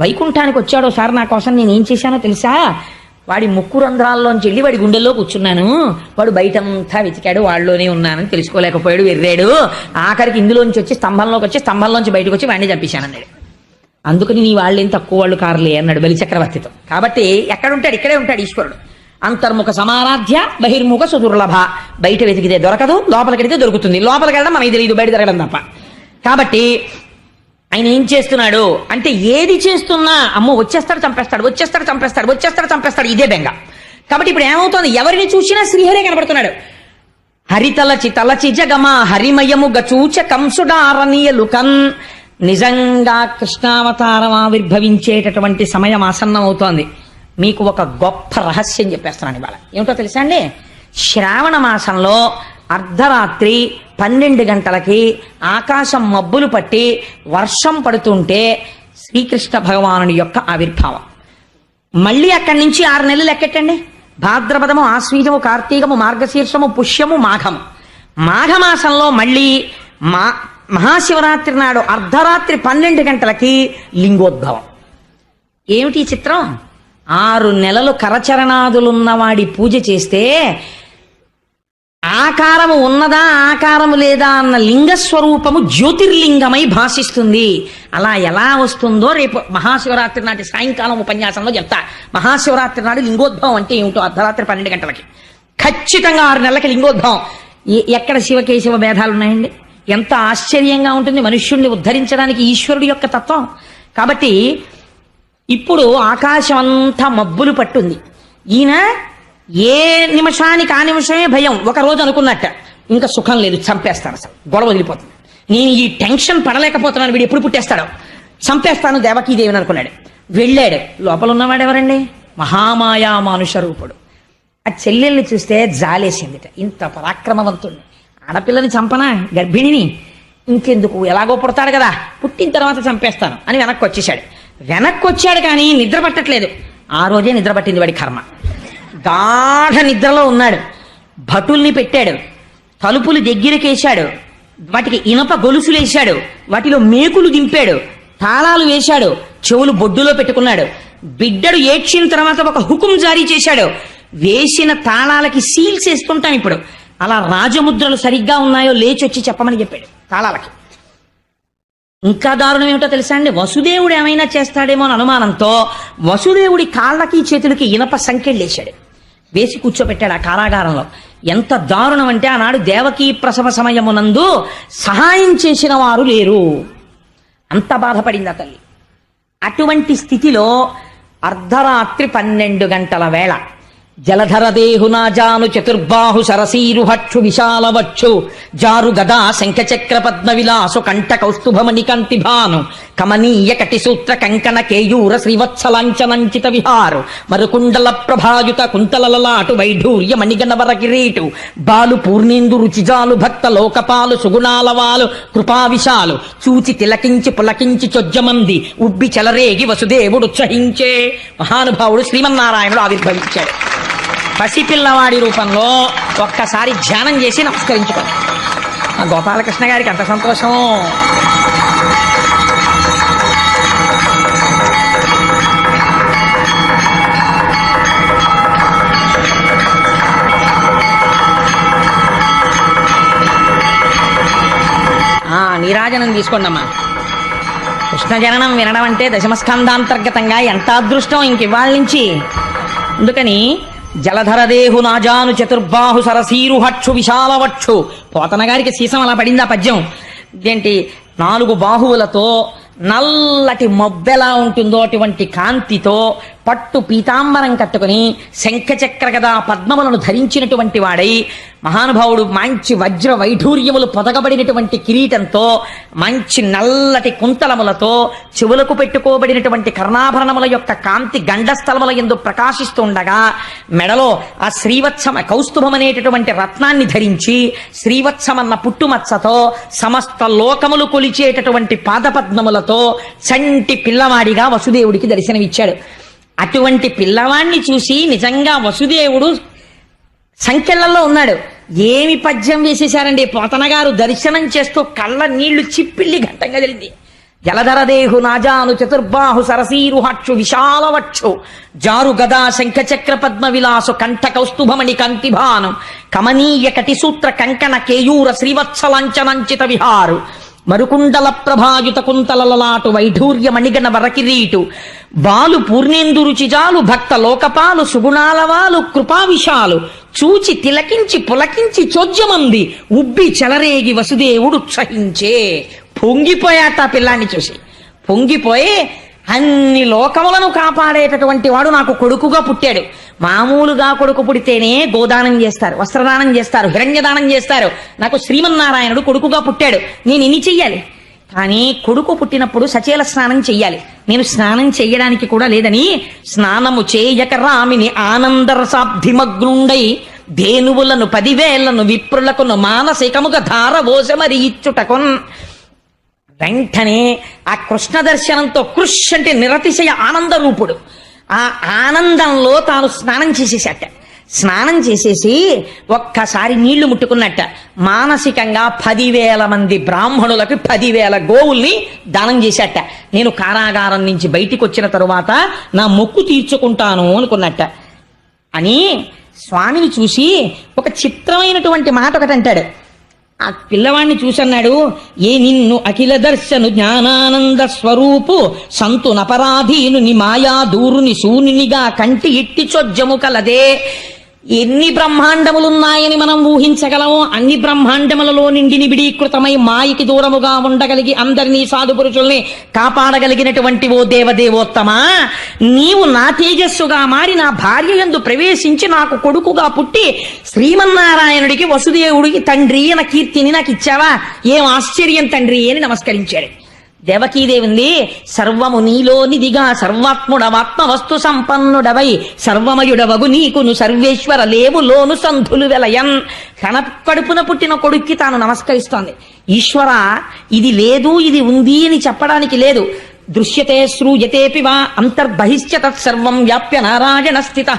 వైకుంఠానికి వచ్చాడో సార్ నా కోసం, నేను ఏం చేశానో తెలుసా? వాడి ముక్కు రంధ్రాల్లోంచి వెళ్ళి వాడి గుండెల్లో కూర్చున్నాను, వాడు బయటంతా వెతికాడు, వాళ్ళలోనే ఉన్నానని తెలుసుకోలేకపోయాడు, వెర్రాడు, ఆఖరికి ఇందులోంచి వచ్చి స్తంభంలోంచి బయటకు వచ్చి వాడిని చంపేశానన్నాడు. అందుకని నీ వాళ్ళేం తక్కువ వాళ్ళు కారులే అన్నాడు బలిచక్రవర్తితో. కాబట్టి ఎక్కడుంటాడు? ఇక్కడే ఉంటాడు ఈశ్వరుడు. అంతర్ముఖ సమారాధ్య బహిర్ముఖ సుదుర్లభ. బయట వెతికితే దొరకదు, లోపలికెడితే దొరుకుతుంది. లోపలికి వెళ్ళడం మనకి తెలియదు, బయట తిరగడం తప్ప. కాబట్టి ఆయన ఏం చేస్తున్నాడు అంటే, ఏది చేస్తున్నా అమ్మో వచ్చేస్తాడు చంపేస్తాడు, ఇదే బెంగ. కాబట్టి ఇప్పుడు ఏమవుతోంది? ఎవరిని చూసినా శ్రీహరే కనబడుతున్నాడు. హరితలచి తలచి జగమా హరిమయము గచూచ కంసుడారనీయలుకన్. నిజంగా కృష్ణావతారం ఆవిర్భవించేటటువంటి సమయం ఆసన్నం అవుతోంది. మీకు ఒక గొప్ప రహస్యం చెప్పేస్తున్నాను ఇవాళ. ఏమిటో తెలుసా అండి? శ్రావణ మాసంలో అర్ధరాత్రి 12 గంటలకి ఆకాశం మబ్బులు పట్టి వర్షం పడుతుంటే శ్రీకృష్ణ భగవానుడి యొక్క ఆవిర్భావం. మళ్ళీ అక్కడి నుంచి 6 నెలలు లెక్కెట్టండి. భాద్రపదము, ఆశ్వీజము, కార్తీకము, మార్గశీర్షము, పుష్యము, మాఘము. మాఘమాసంలో మళ్ళీ మహాశివరాత్రి నాడు అర్ధరాత్రి 12 గంటలకి లింగోద్భవం. ఏమిటి చిత్రం? 6 నెలలు కరచరణాదులున్నవాడి పూజ చేస్తే ఆకారము ఉన్నదా ఆకారము లేదా అన్న లింగస్వరూపము జ్యోతిర్లింగమై భాషిస్తుంది. అలా ఎలా వస్తుందో రేపు మహాశివరాత్రి నాటి సాయంకాలం ఉపన్యాసంలో చెప్తా. మహాశివరాత్రి నాడు లింగోద్భవం అంటే ఏమిటో అర్ధరాత్రి 12 గంటలకి ఖచ్చితంగా 6 నెలలకి లింగోద్భవం. ఎక్కడ శివకేశవ భేదాలు ఉన్నాయండి? ఎంత ఆశ్చర్యంగా ఉంటుంది మనుష్యుణ్ణి ఉద్ధరించడానికి ఈశ్వరుడి యొక్క తత్వం. కాబట్టి ఇప్పుడు ఆకాశం అంతా మబ్బులు పట్టుంది. ఈయన ఏ నిమిషానికి ఆ నిమిషమే భయం. ఒక రోజు అనుకున్నట్ట ఇంకా సుఖం లేదు, చంపేస్తాను, అసలు గొడవ వదిలిపోతుంది, నేను ఈ టెన్షన్ పడలేకపోతున్నాను, వీడు ఎప్పుడు పుట్టేస్తాడో, చంపేస్తాను దేవకీదేవిని అనుకున్నాడు. వెళ్ళాడు. లోపల ఉన్నవాడు ఎవరండి? మహామాయా మానుష రూపుడు. ఆ చెల్లెల్ని చూస్తే జాలేసిందిట. ఇంత పరాక్రమవంతుడిని, ఆడపిల్లని చంపనా, గర్భిణిని, ఇంకెందుకు, ఎలాగో పుడతాడు కదా, పుట్టిన తర్వాత చంపేస్తాను అని వెనక్కి వచ్చేసాడు. వెనక్కి వచ్చాడు కానీ నిద్ర పట్టట్లేదు. ఆ రోజే నిద్ర పట్టింది వాడి కర్మ. గాఢ నిద్రలో ఉన్నాడు. భటుల్ని పెట్టాడు, తలుపులు దగ్గరకేశాడు, వాటికి ఇనప గొలుసులు వేశాడు, వాటిలో మేకులు దింపాడు, తాళాలు వేశాడు, చెవులు బొడ్డులో పెట్టుకున్నాడు. బిడ్డడు ఏడ్చిన తర్వాత ఒక హుకుం జారీ చేశాడు. వేసిన తాళాలకి సీల్స్ వేస్తుంటాం ఇప్పుడు, అలా రాజముద్రలు సరిగ్గా ఉన్నాయో లేచి వచ్చి చెప్పమని చెప్పాడు తాళాలకి. ఇంకా దారుణం ఏమిటో తెలుసా అండి? వసుదేవుడు ఏమైనా చేస్తాడేమో అని అనుమానంతో వసుదేవుడి కాళ్ళకి చేతులకి ఇనప సంకెళ్ళేశాడు, వేసి కూర్చోబెట్టాడు ఆ కారాగారంలో. ఎంత దారుణం అంటే ఆనాడు దేవకీ ప్రసవ సమయమునందు సహాయం చేసిన వారు లేరు, అంత బాధపడింది ఆ తల్లి. అటువంటి స్థితిలో అర్ధరాత్రి 12 గంటల వేళ జలధరదేహునాజాను చతుర్బాహు సరసీరుహక్షు విశాలవచ్చు జారు గదా శంఖచక్ర పద్మ విలాసు కంఠ కౌస్తుభమణి కంతిభాను కమనీయ కటిసూత్ర కంకణ కేయూర శ్రీవత్సలాంచనంచిత విహారు మరుకుండల ప్రభాయుత కుంతలలాటు వైఢూర్య మణిగణవర కిరీటు బాలు పూర్ణేందు రుచిజాలు భక్త లోకపాలు సుగుణాలవాలు కృపావిశాలు చూచి తిలకించి పులకించి చొజ్జమంది ఉబ్బి చెలరేగి వసుదేవుడు ఉత్సహించే. మహానుభావుడు శ్రీమన్నారాయణుడు ఆవిర్భవించాడు. పసిపిల్లవాడి రూపంలో ఒక్కసారి ధ్యానం చేసి నమస్కరించుకోండి. ఆ గోపాలకృష్ణ గారికి అంత సంతోషం. నీరాజనం తీసుకోండి అమ్మా. కృష్ణ జననం వినడం అంటే దశమస్కందాంతర్గతంగా ఎంత అదృష్టం ఇంక ఇవాళ నుంచి. అందుకని జలధరదేహు నాజాను చతుర్బాహు సరసీరుహక్షు విశాలవక్షు. పోతన గారికి సీసం అలా పడింది ఆ పద్యం. ఇదేంటి, 4 బాహువులతో నల్లటి మొబ్బెలా ఉంటుందో అటువంటి కాంతితో పట్టు పీతాంబరం కట్టుకుని శంఖచక్ర గదా పద్మములను ధరించినటువంటి వాడై మహానుభావుడు మంచి వజ్ర వైఢూర్యములు పొదగబడినటువంటి కిరీటంతో మంచి నల్లటి కుంతలములతో చెవులకు పెట్టుకోబడినటువంటి కర్ణాభరణముల యొక్క కాంతి గండస్థలముల యందు ప్రకాశిస్తూ ఉండగా మెడలో ఆ శ్రీవత్సమ కౌస్తుభం అనేటటువంటి రత్నాన్ని ధరించి శ్రీవత్సమన్న పుట్టుమచ్చతో సమస్త లోకములు కొలిచేటటువంటి పాదపద్మములతో చంటి పిల్లవాడిగా వసుదేవుడికి దర్శనమిచ్చాడు. అటువంటి పిల్లవాణ్ణి చూసి నిజంగా వసుదేవుడు సంఖ్యలలో ఉన్నాడు. ఏమి పద్యం వేసేశారండి పోతన గారు. దర్శనం చేస్తూ కళ్ళ నీళ్లు చిప్పిల్లి ఘట్టంగా జరిగింది. జలధరదేహు నాజాను చతుర్బాహు సరసీరుహక్షు విశాలవక్షు జారు గదా శంఖచక్ర పద్మ విలాసు కంఠ కౌస్తుభమణి కంతిభాను కమనీయ కటిసూత్ర కంకణ కేయూర శ్రీవత్సలాంచనంచిత విహారు మరుకుండల ప్రభాయుత కుంతలలాటు వైఢూర్య మణిగణ వరకిరీటు బాలు పూర్ణేందు రుచిజాలు భక్త లోకపాలు సుగుణాలవాలు కృపావిశాలు చూచి తిలకించి పులకించి చోద్యమంది ఉబ్బి చెలరేగి వసుదేవుడు ఉత్సహించే. పొంగిపోయాట పిల్లాన్ని చూసి. పొంగిపోయి అన్ని లోకములను కాపాడేటటువంటి వాడు నాకు కొడుకుగా పుట్టాడు. మామూలుగా కొడుకు పుడితేనే గోదానం చేస్తారు, వస్త్రదానం చేస్తారు, హిరణ్యదానం చేస్తారు. నాకు శ్రీమన్నారాయణుడు కొడుకుగా పుట్టాడు, నేను ఎన్ని చెయ్యాలి? కానీ కొడుకు పుట్టినప్పుడు సచేల స్నానం చెయ్యాలి. నేను స్నానం చెయ్యడానికి కూడా లేదని స్నానము చేయక రామిని ఆనందరసాబ్ధిమగ్నుండై ధేనువులను 10,000 విప్రులకును మానసికముగా ధారవోసమరి ఇచ్చుటకొన్. వెంటనే ఆ కృష్ణ దర్శనంతో కృష్ అంటే నిరతిశయ ఆనంద రూపుడు. ఆ ఆనందంలో తాను స్నానం చేసేసట. స్నానం చేసేసి ఒక్కసారి నీళ్లు ముట్టుకున్నట్ట. మానసికంగా 10,000 మంది బ్రాహ్మణులకు 10,000 గోవుల్ని దానం చేశాట. నేను కారాగారం నుంచి బయటికి వచ్చిన తరువాత నా మొక్కు తీర్చుకుంటాను అనుకున్నట్ట. అని స్వామిని చూసి ఒక చిత్రమైనటువంటి మాట ఒకటి అంటాడు. ఆ పిల్లవాడిని చూసన్నాడు, ఏ నిన్ను అఖిల దర్శను జ్ఞానానంద స్వరూపు సంతు నపరాధీను ని మాయా దూరుని శూన్యునిగా కంటి ఇట్టి చొజ్జము కలదే. ఎన్ని బ్రహ్మాండములున్నాయని మనం ఊహించగలమో అన్ని బ్రహ్మాండములలో నిండి నిబిడీకృతమై మాయకి దూరముగా ఉండగలిగి అందరినీ సాధు పురుషుల్ని కాపాడగలిగినటువంటి ఓ దేవదేవోత్తమా, నీవు నా తేజస్సుగా మారి నా భార్య యందు ప్రవేశించి నాకు కొడుకుగా పుట్టి శ్రీమన్నారాయణుడికి వసుదేవుడికి తండ్రి అన్న కీర్తిని నాకు ఇచ్చావా? ఏం ఆశ్చర్యం తండ్రి అని నమస్కరించాడు. దేవకీదేవింది, సర్వము నీలోనిదిగా సర్వాత్ముడవాత్మ వస్తు సంపన్నుడవై సర్వమయుడవగు నీకును సర్వేశ్వర లేవులోను సంధులు వెలయన్. కడుపున పుట్టిన కొడుక్కి తాను నమస్కరిస్తోంది. ఈశ్వర, ఇది లేదు ఇది ఉంది అని చెప్పడానికి లేదు. దృశ్యతే శ్రూయతేపి వా అంతర్బహిశ్చ తత్సర్వం వ్యాప్య నారాయణ స్థిత.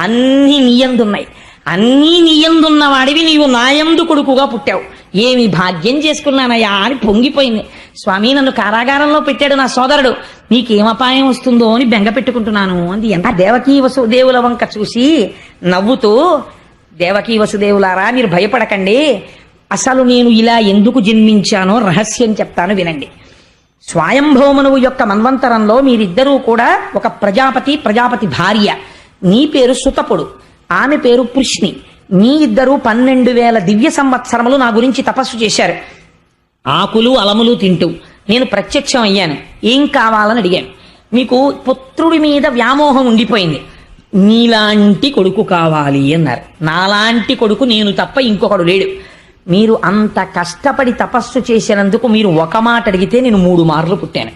అన్నీ నీయందున్నాయి. అన్నీ నీయందున్న వాడివి నీవు నాయందు కొడుకుగా పుట్టావు. ఏమి భాగ్యం చేసుకున్నానయ్యా అని పొంగిపోయింది. స్వామి, నన్ను కారాగారంలో పెట్టాడు నా సోదరుడు, నీకేం అపాయం వస్తుందో అని బెంగ పెట్టుకుంటున్నాను అంది. ఎంత దేవకీ వసుదేవుల వంక చూసి నవ్వుతూ, దేవకీ వసుదేవులారా మీరు భయపడకండి, అసలు నేను ఇలా ఎందుకు జన్మించానో రహస్యం చెప్తాను వినండి. స్వయంభౌమనువు యొక్క మన్వంతరంలో మీరిద్దరూ కూడా ఒక ప్రజాపతి భార్య. నీ పేరు సుతపుడు, ఆమె పేరు పృష్ణి. మీ ఇద్దరు 12,000 దివ్య సంవత్సరములు నా గురించి తపస్సు చేశారు. ఆకులు అలములు తింటూ నేను ప్రత్యక్షం అయ్యాను. ఏం కావాలని అడిగాను. మీకు పుత్రుడి మీద వ్యామోహం ఉండిపోయింది, నీలాంటి కొడుకు కావాలి అన్నారు. నాలాంటి కొడుకు నేను తప్ప ఇంకొకడు లేడు. మీరు అంత కష్టపడి తపస్సు చేసినందుకు మీరు ఒక మాట అడిగితే నేను 3 మార్లు పుట్టాను.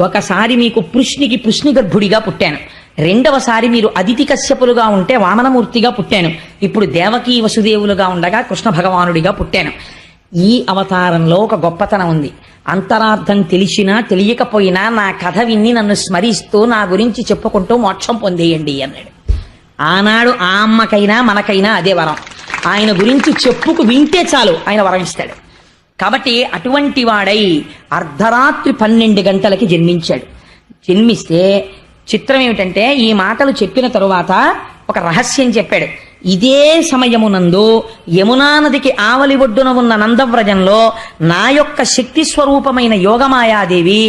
ఒకసారి మీకు పృష్ణి గర్భుడిగా పుట్టాను. రెండవసారి మీరు అదితి కశ్యపులుగా ఉంటే వామనమూర్తిగా పుట్టాను. ఇప్పుడు దేవకీ వసుదేవులుగా ఉండగా కృష్ణ భగవానుడిగా పుట్టాను. ఈ అవతారంలో ఒక గొప్పతనం ఉంది. అంతరార్థం తెలిసినా తెలియకపోయినా నా కథ విన్ని నన్ను స్మరిస్తూ నా గురించి చెప్పుకుంటూ మోక్షం పొందేయండి అన్నాడు. ఆనాడు ఆ అమ్మకైనా మనకైనా అదే వరం. ఆయన గురించి చెప్పుకు వింటే చాలు ఆయన వరం ఇస్తాడు. కాబట్టి అటువంటి వాడై అర్ధరాత్రి 12 గంటలకి జన్మించాడు. జన్మిస్తే చిత్రం ఏమిటంటే, ఈ మాటలు చెప్పిన తరువాత ఒక రహస్యం చెప్పాడు. ఇదే సమయమునందు యమునా నదికి ఆవలి ఒడ్డున ఉన్న నందవ్రజంలో నా యొక్క శక్తి స్వరూపమైన యోగమాయాదేవి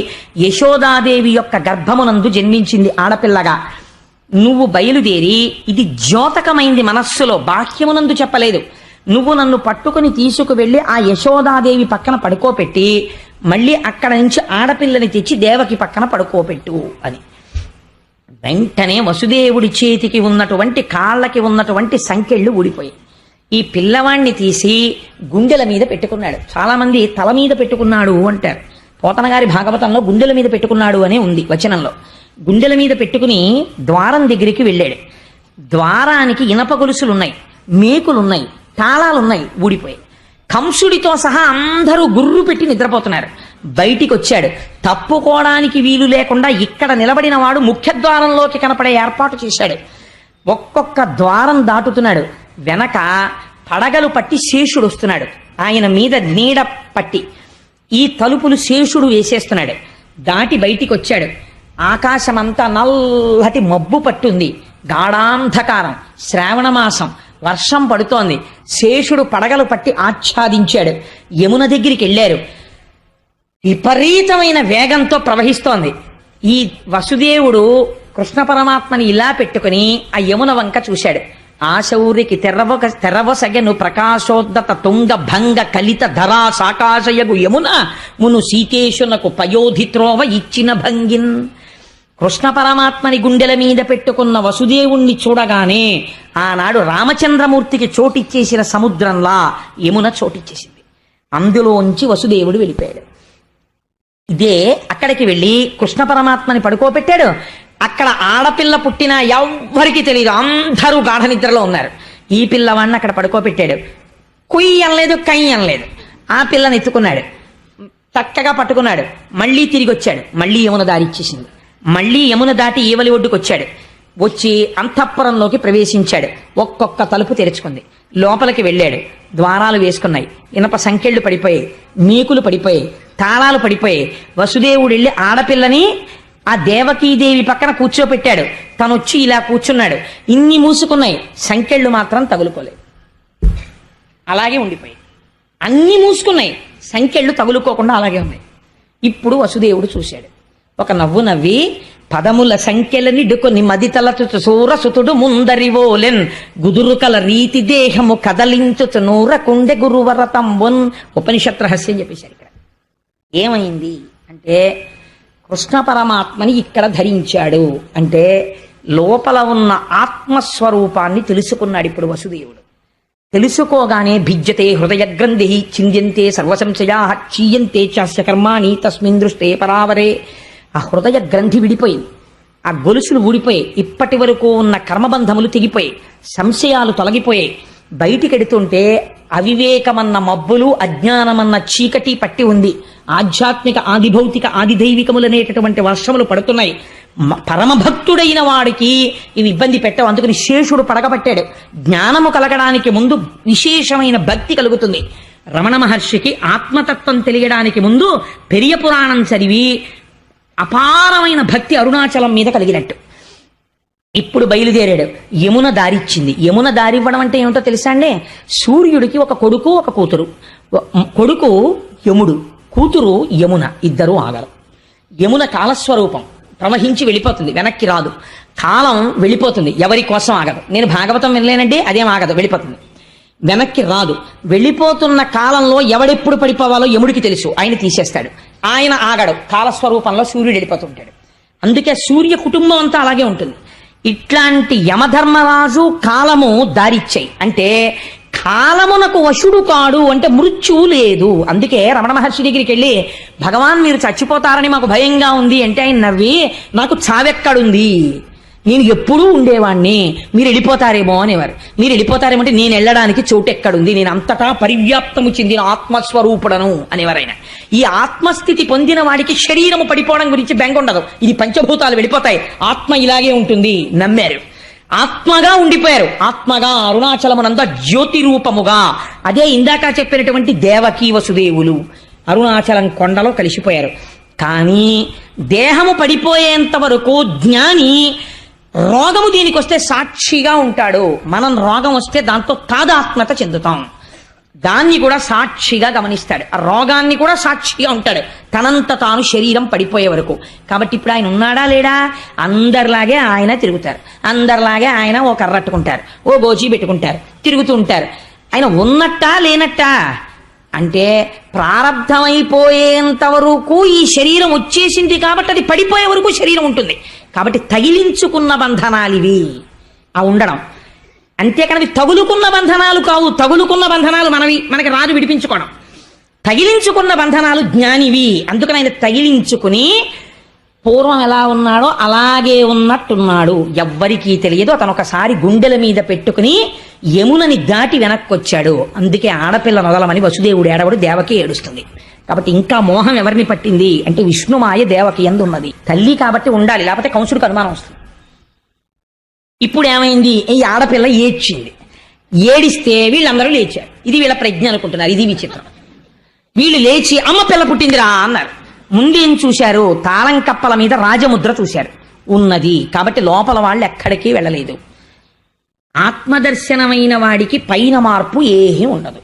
యశోదాదేవి యొక్క గర్భమునందు జన్మించింది ఆడపిల్లగా. నువ్వు బయలుదేరి, ఇది ద్యోతకమైంది మనస్సులో, బాహ్యమునందు చెప్పలేదు, నువ్వు నన్ను పట్టుకుని తీసుకువెళ్ళి ఆ యశోదాదేవి పక్కన పడుకోపెట్టి మళ్ళీ అక్కడ నుంచి ఆడపిల్లని తెచ్చి దేవకి పక్కన పడుకోపెట్టు అని. వెంటనే వసుదేవుడి చేతికి ఉన్నటువంటి కాళ్ళకి ఉన్నటువంటి సంకెళ్ళు ఊడిపోయాయి. ఈ పిల్లవాణ్ణి తీసి గుండెల మీద పెట్టుకున్నాడు. చాలా మంది తల మీద పెట్టుకున్నాడు అంటారు. పోతన గారి భాగవతంలో గుండెల మీద పెట్టుకున్నాడు అనే ఉంది వచనంలో. గుండెల మీద పెట్టుకుని ద్వారం దగ్గరికి వెళ్ళాడు. ద్వారానికి ఇనప గొలుసులున్నాయి, మేకులున్నాయి, తాళాలున్నాయి, ఊడిపోయాయి. కంసుడితో సహా అందరూ గుర్రు పెట్టి నిద్రపోతున్నారు. బయటికి వచ్చాడు. తప్పుకోవడానికి వీలు లేకుండా ఇక్కడ నిలబడిన వాడు ముఖ్యద్వారంలోకి కనపడే ఏర్పాటు చేశాడు. ఒక్కొక్క ద్వారం దాటుతున్నాడు. వెనక పడగలు పట్టి శేషుడు వస్తున్నాడు. ఆయన మీద నీడ పట్టి ఈ తలుపులు శేషుడు వేసేస్తున్నాడు. దాటి బయటికి వచ్చాడు. ఆకాశమంతా నల్లటి మబ్బు పట్టుంది, గాఢాంధకారం, శ్రావణ మాసం, వర్షం పడుతోంది. శేషుడు పడగలు పట్టి ఆచ్ఛాదించాడు. యమున దగ్గరికి వెళ్ళారు. విపరీతమైన వేగంతో ప్రవహిస్తోంది. ఈ వసుదేవుడు కృష్ణ పరమాత్మని ఇలా పెట్టుకుని ఆ యమున వంక చూశాడు. ఆ శౌరికి తెరవసగను ప్రకాశోద్దత తుంగ భంగ కలిత ధరా సాకాశయగు యమున మును సీతేశునకు పయోధిత్రోవ ఇచ్చిన భంగిన్. కృష్ణ పరమాత్మని గుండెల మీద పెట్టుకున్న వసుదేవుణ్ణి చూడగానే ఆనాడు రామచంద్రమూర్తికి చోటిచ్చేసిన సముద్రంలా యమున చోటిచ్చేసింది. అందులోంచి వసుదేవుడు వెళ్ళిపోయాడు. ఇదే అక్కడికి వెళ్ళి కృష్ణ పరమాత్మని పడుకోబెట్టాడు. అక్కడ ఆడపిల్ల పుట్టినా ఎవ్వరికి తెలియదు, అందరూ గాఢ నిద్రలో ఉన్నారు. ఈ పిల్లవాడిని అక్కడ పడుకోబెట్టాడు. కుయ్యి అనలేదు, కయ్యి అనలేదు. ఆ పిల్లని ఎత్తుకున్నాడు, చక్కగా పట్టుకున్నాడు. మళ్ళీ తిరిగి వచ్చాడు, మళ్ళీ యమున దారి ఇచ్చేసింది. మళ్ళీ యమున దాటి ఈవలి ఒడ్డుకు వచ్చాడు. వచ్చి అంతఃపురంలోకి ప్రవేశించాడు. ఒక్కొక్క తలుపు తెరుచుకుంది. లోపలికి వెళ్ళాడు. ద్వారాలు వేసుకున్నాయి. ఇనప సంకెళ్ళు పడిపోయాయి, మేకులు పడిపోయాయి, తాళాలు పడిపోయాయి. వసుదేవుడు వెళ్ళి ఆడపిల్లని ఆ దేవకీదేవి పక్కన కూర్చోపెట్టాడు. తను వచ్చి ఇలా కూర్చున్నాడు. ఇన్ని మూసుకున్నాయి, సంకెళ్ళు మాత్రం తగులుకోలేదు, అలాగే ఉండిపోయాయి. అన్ని మూసుకున్నాయి, సంకెళ్ళు తగులుకోకుండా అలాగే ఉన్నాయి. ఇప్పుడు వసుదేవుడు చూశాడు. ఒక నవ్వు నవ్వి, పదముల సంఖ్యలనిడుకొని మదితలచుచు సూరసుతుడు ముందరివోలెన్ గుదురుకల రీతి దేహము కదలించుచు నూరకుండె గురువరతంబున్. ఉపనిషత్ రహస్యం చెప్పేశారు. ఇక్కడ ఏమైంది అంటే, కృష్ణ పరమాత్మని ఇక్కడ ధరించాడు అంటే లోపల ఉన్న ఆత్మస్వరూపాన్ని తెలుసుకున్నాడు. ఇప్పుడు వసుదేవుడు తెలుసుకోగానే భిద్యతే హృదయ గ్రంథి చింద్యంతే సర్వసంశయా క్షీయంతే చాస్య కర్మాణి తస్మిన్ దృష్టే పరావరే. ఆ హృదయ గ్రంథి విడిపోయింది, ఆ గొలుసులు ఊడిపోయాయి, ఇప్పటి వరకు ఉన్న కర్మబంధములు తెగిపోయాయి, సంశయాలు తొలగిపోయాయి. బయటికెడుతుంటే అవివేకమన్న మబ్బులు, అజ్ఞానమన్న చీకటి పట్టి ఉంది. ఆధ్యాత్మిక ఆదిభౌతిక ఆదిదైవికములనేటటువంటి వర్షములు పడుతున్నాయి. పరమభక్తుడైన వాడికి ఇవి ఇబ్బంది పెట్టవు. అందుకని శేషుడు పడగబట్టాడు. జ్ఞానము కలగడానికి ముందు విశేషమైన భక్తి కలుగుతుంది. రమణ మహర్షికి ఆత్మతత్వం తెలియడానికి ముందు పెరియ పురాణం చదివి అపారమైన భక్తి అరుణాచలం మీద కలిగినట్టు. ఇప్పుడు బయలుదేరాడు. యమున దారిచ్చింది. యమున దారివ్వడం అంటే ఏమిటో తెలుసా అండి? సూర్యుడికి ఒక కొడుకు, ఒక కూతురు. కొడుకు యముడు, కూతురు యమున, ఇద్దరూ ఆగరు. యమున కాలస్వరూపం, ప్రవహించి వెళ్ళిపోతుంది, వెనక్కి రాదు. కాలం వెళ్ళిపోతుంది, ఎవరి కోసం ఆగదు. నేను భాగవతం వినలేనండి, అదేం ఆగదు, వెళ్ళిపోతుంది, వెనక్కి రాదు. వెళ్ళిపోతున్న కాలంలో ఎవడెప్పుడు పడిపోవాలో యముడికి తెలుసు, ఆయన తీసేస్తాడు. ఆయన ఆగడు, కాలస్వరూపంలో సూర్యుడు వెళ్ళిపోతుంటాడు. అందుకే సూర్య కుటుంబం అంతా అలాగే ఉంటుంది. ఇట్లాంటి యమధర్మరాజు కాలము దారిచ్చాయి అంటే కాలమునకు వశుడు కాడు అంటే మృత్యువు లేదు. అందుకే రమణ మహర్షి దగ్గరికి వెళ్ళి, భగవాన్ మీరు చచ్చిపోతారని మాకు భయంగా ఉంది అంటే ఆయన నవ్వి, నాకు చావెక్కడుంది, నేను ఎప్పుడూ ఉండేవాణ్ణి, మీరు వెళ్ళిపోతారేమో అనేవారు. మీరు వెళ్ళిపోతారేమో అంటే నేను వెళ్ళడానికి చోటు ఎక్కడుంది, నేను అంతటా పరివ్యాప్తము చెందిన ఆత్మస్వరూపుడను అనేవారు ఆయన. ఈ ఆత్మస్థితి పొందిన వాడికి శరీరము పడిపోవడం గురించి బెంగ ఉండదు. ఇది పంచభూతాలు వెళ్ళిపోతాయి, ఆత్మ ఇలాగే ఉంటుంది నమ్మారు. ఆత్మగా ఉండిపోయారు. ఆత్మగా అరుణాచలమునంద జ్యోతి రూపముగా. అదే ఇందాక చెప్పినటువంటి దేవకీ వసుదేవులు అరుణాచలం కొండలో కలిసిపోయారు. కానీ దేహము పడిపోయేంత వరకు జ్ఞాని రోగము దీనికి వస్తే సాక్షిగా ఉంటాడు. మనం రోగం వస్తే దాంతో తాదాత్మ్యత చెందుతాం, దాన్ని కూడా సాక్షిగా గమనిస్తాడు. ఆ రోగాన్ని కూడా సాక్షిగా ఉంటాడు, తనంత తాను శరీరం పడిపోయే వరకు. కాబట్టి ఇప్పుడు ఆయన ఉన్నాడా లేడా? అందరిలాగే ఆయన తిరుగుతారు, అందరిలాగే ఆయన ఓ కర్రట్టుకుంటారు, ఓ గోచి పెట్టుకుంటారు, తిరుగుతూ ఉంటారు. ఆయన ఉన్నట్టా లేనట్టా అంటే ప్రారంధమైపోయేంత వరకు ఈ శరీరం వచ్చేసింది కాబట్టి అది పడిపోయే వరకు శరీరం ఉంటుంది. కాబట్టి తగిలించుకున్న బంధనాలు ఇవి ఆ ఉండడం, అంతేకాని తగులుకున్న బంధనాలు కావు. తగులుకున్న బంధనాలు మనకి రాజు విడిపించుకోవడం. తగిలించుకున్న బంధనాలు జ్ఞానివి. అందుకని ఆయన తగిలించుకుని పూర్వం ఎలా ఉన్నాడో అలాగే ఉన్నట్టున్నాడు, ఎవ్వరికీ తెలియదు. అతను ఒకసారి గుండెల మీద పెట్టుకుని యమునని దాటి వెనక్కొచ్చాడు. అందుకే ఆడపిల్ల నొదలమని వసుదేవుడు ఏడవడు, దేవకి ఏడుస్తుంది. కాబట్టి ఇంకా మోహం ఎవరిని పట్టింది అంటే విష్ణుమాయ దేవకి యందు ఉన్నది. తల్లి కాబట్టి ఉండాలి, లేకపోతే కంసుడికి అనుమానం వస్తుంది. ఇప్పుడు ఏమైంది? ఈ ఆడపిల్ల ఏడ్చింది. ఏడిస్తే వీళ్ళందరూ లేచారు. ఇది వీళ్ళ ప్రజ్ఞ అనుకుంటున్నారు. ఇది విచిత్రం. వీళ్ళు లేచి అమ్మ పిల్ల పుట్టిందిరా అన్నారు. ముందేం చూశారు? తాళం కప్పల మీద రాజముద్ర చూశారు, ఉన్నది. కాబట్టి లోపల వాళ్ళు ఎక్కడికి వెళ్ళలేదు. ఆత్మదర్శనమైన వాడికి పైన మార్పు ఏమీ ఉండదు.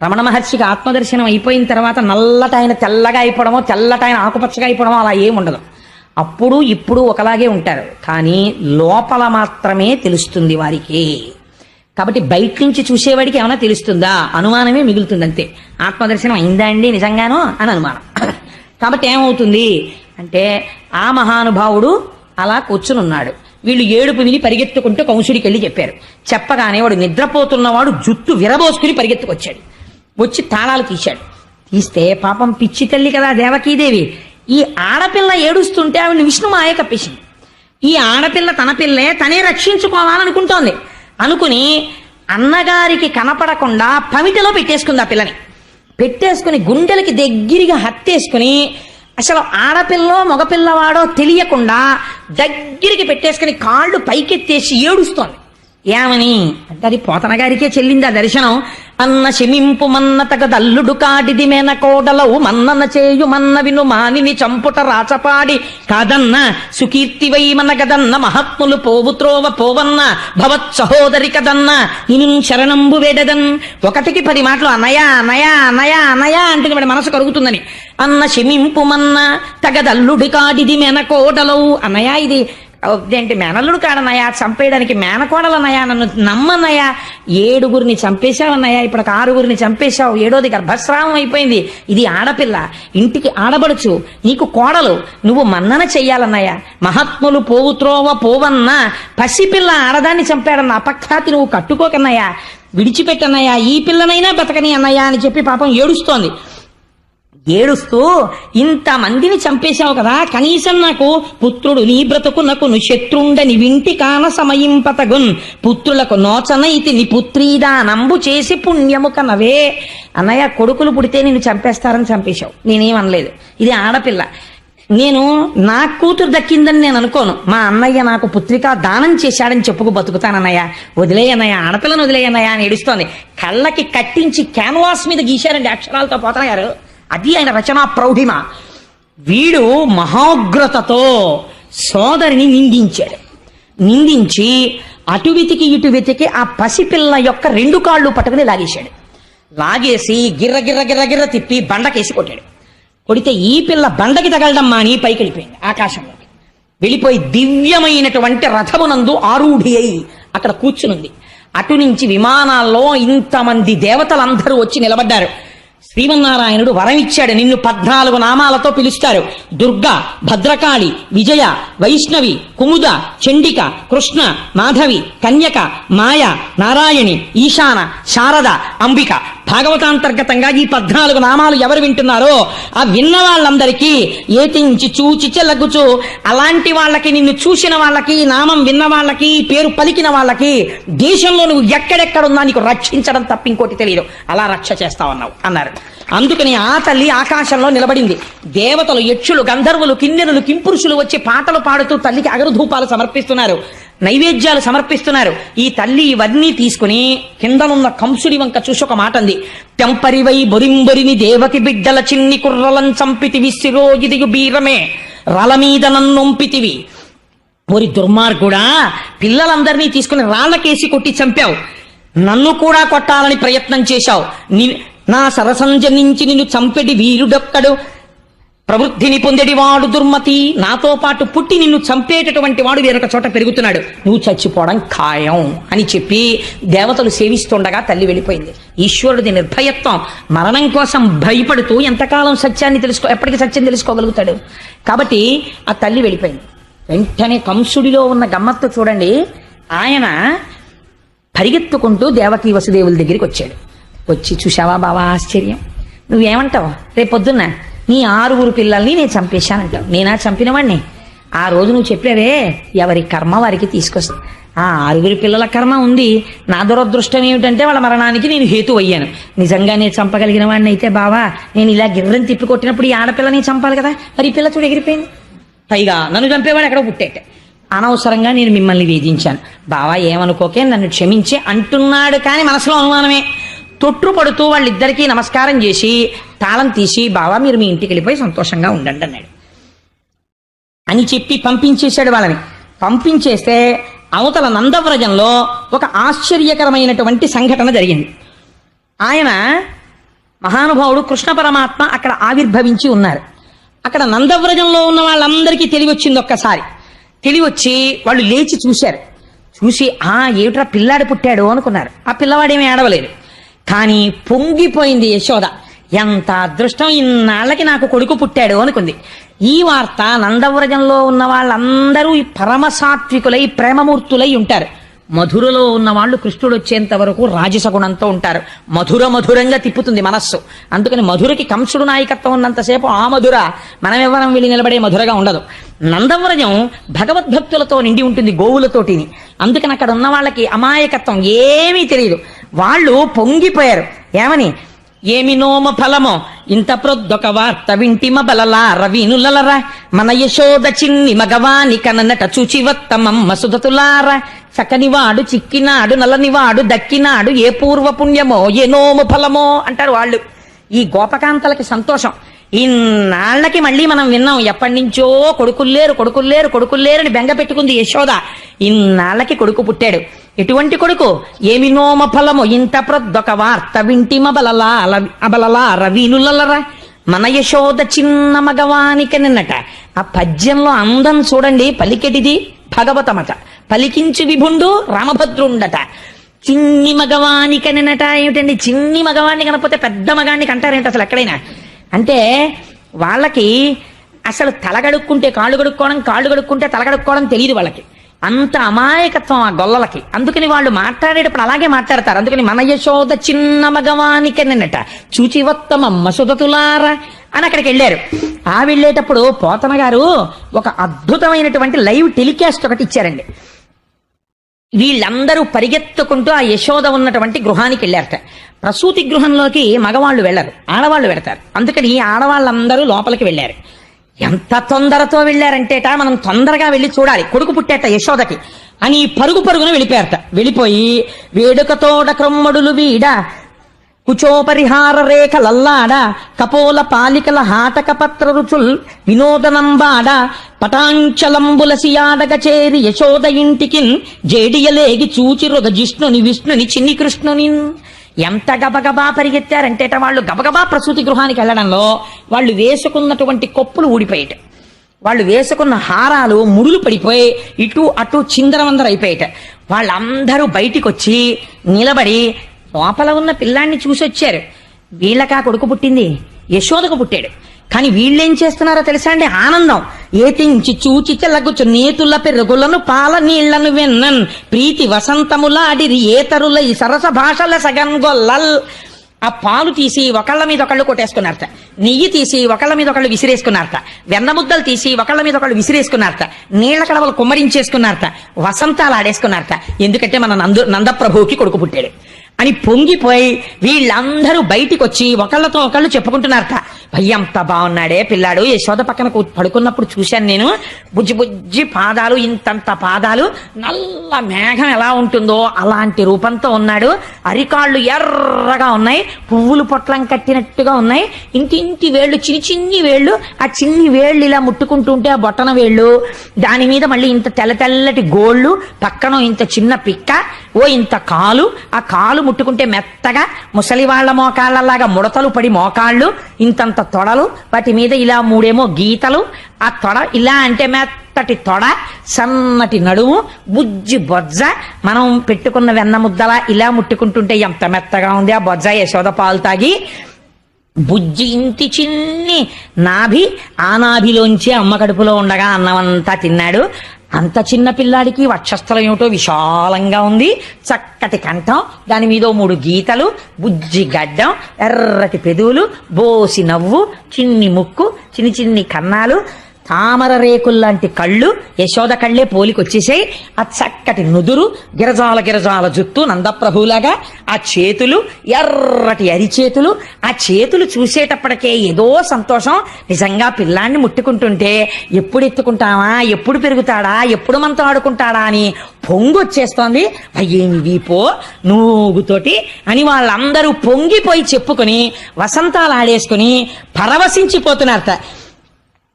రమణ మహర్షికి ఆత్మదర్శనం అయిపోయిన తర్వాత నల్లటైన తెల్లగా అయిపోవడమో, తెల్లటైన ఆకుపచ్చగా అయిపోవడమో అలా ఏమి ఉండదు. అప్పుడు ఇప్పుడు ఒకలాగే ఉంటారు, కానీ లోపల మాత్రమే తెలుస్తుంది వారికి. కాబట్టి బయట నుంచి చూసేవాడికి ఏమైనా తెలుస్తుందా? అనుమానమే మిగులుతుంది అంతే. ఆత్మదర్శనం అయిందా అండి నిజంగానో అని అనుమానం. కాబట్టి ఏమవుతుంది అంటే ఆ మహానుభావుడు అలా కూర్చునున్నాడు. వీళ్ళు ఏడుపు విని పరిగెత్తుకుంటూ కంసుడికి వెళ్ళి చెప్పారు. చెప్పగానే వాడు నిద్రపోతున్నవాడు జుట్టు విరబోసుకుని పరిగెత్తుకొచ్చాడు. వచ్చి తాళాలు తీశాడు. తీస్తే పాపం పిచ్చి తల్లి కదా దేవకీదేవి, ఈ ఆడపిల్ల ఏడుస్తుంటే ఆవిడ విష్ణు మాయ కప్పేసింది. ఈ ఆడపిల్ల తన పిల్లే తనే రక్షించుకోవాలనుకుంటోంది. అనుకుని అన్నగారికి కనపడకుండా పమిటలో పెట్టేసుకుంది. ఆ పిల్లని పెట్టేసుకుని గుండెలకి దగ్గరగా హత్తేసుకుని అసలు ఆడపిల్లో మగపిల్లవాడో తెలియకుండా దగ్గరికి పెట్టేసుకుని కాళ్ళు పైకెత్తేసి ఏడుస్తోంది. ఏమని అంటే అది పోతన గారికే చెల్లింది ఆ దర్శనం. అన్న శమింపు మన్న తగదల్లుడు కాడిది మేన కోడలవు మన్నన చేయు మన్న విను మానిని చంపుట రాచపాడి కాదన్న సుకీర్తివై మన గదన్న మహాత్ములు పోవు త్రోవ పోవన్న భవత్ సహోదరి కదన్న ఇను శరణంబు వేడదన్. 1కి 10 మాటలు అన్నయ అన్నయ అన్నయ అన్నయ అంటే వాడి మనసు కరుగుతుందని. అన్న శమింపు మన్న తగదల్లుడి కాడిది మేన కోడలవు అన్నయ ఇది ఏంటి మేనల్లుడు కాడనయా, చంపేయడానికి మేనకోడలన్నయా, నన్ను నమ్మన్నయా, 7గురిని చంపేశావన్నయా, ఇప్పుడు 6గురిని చంపేశావు, 7వది గర్భస్రావం అయిపోయింది, ఇది ఆడపిల్ల, ఇంటికి ఆడబడుచు, నీకు కోడలు, నువ్వు మన్నన చెయ్యాలన్నయ్యా, మహాత్ములు పోవు త్రోవ పోవన్న పసిపిల్ల ఆడదాన్ని చంపాడన్న అపఖ్యాతి నువ్వు కట్టుకోకన్నయ్యా, విడిచిపెట్టన్నయ్యా, ఈ పిల్లనైనా బతకని అన్నయ్యా అని చెప్పి పాపం ఏడుస్తోంది. ఏడుస్తూ ఇంతమందిని చంపేశావు కదా, కనీసం నాకు పుత్రుడు నీ బ్రతుకునకు శత్రుండని వింటి కాన సమయింపతగున్ పుత్రులకు నోచనైతి నీ పుత్రీదానంబు చేసి పుణ్యము కనవే. అన్నయ్య కొడుకులు పుడితే నిన్ను చంపేస్తారని చంపేశావు, నేనేమనలేదు, ఇది ఆడపిల్ల, నేను నా కూతురు దక్కిందని నేను అనుకోను, మా అన్నయ్య నాకు పుత్రికా దానం చేశాడని చెప్పుకు బతుకుతానన్నయ్య, వదిలేయన్నయ్య, ఆడపిల్లను వదిలేయన్నయ్య అని ఏడుస్తోంది. కళ్ళకి కట్టించి క్యాన్వాస్ మీద గీశారండి అక్షరాలతో పోతన గారు, అది ఆయన రచనా ప్రౌఢిమ. వీడు మహోగ్రతతో సోదరిని నిందించి అటు వెతికి ఇటు వెతికి ఆ పసిపిల్ల యొక్క 2 కాళ్ళు పట్టుకుని లాగేశాడు. లాగేసి గిర్ర గిర్ర గిర్ర గిర్ర తిప్పి బండకేసి కొట్టాడు. కొడితే ఈ పిల్ల బండకి తగలడమ్మా అని పైకి వెళ్ళిపోయింది, ఆకాశంలోకి వెళ్ళిపోయి దివ్యమైనటువంటి రథమునందు ఆరూఢి అయి అక్కడ కూర్చునుంది. అటు నుంచి విమానాల్లో ఇంతమంది దేవతలందరూ వచ్చి నిలబడ్డారు. శ్రీమన్నారాయణుడు వరం ఇచ్చాడు, నిన్ను 14 నామాలతో పిలుస్తారు, దుర్గా, భద్రకాళి, విజయ, వైష్ణవి, కుముద, చండిక, కృష్ణ, మాధవి, కన్యక, మాయ, నారాయణి, ఈశాన, శారద, అంబిక. భాగవతాంతర్గతంగా ఈ 14 నామాలు ఎవరు వింటున్నారో ఆ విన్న వాళ్ళందరికీ ఏతించి చూచి చెల్లగుచు, అలాంటి వాళ్ళకి, నిన్ను చూసిన వాళ్ళకి, నామం విన్న వాళ్ళకి, పేరు పలికిన వాళ్ళకి దేశంలో నువ్వు ఎక్కడెక్కడున్నా నీకు రక్షించడం తప్ప ఇంకోటి తెలియదు, అలా రక్ష చేస్తావన్నావు అన్నారు. అందుకని ఆ తల్లి ఆకాశంలో నిలబడింది. దేవతలు, యక్షులు, గంధర్వులు, కిన్నెరులు, కింపురుషులు వచ్చి పాటలు పాడుతూ తల్లికి అగరుధూపాలు సమర్పిస్తున్నారు, నైవేద్యాలు సమర్పిస్తున్నారు. ఈ తల్లి ఇవన్నీ తీసుకుని కిందనున్న కంసుడి వంక చూసి ఒక మాట అంది, తెంపరివై బొరింబొరిని దేవకి బిడ్డల చిన్ని కుర్రలం చంపితివి శిరోజిదియు బీరమే రల మీద నన్నొంపితివి. ఓరి దుర్మార్గుడా, పిల్లలందరినీ తీసుకుని రాళ్లకేసి కొట్టి చంపావు, నన్ను కూడా కొట్టాలని ప్రయత్నం చేశావు, నా సరసంజనించి నిన్ను చంపెడి వీరుడొక్కడు, ప్రవృద్ధిని పొందెడివాడు దుర్మతి, నాతో పాటు పుట్టి నిన్ను చంపేటటువంటి వాడు వేరొక చోట పెరుగుతున్నాడు, నువ్వు చచ్చిపోవడం ఖాయం అని చెప్పి దేవతలు సేవిస్తుండగా తల్లి వెళ్ళిపోయింది. ఈశ్వరుడి నిర్భయత్వం, మరణం కోసం భయపడుతూ ఎంతకాలం సత్యాన్ని ఎప్పటికీ సత్యం తెలుసుకోగలుగుతాడు. కాబట్టి ఆ తల్లి వెళ్ళిపోయింది. వెంటనే కంసుడిలో ఉన్న గమ్మత్తు చూడండి, ఆయన పరిగెత్తుకుంటూ దేవకీ వసుదేవుల దగ్గరికి వచ్చాడు. వచ్చి, చూశావా బావా ఆశ్చర్యం, నువ్వేమంటావు, రేపొద్దున్న నీ 6 పిల్లల్ని నేను చంపేశానంటావు, నేనా చంపినవాడిని? ఆ రోజు నువ్వు చెప్పావే ఎవరి కర్మ వారికి తీసుకొస్తా, ఆ 6 పిల్లల కర్మ ఉంది, నా దురదృష్టం ఏమిటంటే వాళ్ళ మరణానికి నేను హేతు అయ్యాను. నిజంగా నేను చంపగలిగిన వాడిని అయితే బావా, నేను ఇలా గిర్రం తిప్పి కొట్టినప్పుడు ఈ ఆడపిల్లని చంపాలి కదా, మరి ఈ పిల్ల చూడు ఎగిరిపోయింది, పైగా నన్ను చంపేవాడు ఎక్కడో పుట్టేట, అనవసరంగా నేను మిమ్మల్ని వేధించాను, బావా ఏమనుకోకే, నన్ను క్షమించి అంటున్నాడు. కానీ మనసులో అనుమానమే. తొట్టుపడుతూ వాళ్ళిద్దరికీ నమస్కారం చేసి తాళం తీసి, బావా మీరు మీ ఇంటికి వెళ్ళిపోయి సంతోషంగా ఉండండి అన్నాడు. అని చెప్పి పంపించేశాడు వాళ్ళని. పంపించేస్తే అవతల నందవ్రజంలో ఒక ఆశ్చర్యకరమైనటువంటి సంఘటన జరిగింది. ఆయన మహానుభావుడు కృష్ణ పరమాత్మ అక్కడ ఆవిర్భవించి ఉన్నారు. అక్కడ నందవ్రజంలో ఉన్న వాళ్ళందరికీ తెలివొచ్చింది. ఒక్కసారి తెలివొచ్చి వాళ్ళు లేచి చూశారు. చూసి ఏమిట్రా పిల్లాడు పుట్టాడు అనుకున్నారు. ఆ పిల్లవాడేమీ ఏడవలేదు. కానీ పొంగిపోయింది యశోద, ఎంత అదృష్టం, ఇన్నాళ్ళకి నాకు కొడుకు పుట్టాడు అనుకుంది. ఈ వార్త నందవ్రజంలో ఉన్న వాళ్ళందరూ పరమసాత్వికులై ప్రేమమూర్తులై ఉంటారు. మధురలో ఉన్న వాళ్ళు కృష్ణుడు వచ్చేంత వరకు రాజసగుణంతో ఉంటారు. మధురంగా తిప్పుతుంది మనస్సు. అందుకని మధురకి కంసుడు నాయకత్వం ఉన్నంతసేపు ఆ మధుర మనం ఎవరం వెళ్ళి నిలబడే మధురగా ఉండదు. నందవ్రజం భగవద్భక్తులతో నిండి ఉంటుంది, గోవులతోటిని. అందుకని అక్కడ ఉన్న వాళ్ళకి అమాయకత్వం ఏమీ తెలియదు. వాళ్ళు పొంగిపోయారు. ఏమని? ఏమి నోమ ఫలమో ఇంత ప్రొద్దొక వార్త వింటిమ బలలార వీనులలరా మన యశోద చిన్ని మగవాని కననట చూచివత్తమమ్మ సుధతులార చక్కనివాడు చిక్కినాడు నల్లనివాడు దక్కినాడు ఏ పూర్వ పుణ్యమో ఏ నోము ఫలమో అంటారు వాళ్ళు. ఈ గోపకాంతలకి సంతోషం. ఇన్నాళ్ళకి మళ్ళీ మనం విన్నాం, ఎప్పటి నుంచో కొడుకుల్లేరని బెంగ పెట్టుకుంది యశోద. ఇన్నాళ్ళకి కొడుకు పుట్టాడు. ఎటువంటి కొడుకు? ఏమి నోమ ఫలము ఇంత ప్రొద్దొక వార్త వింటిమ అబలలార వీనులలరా మన యశోద చిన్న మగవానికి నిన్నట. ఆ పద్యంలో అందం చూడండి, పలికెటిది భగవతమట, పలికించు విభుండు రామభద్రుండట. చిన్ని మగవానికనినట ఏమిటండి? చిన్ని మగవాణ్ణి కనకపోతే పెద్ద మగాన్ని కంటారేంటి అసలు ఎక్కడైనా? అంటే వాళ్ళకి అసలు తలగడుక్కుంటే కాళ్ళు కడుక్కోవడం, కాళ్ళు కడుక్కుంటే తలగడుక్కోవడం తెలియదు వాళ్ళకి. అంత అమాయకత్వం ఆ గొల్లలకి. అందుకని వాళ్ళు మాట్లాడేటప్పుడు అలాగే మాట్లాడతారు. అందుకని మన యశోద చిన్న మగవానికి నిన్నట చూచివత్తమమ్మ సుధతులార అని అక్కడికి వెళ్ళారు. ఆ వెళ్ళేటప్పుడు పోతన గారు ఒక అద్భుతమైనటువంటి లైవ్ టెలికాస్ట్ ఒకటి ఇచ్చారండి. వీళ్ళందరూ పరిగెత్తుకుంటూ ఆ యశోద ఉన్నటువంటి గృహానికి వెళ్ళారట. ప్రసూతి గృహంలోకి మగవాళ్ళు వెళ్ళరు, ఆడవాళ్ళు వెళతారు. అందుకని ఆడవాళ్ళందరూ లోపలికి వెళ్ళారు. ఎంత తొందరతో వెళ్ళారంటేట మనం తొందరగా వెళ్ళి చూడాలి, కొడుకు పుట్టేట యశోదకి అని పరుగున వెళ్ళిపోయారట. వెళ్ళిపోయి వేడుకతోడ క్రొమ్మడులు వీడ కుచోపరిహార రేఖలల్లాడ కపోల పాలికల హాటక పత్ర రుచుల్ వినోదనంబాడ పటాంచలంబుల సియాడగ చేరి యశోద ఇంటికిన్ జేడియలేగి చూచిరుగ జిష్ణుని విష్ణుని చిన్ని కృష్ణుని. ఎంత గబగబా పరిగెత్తారంటేట వాళ్ళు గబగబా ప్రసూతి గృహానికి వెళ్ళడంలో వాళ్ళు వేసుకున్నటువంటి కొప్పులు ఊడిపోయేట, వాళ్ళు వేసుకున్న హారాలు ముడులు పడిపోయి ఇటు అటు చిందరవందర అయిపోయేట. వాళ్ళందరూ బయటికి వచ్చి నిలబడి లోపల ఉన్న పిల్లాన్ని చూసి వచ్చారు. వీళ్ళకా కొడుకు పుట్టింది, యశోదకు పుట్టాడు. కానీ వీళ్ళేం చేస్తున్నారో తెలుసా అండి? ఆనందం. ఏతించి చూచి చెల్లగుచ్చు నేతుల పెరుగులను పాల నీళ్లను వెన్నన్ ప్రీతి వసంతములాడిరి ఏతరుల ఈ సరస భాషల సగన్గొల్లల్. ఆ పాలు తీసి ఒకళ్ళ మీద ఒకళ్ళు కొట్టేసుకున్నారట, నెయ్యి తీసి ఒకళ్ళ మీద ఒకళ్ళు విసిరేసుకున్నారట, వెన్న ముద్దలు తీసి ఒకళ్ళ మీద ఒకళ్ళు విసిరేసుకున్నారట, నీళ్ల కడవలు కుమ్మరించేసుకున్నారట, వసంతాలు ఆడేసుకున్నారట. ఎందుకంటే మన నందప్రభువుకి కొడుకు పుట్టాడు అని పొంగిపోయి వీళ్ళందరూ బయటికి వచ్చి ఒకళ్ళతో ఒకళ్ళు చెప్పుకుంటున్నారట. భయ్యంత బాగున్నాడే పిల్లాడు, యశోద పక్కన పడుకున్నప్పుడు చూశాను నేను, బుజ్జి పాదాలు, ఇంతంత పాదాలు, నల్ల మేఘం ఎలా ఉంటుందో అలాంటి రూపంతో ఉన్నాడు. అరికాళ్ళు ఎర్రగా ఉన్నాయి, పువ్వులు పొట్లం కట్టినట్టుగా ఉన్నాయి, ఇంటి వేళ్ళు చిన్ని వేళ్ళు, ఆ చిన్ని వేళ్ళు ఇలా ముట్టుకుంటుంటే ఆ బొట్టన వేళ్ళు, దాని మీద మళ్ళీ ఇంత తెల్లటి గోళ్ళు, పక్కన ఇంత చిన్న పిక్క, ఓ ఇంత కాలు, ఆ కాలు ముట్టుకుంటే మెత్తగా ముసలి వాళ్ళ మోకాళ్ళలాగా ముడతలు పడి మోకాళ్ళు, ఇంతంత తొడలు, వాటి మీద ఇలా 3 గీతలు, ఆ తొడ ఇలా అంటే మెత్తటి తొడ, సన్నటి నడుము, బుజ్జి బొజ్జ, మనం పెట్టుకున్న వెన్న ముద్దలా ఇలా ముట్టుకుంటుంటే ఎంత మెత్తగా ఉంది ఆ బొజ్జ. యశోద పాలు తాగి బుజ్జి ఇంటి చిన్ని నాభి, ఆ నాభిలోంచి అమ్మ కడుపులో ఉండగా అన్నమంతా తిన్నాడు. అంత చిన్న పిల్లాడికి వక్షస్థలం ఏమిటో విశాలంగా ఉంది, చక్కటి కంఠం, దాని మీద 3 గీతలు, బుజ్జి గడ్డం, ఎర్రటి పెదవులు, బోసి నవ్వు, చిన్ని ముక్కు, చిన్ని కన్నాలు, తామర రేకుల్లాంటి కళ్ళు, యశోద కళ్ళే పోలికొచ్చేసాయి. ఆ చక్కటి నుదురు, గిరజాల జుత్తు నందప్రభులాగా, ఆ చేతులు ఎర్రటి అరిచేతులు. ఆ చేతులు చూసేటప్పటికే ఏదో సంతోషం. నిజంగా పిల్లాన్ని ముట్టుకుంటుంటే ఎప్పుడు ఎత్తుకుంటావా, ఎప్పుడు పెరుగుతాడా, ఎప్పుడు మనతో ఆడుకుంటాడా అని పొంగొచ్చేస్తోంది. అయ్యేమి వీపో నూగుతోటి అని వాళ్ళందరూ పొంగిపోయి చెప్పుకొని వసంతాలు ఆడేసుకుని పరవశించిపోతున్నారట.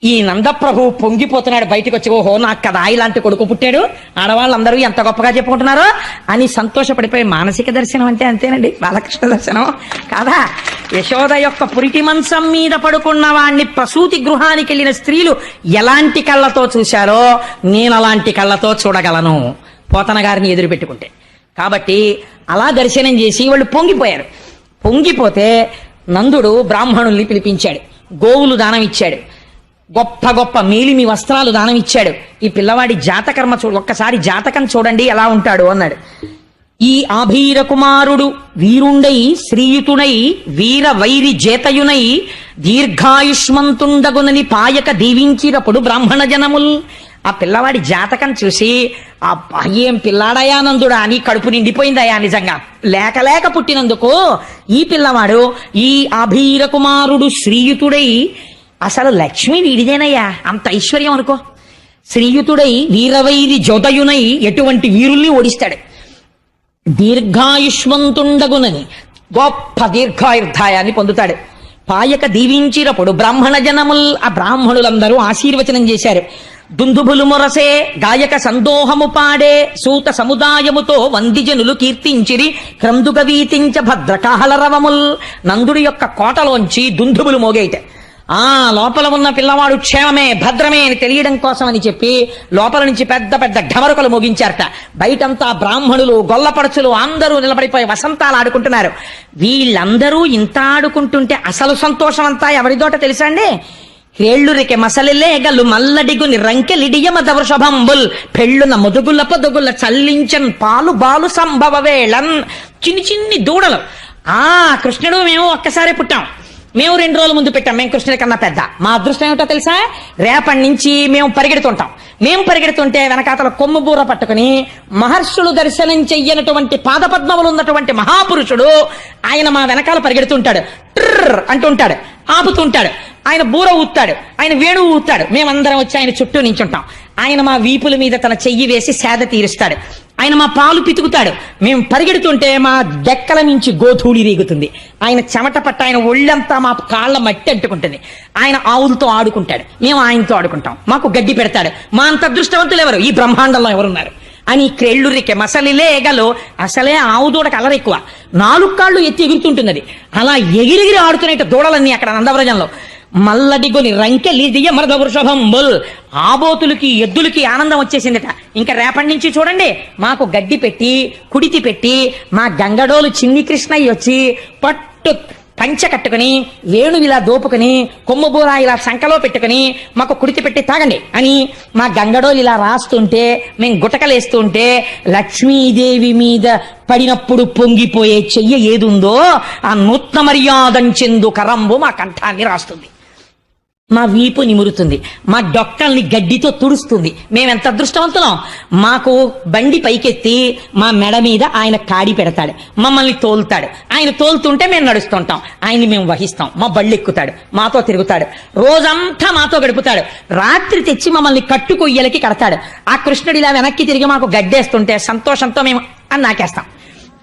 ఈ నందప్రభు పొంగిపోతున్నాడు బయటకు వచ్చి, ఓహో నాకు కదా ఇలాంటి కొడుకు పుట్టాడు, ఆడవాళ్ళందరూ ఎంత గొప్పగా చెప్పుకుంటున్నారో అని సంతోషపడిపోయి. మానసిక దర్శనం అంటే అంతేనండి, బాలకృష్ణ దర్శనం కాదా? యశోద యొక్క పురిటి మంచం మీద పడుకున్న వాణ్ణి ప్రసూతి గృహానికి వెళ్ళిన స్త్రీలు ఎలాంటి కళ్ళతో చూశారో నేను అలాంటి కళ్ళతో చూడగలను పోతన గారిని ఎదురు పెట్టుకుంటే. కాబట్టి అలా దర్శనం చేసి వాళ్ళు పొంగిపోయారు. పొంగిపోతే నందుడు బ్రాహ్మణుల్ని పిలిపించాడు, గోవులు దానం ఇచ్చాడు. గొప్ప గొప్ప మేలిమి వస్త్రాలు దానం ఇచ్చాడు. ఈ పిల్లవాడి జాతకర్మ ఒక్కసారి జాతకం చూడండి ఎలా ఉంటాడు అన్నాడు. ఈ ఆభీర కుమారుడు వీరుండై శ్రీయుతుడై వీర వైరి జేతయునై దీర్ఘాయుష్మంతుండగునని పాయక దీవించినప్పుడు బ్రాహ్మణ జనముల్. ఆ పిల్లవాడి జాతకం చూసి ఆ ఏం పిల్లాడయానందుడా అని కడుపు నిండిపోయిందయా. నిజంగా లేక లేక పుట్టినందుకు ఈ పిల్లవాడు ఈ ఆభీర కుమారుడు శ్రీయుతుడై, అసలు లక్ష్మి వీడిదేనయ్యా, అంత ఐశ్వర్యం అనుకో. శ్రీయుతుడై వీరవైరి జోతయునై ఎటువంటి వీరుల్ని ఓడిస్తాడు. దీర్ఘాయుష్మంతుండగునని గొప్ప దీర్ఘాయుర్ధాయాన్ని పొందుతాడు. పాయక దీవించినప్పుడు బ్రాహ్మణ జనముల్, ఆ బ్రాహ్మణులందరూ ఆశీర్వచనం చేశారు. దుందుభులు మొరసే గాయక సందోహము పాడే సూత సముదాయముతో వందిజనులు కీర్తించిరి క్రందుక వీతించ భద్రకాహలరవముల్. నందుడి యొక్క కోటలోంచి దుందుభులు మోగేట. ఆ లోపల ఉన్న పిల్లవాడు క్షేమమే భద్రమే అని తెలియడం కోసం అని చెప్పి లోపల నుంచి పెద్ద పెద్ద ఢమరుకలు మోగించారట. బయటంతా బ్రాహ్మణులు గొల్లపడుచులు అందరూ నిలబడిపోయి వసంతాలు ఆడుకుంటున్నారు. వీళ్ళందరూ ఇంత ఆడుకుంటుంటే అసలు సంతోషం అంతా ఎవరిదోట తెలుసా అండి? క్రేళ్ళురికె మసలిలేగలు మల్లడిగుని రంకెలిడియ మద వృషభంబుల్ పెళ్ళున ముదుగుల పొదుగుల చల్లించన్ పాలు బాలు సంభవ వేళన్. చిన్ని చిన్ని దూడలు. కృష్ణుడు మేము ఒక్కసారి పుట్టాం, మేము 2 రోజుల ముందు పెట్టాం, మేము కృష్ణుడి కన్నా పెద్ద. మా అదృష్టం ఏమిటో తెలుసా? రేపటి నుంచి మేము పరిగెడుతుంటాం. మేము పరిగెడుతుంటే వెనకాతల కొమ్ము బూర పట్టుకుని మహర్షులు దర్శనం చెయ్యనటువంటి పాదపద్మములు ఉన్నటువంటి మహాపురుషుడు ఆయన మా వెనకాల పరిగెడుతుంటాడు. ట్రర్ అంటుంటాడు, ఆపుతుంటాడు. ఆయన బూర ఊతాడు, ఆయన వేణువు ఊతాడు. మేమందరం వచ్చి ఆయన చుట్టూ నించుంటాం. ఆయన మా వీపుల మీద తన చెయ్యి వేసి సేద తీరుస్తాడు. ఆయన మా పాలు పితుకుతాడు. మేము పరిగెడుతుంటే మా డెక్కల నుంచి గోధూళి రీగుతుంది. ఆయన చెమట పట్ట ఆయన ఒళ్ళంతా మా కాళ్ళ మట్టి అంటుకుంటుంది. ఆయన ఆవులతో ఆడుకుంటాడు, మేము ఆయనతో ఆడుకుంటాం. మాకు గడ్డి పెడతాడు. మా అంత అదృష్టవంతులు ఎవరు ఈ బ్రహ్మాండంలో ఎవరున్నారు అని క్రెళ్ళురికే మసలిలేగలు. అసలే ఆవు దూడకు అలర ఎక్కువ, 4 కాళ్ళు ఎత్తి ఎగురుతుంటున్నది. అలా ఎగిరిగిరి ఆడుతున్నట్టు దూడలన్నీ అక్కడ నందవ్రజంలో. మల్లడిగొని రంకెలిదియ మరద వృషభంబుల్. ఆబోతులకి ఎద్దులకి ఆనందం వచ్చేసిందట. ఇంకా రేపటి నుంచి చూడండి మాకు గడ్డి పెట్టి కుడితి పెట్టి మా గంగడోలు చిన్ని కృష్ణయ్య వచ్చి పట్టు పంచె కట్టుకుని వేణు ఇలా దోపుకుని కొమ్ముబూర ఇలా సంకలో పెట్టుకుని మాకు కుడితి పెట్టి తాగండి అని మా గంగడోలు ఇలా రాస్తుంటే మేము గుటకలేస్తుంటే లక్ష్మీదేవి మీద పడినప్పుడు పొంగిపోయే చెయ్య ఏదుందో ఆ నూత్న మర్యాదంచెందు కరంబు మా కంఠాన్ని రాస్తుంది, మా వీపు నిమురుతుంది, మా డొక్కల్ని గడ్డితో తుడుస్తుంది. మేమెంత అదృష్టవంతులం. మాకు బండి పైకెత్తి మా మెడ మీద ఆయన కాడి పెడతాడు, మమ్మల్ని తోలుతాడు. ఆయన తోలుతుంటే మేము నడుస్తుంటాం, ఆయన్ని మేము వహిస్తాం. మా బళ్ళు ఎక్కుతాడు, మాతో తిరుగుతాడు, రోజంతా మాతో గడుపుతాడు. రాత్రి తెచ్చి మమ్మల్ని కట్టుకొయ్యలకి కడతాడు. ఆ కృష్ణుడు ఇలా వెనక్కి తిరిగి మాకు గడ్డేస్తుంటే సంతోషంతో మేము అని నాకేస్తాం.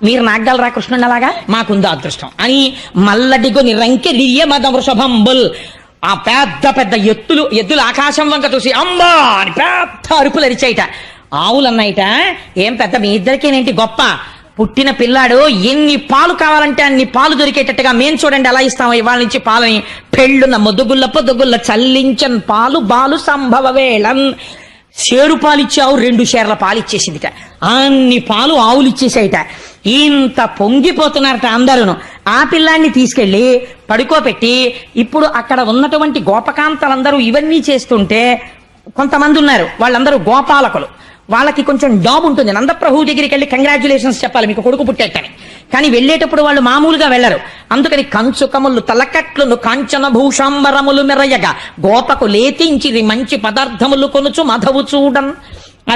మీరు నాగలరా కృష్ణుడు అలాగా? మాకుందో అదృష్టం అని మల్లడిగొని రంకెలియ మద వృషభంబుల్. ఆ పెద్ద పెద్ద ఎద్దులు ఆకాశం వంక చూసి అంబా అని పెద్ద అరుపులు అరిచాయిట. ఆవులు అన్నాయిట, ఏం పెద్ద మీ ఇద్దరికేనేంటి గొప్ప, పుట్టిన పిల్లాడు ఎన్ని పాలు కావాలంటే అన్ని పాలు దొరికేటట్టుగా మేం చూడండి ఎలా ఇస్తామో ఇవాళ నుంచి పాలని. పెళ్ళున్న ముదుగుల్ల పొదుగుల్ల చల్లించన్ పాలు బాలు సంభవ వేళం. 7 పాలిచ్చావు, 2 షేర్ల పాలు ఇచ్చేసిందిట. అన్ని పాలు ఆవులు ఇచ్చేసాయిట. ఇంత పొంగిపోతున్నారట అందరూను. ఆ పిల్లాన్ని తీసుకెళ్లి పడుకోబెట్టి ఇప్పుడు అక్కడ ఉన్నటువంటి గోపకాంతలందరూ ఇవన్నీ చేస్తుంటే కొంతమంది ఉన్నారు, వాళ్ళందరూ గోపాలకులు. వాళ్ళకి కొంచెం జాబ్ ఉంటుంది. నందప్రభు దగ్గరికి వెళ్ళి కంగ్రాచులేషన్స్ చెప్పాలి మీకు కొడుకు పుట్టేటని. కానీ వెళ్ళేటప్పుడు వాళ్ళు మామూలుగా వెళ్లరు. అందుకని కంచుకములు తలకట్లను కాంచన భూషాంబరములు మెరయగా గోపకు లేతించిరి మంచి పదార్థములు కొనుచు మధవు చూడన్.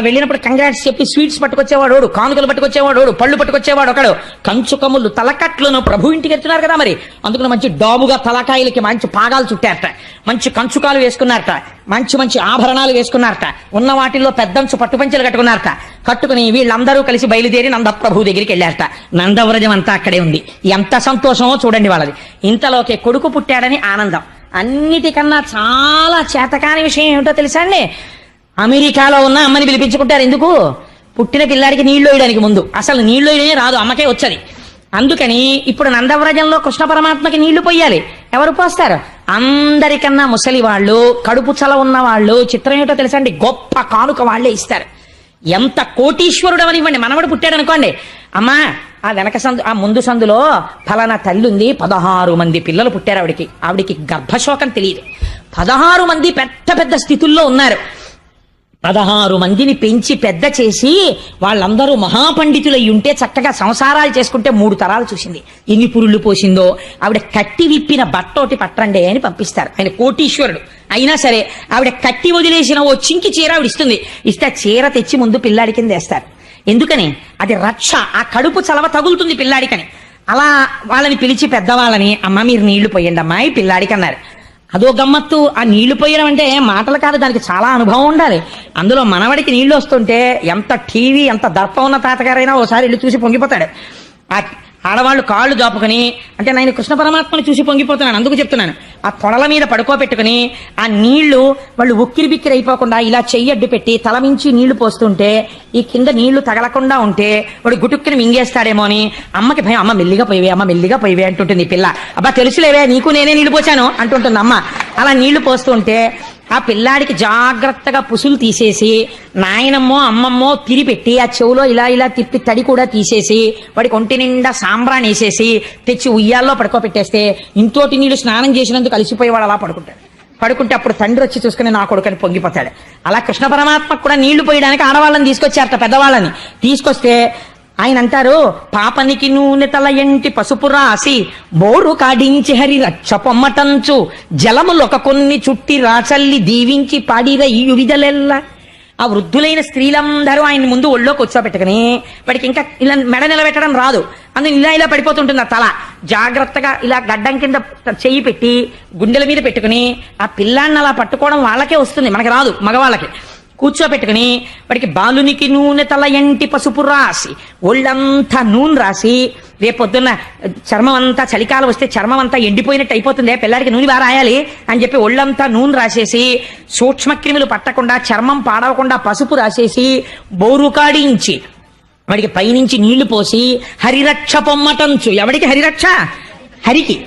వెళ్ళినప్పుడు కంగ్రాట్స్ చెప్పి స్వీట్స్ పట్టుకొచ్చేవాడు, కానుకలు పట్టుకొచ్చేవాడు, పళ్ళు పట్టుకొచ్చేవాడు ఒకడు. కంచుకములు తలకట్లను ప్రభు ఇంటికి వెళ్తున్నారు కదా మరి, అందుకని మంచి డాబుగా తలకాయలకి మంచి పాగాలు చుట్టారట, మంచి కంచుకాలు వేసుకున్నారట, మంచి మంచి ఆభరణాలు వేసుకున్నారట, ఉన్న వాటిల్లో పెద్దంచు పట్టుపంచెలు కట్టుకున్నారట. కట్టుకుని వీళ్ళందరూ కలిసి బయలుదేరి నందప్రభు దగ్గరికి వెళ్ళారట. నందవ్రజం అంతా అక్కడే ఉంది. ఎంత సంతోషమో చూడండి వాళ్ళది. ఇంతలోకే కొడుకు పుట్టాడని ఆనందం. అన్నిటికన్నా చాలా చేతకాని విషయం ఏమిటో తెలుసా అండి? అమెరికాలో ఉన్న అమ్మని పిలిపించుకుంటారు. ఎందుకు? పుట్టిన పిల్లాడికి నీళ్లు వేయడానికి ముందు అసలు నీళ్లు వేయడమే రాదు, అమ్మకే వచ్చది. అందుకని ఇప్పుడు నందవ్రజంలో కృష్ణ పరమాత్మకి నీళ్లు పొయ్యాలి. ఎవరు పోస్తారు? అందరికన్నా ముసలి వాళ్ళు, కడుపు చల ఉన్న వాళ్ళు. చిత్రం ఏమిటో తెలుసా అండి? గొప్ప కానుక వాళ్లే ఇస్తారు. ఎంత కోటీశ్వరుడు అవనివ్వండి, మనవడు పుట్టాడు అనుకోండి, అమ్మా ఆ వెనక సందు ఆ ముందు సందులో ఫలానా తల్లి ఉంది, 16 మంది పిల్లలు పుట్టారు ఆవిడికి. ఆవిడికి గర్భశోకం తెలియదు. 16 మంది పెద్ద పెద్ద స్థితుల్లో ఉన్నారు. 16 మందిని పెంచి పెద్ద చేసి వాళ్ళందరూ మహాపండితులై ఉంటే చక్కగా సంసారాలు చేసుకుంటే 3 తరాలు చూసింది. ఎన్ని పురుళ్ళు పోసిందో. ఆవిడ కట్టి విప్పిన బట్టోటి పట్టండి అని పంపిస్తారు. ఆయన కోటీశ్వరుడు అయినా సరే ఆవిడ కట్టి వదిలేసిన ఓ చింకి చీర ఆవిడ ఇస్తుంది. ఇస్తే ఆ చీర తెచ్చి ముందు పిల్లాడి కింద వేస్తారు. ఎందుకని? అది రక్ష. ఆ కడుపు చలవ తగులుతుంది పిల్లాడికని. అలా వాళ్ళని పిలిచి పెద్దవాళ్ళని, అమ్మ మీరు నీళ్లు పోయండి అమ్మాయి పిల్లాడికి అన్నారు. అదో గమ్మత్తు. ఆ నీళ్లు పోయడం అంటే మాటలు కాదు, దానికి చాలా అనుభవం ఉండాలి. అందులో మనవడికి నీళ్లు వస్తుంటే ఎంత టీవీ ఎంత దర్పం ఉన్న తాతగారైనా ఓసారి ఇల్లు చూసి పొంగిపోతాడు. ఆ ఆడవాళ్ళు కాళ్ళు దాపుకొని, అంటే నేను కృష్ణ పరమాత్మని చూసి పొంగిపోతున్నాను అందుకు చెప్తున్నాను, ఆ తొడల మీద పడుకోబెట్టుకుని ఆ నీళ్లు వాళ్ళు ఉక్కిరి బిక్కిరి అయిపోకుండా ఇలా చెయ్యడ్డు పెట్టి తల మించి నీళ్లు పోస్తుంటే ఈ కింద నీళ్లు తగలకుండా ఉంటే వాడు గుటుక్కుని మింగేస్తాడేమో అని అమ్మకి భయం. అమ్మ మెల్లిగా పోయివే, అమ్మ మెల్లిగా పోయివే అంటుంటుంది ఈ పిల్ల. అబ్బా తెలుసులేవే నీకు నేనే నీళ్లు పోసాను అంటుంటుంది అమ్మ. అలా నీళ్లు పోస్తుంటే ఆ పిల్లాడికి జాగ్రత్తగా పుసులు తీసేసి నాయనమ్మో అమ్మమ్మో తిరిపెట్టి ఆ చెవులో ఇలా ఇలా తిప్పి తడి కూడా తీసేసి వాడికి ఒంటి నిండా సాంబ్రాన్ని వేసేసి తెచ్చి ఉయ్యాల్లో పడుకోబెట్టేస్తే ఇంతోటి నీళ్లు స్నానం చేసినందుకు అలసిపోయి వాడు అలా పడుకుంటే అప్పుడు తండ్రి వచ్చి చూసుకుని నా కొడుకని పొంగిపోతాడు. అలా కృష్ణ పరమాత్మకు కూడా నీళ్లు పోయడానికి ఆడవాళ్ళని తీసుకొచ్చారట, పెద్దవాళ్ళని తీసుకొస్తే ఆయన అంటారు, పాపనికి నూనె తల ఎంటి పసుపు రాసి బోరు కాడించి హరి రచ్చ పొమ్మటంచు జలములొక కొన్ని చుట్టి రాచల్లి దీవించి పాడిర ఈ విధలెల్ల. ఆ వృద్ధులైన స్త్రీలందరూ ఆయన ముందు ఒళ్ళో కూర్చోబెట్టుకుని, వాడికి ఇంకా ఇలా మెడ నిలబెట్టడం రాదు, అందులో ఇలా ఇలా పడిపోతుంటుంది ఆ తల. జాగ్రత్తగా ఇలా గడ్డం కింద చెయ్యి పెట్టి గుండెల మీద పెట్టుకుని ఆ పిల్లాన్ని అలా పట్టుకోవడం వాళ్ళకే వస్తుంది, మనకి రాదు, మగవాళ్ళకి. కూర్చోబెట్టుకుని వాడికి బాలునికి నూనె తల ఎంటి పసుపు రాసి ఒళ్ళంతా నూనె రాసి, రేపొద్దున్న చర్మం అంతా చలికాలం వస్తే చర్మం అంతా ఎండిపోయినట్టు అయిపోతుంది, పిల్లాడికి నూనె బాగా రాయాలి అని చెప్పి ఒళ్ళంతా నూనె రాసేసి సూక్ష్మక్రిములు పట్టకుండా చర్మం పాడవకుండా పసుపు రాసేసి బోరు కాడించి వాడికి పైనుంచి నీళ్లు పోసి హరిరక్ష పొమ్మటంచు. ఎవడికి హరిరక్ష? హరికి.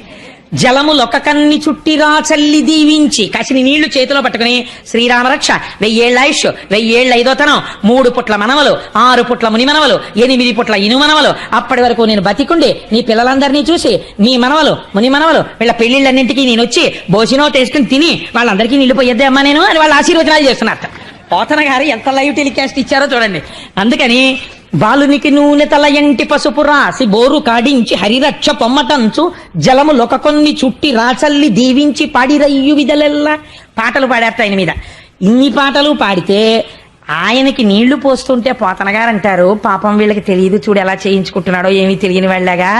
జలములొక కన్ని చుట్టిరా చల్లి దీవించి కసిని నీళ్లు చేతిలో పట్టుకుని శ్రీరామరక్ష 1000 ఆయుష్ 1000 ఐదోతనం 3 పుట్ల మనవలు 6 పుట్ల ముని మనవలు 8 పుట్ల ఇను మనవలు, అప్పటి వరకు నేను బతికుండి నీ పిల్లలందరినీ చూసి నీ మనవలు ముని మనవలు వీళ్ళ పెళ్లిళ్ళన్నింటికీ నేను వచ్చి భోజనం తీసుకుని తిని వాళ్ళందరికీ నీళ్లు పోయొద్దే అమ్మా నేను అని వాళ్ళు ఆశీర్వచనాలు చేస్తున్నారు. పోతన గారు ఎంత లైవ్ టెలికాస్ట్ ఇచ్చారో చూడండి. అందుకని బాలునికి నూనె తల ఎంటి పసుపు రాసి బోరు కాడించి హరిరక్ష పొమ్మటంచు జలములొక కొన్ని చుట్టి రాచల్లి దీవించి పాడిరయ్యు విధలెల్లా. పాటలు పాడారట ఆయన మీద. ఇన్ని పాటలు పాడితే ఆయనకి నీళ్లు పోస్తుంటే పోతనగారు అంటారు, పాపం వీళ్ళకి తెలియదు చూడు ఎలా చేయించుకుంటున్నాడో ఏమీ తెలియని వాళ్ళగా.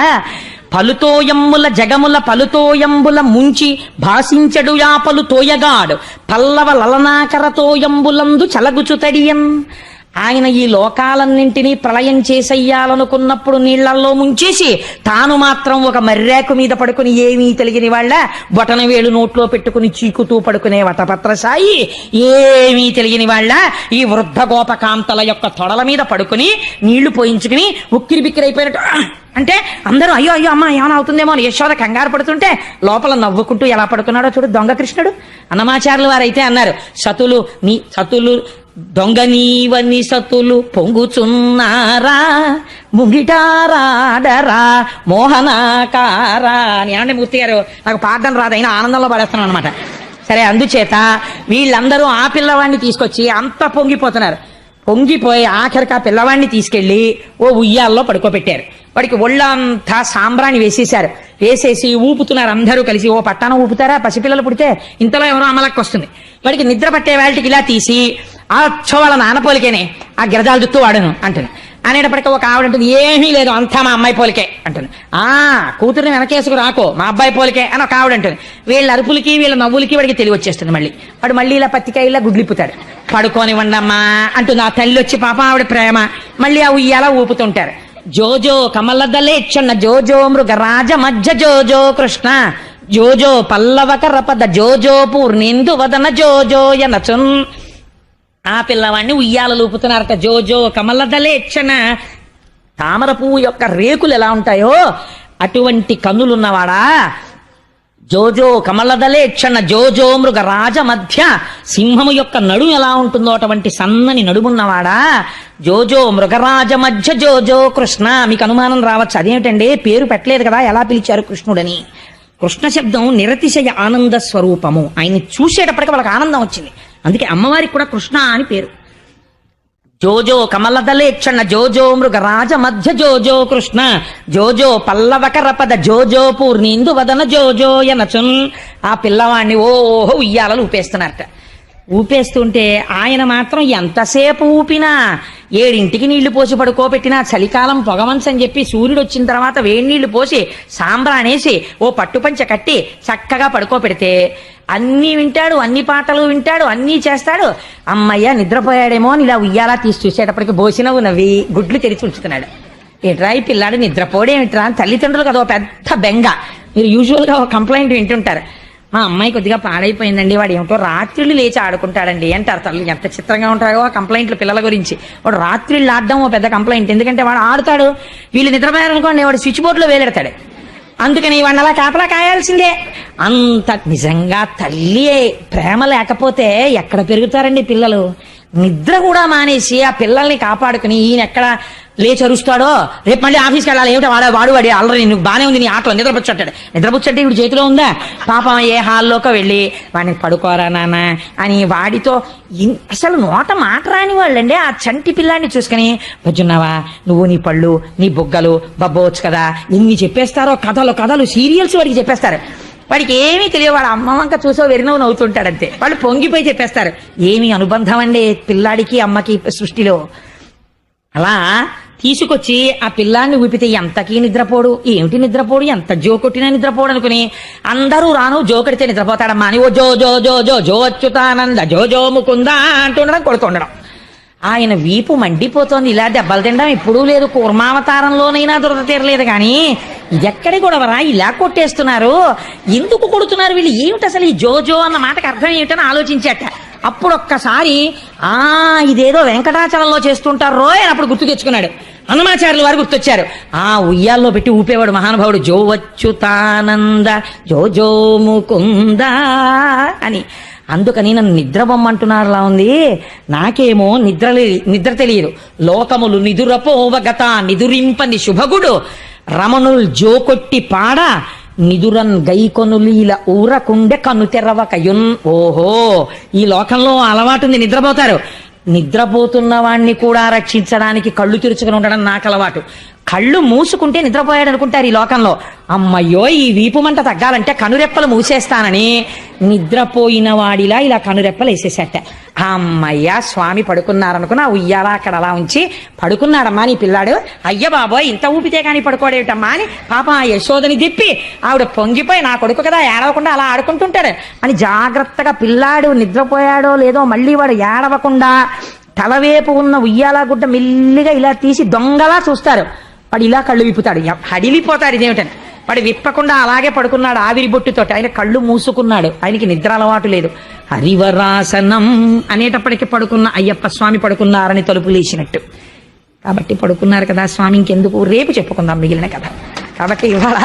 పలుతోయమ్ముల జగముల పలుతోయంబుల ముంచి భాషించడు యాపలు తోయగాడు పల్లవ లలనాకర తోయంబులందు చలగుచు తడియం. ఆయన ఈ లోకాలన్నింటినీ ప్రళయం చేసెయ్యాలనుకున్నప్పుడు నీళ్లల్లో ముంచేసి తాను మాత్రం ఒక మర్రాకు మీద పడుకుని ఏమీ తెలియని వాళ్ళ బొటన వేలు నోట్లో పెట్టుకుని చీకుతూ పడుకునే వటపత్రసాయి ఏమీ తెలియని వాళ్ళ ఈ వృద్ధ గోపకాంతల యొక్క తొడల మీద పడుకుని నీళ్లు పోయించుకుని ఉక్కిరి బిక్కిరి అయిపోయినట్టు అంటే అందరూ అయ్యో అయ్యో అమ్మ ఏమైనా అవుతుందేమో అని యశోద కంగారు పడుతుంటే లోపల నవ్వుకుంటూ ఎలా పడుకున్నాడో చూడు దొంగ కృష్ణుడు. అన్నమాచార్యులు వారైతే అన్నారు, సతులు దొంగ నీవని సతులు పొంగుచున్నారా ముంగిటారాడరా మోహనాకారా అని. అంటే మూర్తి గారు నాకు పాడడం రాదు, అయినా ఆనందంలో పడేస్తున్నాను అనమాట. సరే, అందుచేత వీళ్ళందరూ ఆ పిల్లవాడిని తీసుకొచ్చి అంత పొంగిపోయి ఆఖరికి ఆ పిల్లవాడిని తీసుకెళ్లి ఓ ఉయ్యాల్లో పడుకోబెట్టారు. వాడికి ఒళ్ళంతా సాంబ్రాణి వేసేసి ఊపుతున్నారు అందరూ కలిసి. ఓ పట్టాన ఊపుతారా పసిపిల్లలు పుడితే, ఇంతలో ఎవరో అమలకి వస్తుంది. వాడికి నిద్ర పట్టే వాళ్ళకి ఇలా తీసి ఆ వాళ్ళ నాన్న పోలికేనే ఆ గిరజాల జుత్తు వాడను అంటుంది. అనేటప్పటికీ ఒక ఆవిడ అంటుంది, ఏమీ లేదు అంతా మా అమ్మాయి పోలికే అంటుంది. కూతురుని వెనకేసుకు రాకో మా అబ్బాయి పోలికే అని ఒక ఆవిడ అంటుంది. వీళ్ళ అరుపులకి వీళ్ళ నవ్వులకి వాడికి తెలివి వచ్చేస్తుంది. వాడు మళ్ళీ ఇలా పత్తికాయలా గుడ్లిప్పుతాడు. పడుకోనివ్వండి అమ్మా అంటుంది ఆ తల్లి వచ్చి. పాప ఆవిడ ప్రేమ. మళ్ళీ ఆ ఉయ్యాల ఊపుతుంటారు. జోజో కమలదలేక్షణ జోజో మృగరాజ మధ్య జోజో కృష్ణ జోజో పల్లవకర పద జోజో పూర్ణేందు వదన జోజోయనచున్. ఆ పిల్లవాడిని ఉయ్యాలలు ఊపుతున్నారట. జోజో కమలదలేక్షణ, తామర పువ్వు యొక్క రేకులు ఎలా ఉంటాయో అటువంటి కన్నులున్నవాడా. జోజో కమలదలేక్షణ జోజో మృగ రాజ మధ్య, సింహము యొక్క నడుము ఎలా ఉంటుందో అటువంటి సన్నని నడుమున్నవాడా. జోజో మృగరాజ మధ్య జోజో కృష్ణ. మీకు అనుమానం రావచ్చు, అదేమిటండి పేరు పెట్టలేదు కదా ఎలా పిలిచారు కృష్ణుడని. కృష్ణ శబ్దం నిరతిశయ ఆనంద స్వరూపము. ఆయన్ని చూసేటప్పటికి వాళ్ళకి ఆనందం వచ్చింది. అందుకే అమ్మవారికి కూడా కృష్ణ అని పేరు. జోజో కమలదలేక్షణ జోజో మృగరాజ మధ్య జోజో కృష్ణ జోజో పల్లవకరపద జోజో పూర్ణిందు వదన జోజో యనచున్. ఆ పిల్లవాడిని ఓహో ఉయ్యాలలు ఊపేస్తున్నారట. ఊపేస్తుంటే ఆయన మాత్రం ఎంతసేపు ఊపినా 7 నీళ్లు పోసి పడుకోబెట్టినా చలికాలం పొగమంచని చెప్పి సూర్యుడు వచ్చిన తర్వాత వేడి నీళ్లు పోసి సాంబ్రానేసి ఓ పట్టుపంచ కట్టి చక్కగా పడుకోబెడితే అన్నీ వింటాడు, అన్ని పాటలు వింటాడు, అన్నీ చేస్తాడు. అమ్మయ్య నిద్రపోయాడేమో అని ఇలా ఉయ్యాలా తీసి చూసేటప్పటికి బోసినవు నవ్వి గుడ్లు తెరిచి ఉంచుతున్నాడు. ఏట్రా ఈ పిల్లాడు నిద్రపోడేమిట్రా అని తల్లిదండ్రులకు అదో పెద్ద బెంగ. మీరు యూజువల్గా ఒక కంప్లైంట్ వింటుంటారు, మా అమ్మాయి కొద్దిగా పాడైపోయిందండి, వాడు ఏమిటో రాత్రిళ్ళు లేచి ఆడుకుంటాడండి అంటారు తల్లి. ఎంత చిత్రంగా ఉంటాయో ఆ కంప్లైంట్లు పిల్లల గురించి. వాడు రాత్రిళ్ళు ఆడడం ఓ పెద్ద కంప్లైంట్. ఎందుకంటే వాడు ఆడుతాడు, వీళ్ళు నిద్రపోయారనుకోండి వాడు స్విచ్ బోర్డులో వేలెడతాడు. అందుకని వాడిని అలా కాపలా కాయాల్సిందే. అంత నిజంగా తల్లి ప్రేమ లేకపోతే ఎక్కడ పెరుగుతారండి పిల్లలు. నిద్ర కూడా మానేసి ఆ పిల్లల్ని కాపాడుకుని ఈయన ఎక్కడ లేచి అరుస్తాడో, రేపు మళ్ళీ ఆఫీస్కి వెళ్ళాలి, ఏమిటో వాడు ఆల్రెడీ నువ్వు బాగానే ఉంది నీ ఆటలో నిద్రపుచ్చట్టే ఇప్పుడు చేతిలో ఉందా. పాపం ఏ హాల్లోకి వెళ్ళి వాడిని పడుకోరా నాన్న అని వాడితో అసలు నోట మాట రాని వాళ్ళండి. ఆ చంటి పిల్లాన్ని చూసుకుని వచ్చున్నావా నువ్వు, నీ పళ్ళు, నీ బుగ్గలు బబ్బవచ్చు కదా, ఎన్ని చెప్పేస్తారో కథలు సీరియల్స్ వాడికి చెప్పేస్తారు. వాడికి ఏమీ తెలియదు. వాడు అమ్మ వంక చూసో వెరినవ్వు నవ్వుతుంటాడంతే. వాళ్ళు పొంగిపోయి చెప్పేస్తారు. ఏమి అనుబంధం అండి పిల్లాడికి అమ్మకి సృష్టిలో. అలా తీసుకొచ్చి ఆ పిల్లాన్ని ఊపితే ఎంతకీ నిద్రపోడు. ఏమిటి నిద్రపోడు, ఎంత జో కొట్టినా నిద్రపోడు అనుకుని అందరూ రాను జో కడితే నిద్రపోతాడమ్మా అని ఓ జో జో జో జో జో అచ్యుతానంద జో జో ముకుంద అంటుండడం కొడుతుండడం. ఆయన వీపు మండిపోతోంది. ఇలా దెబ్బలు తినడం ఎప్పుడూ లేదు. కూర్మావతారంలోనైనా దురద తీరలేదు. కానీ ఇదెక్కడి గొడవరా, ఇలా కొట్టేస్తున్నారు, ఎందుకు కొడుతున్నారు వీళ్ళు, ఏమిటి అసలు ఈ జోజో అన్న మాటకు అర్థం ఏమిటని ఆలోచించాట. అప్పుడు ఒక్కసారి ఇదేదో వెంకటాచలంలో చేస్తుంటారు రోయ్ అని అప్పుడు గుర్తు తెచ్చుకున్నాడు. హనుమాచార్యుల వారు గుర్తొచ్చారు. ఉయ్యాల్లో పెట్టి ఊపేవాడు మహానుభావుడు. జో వచ్చుతానంద జో జో ముకుంద అని. అందుకని నన్ను నిద్రబొమ్మంటున్నారులా ఉంది. నాకేమో నిద్ర తెలియదు. లోకములు నిదురపోవగత నిదురింపని శుభగుడు రమణుల్ జోకొట్టి పాడ నిదురన్ గైకొనులీల ఊరకుండె కను తెరవకయున్. ఓహో, ఈ లోకంలో అలవాటుంది, నిద్రపోతారు. నిద్రపోతున్న వాణ్ణి కూడా రక్షించడానికి కళ్ళు తెరుచుకుని ఉండడం నాకు అలవాటు. కళ్ళు మూసుకుంటే నిద్రపోయాడు అనుకుంటారు ఈ లోకంలో. అమ్మయ్యో ఈ వీపు మంట తగ్గాలంటే కనురెప్పలు మూసేస్తానని నిద్రపోయిన వాడిలా ఇలా కనురెప్పలు వేసేసేట. అమ్మయ్య స్వామి పడుకున్నారనుకున్నా ఉయ్యాలా అక్కడ అలా ఉంచి పడుకున్నాడమ్మా నీ పిల్లాడు. అయ్య బాబోయ్ ఇంత ఊపితే కానీ పడుకోడేమిటమ్మా అని పాప ఆ యశోదని తిప్పి ఆవిడ పొంగిపోయి నా కొడుకు కదా ఏడవకుండా అలా ఆడుకుంటుంటాడు అని జాగ్రత్తగా పిల్లాడు నిద్రపోయాడో లేదో మళ్ళీ వాడు ఏడవకుండా తలవేపు ఉన్న ఉయ్యాలా గుడ్డ మెల్లిగా ఇలా తీసి దొంగలా చూస్తారు. వాడు ఇలా కళ్ళు విప్పుతాడు, హడిలిపోతాడు ఇదేమిటని. వాడు విప్పకుండా అలాగే పడుకున్నాడు ఆవిరి బొట్టుతోటి. ఆయన కళ్ళు మూసుకున్నాడు, ఆయనకి నిద్ర అలవాటు లేదు. హరివరాసనం అనేటప్పటికి పడుకున్న అయ్యప్ప స్వామి పడుకున్నారని తలుపు లేచినట్టు. కాబట్టి పడుకున్నారు కదా స్వామి, ఇంకెందుకు రేపు చెప్పుకుందాం మిగిలిన కథ. కాబట్టి ఇవాళ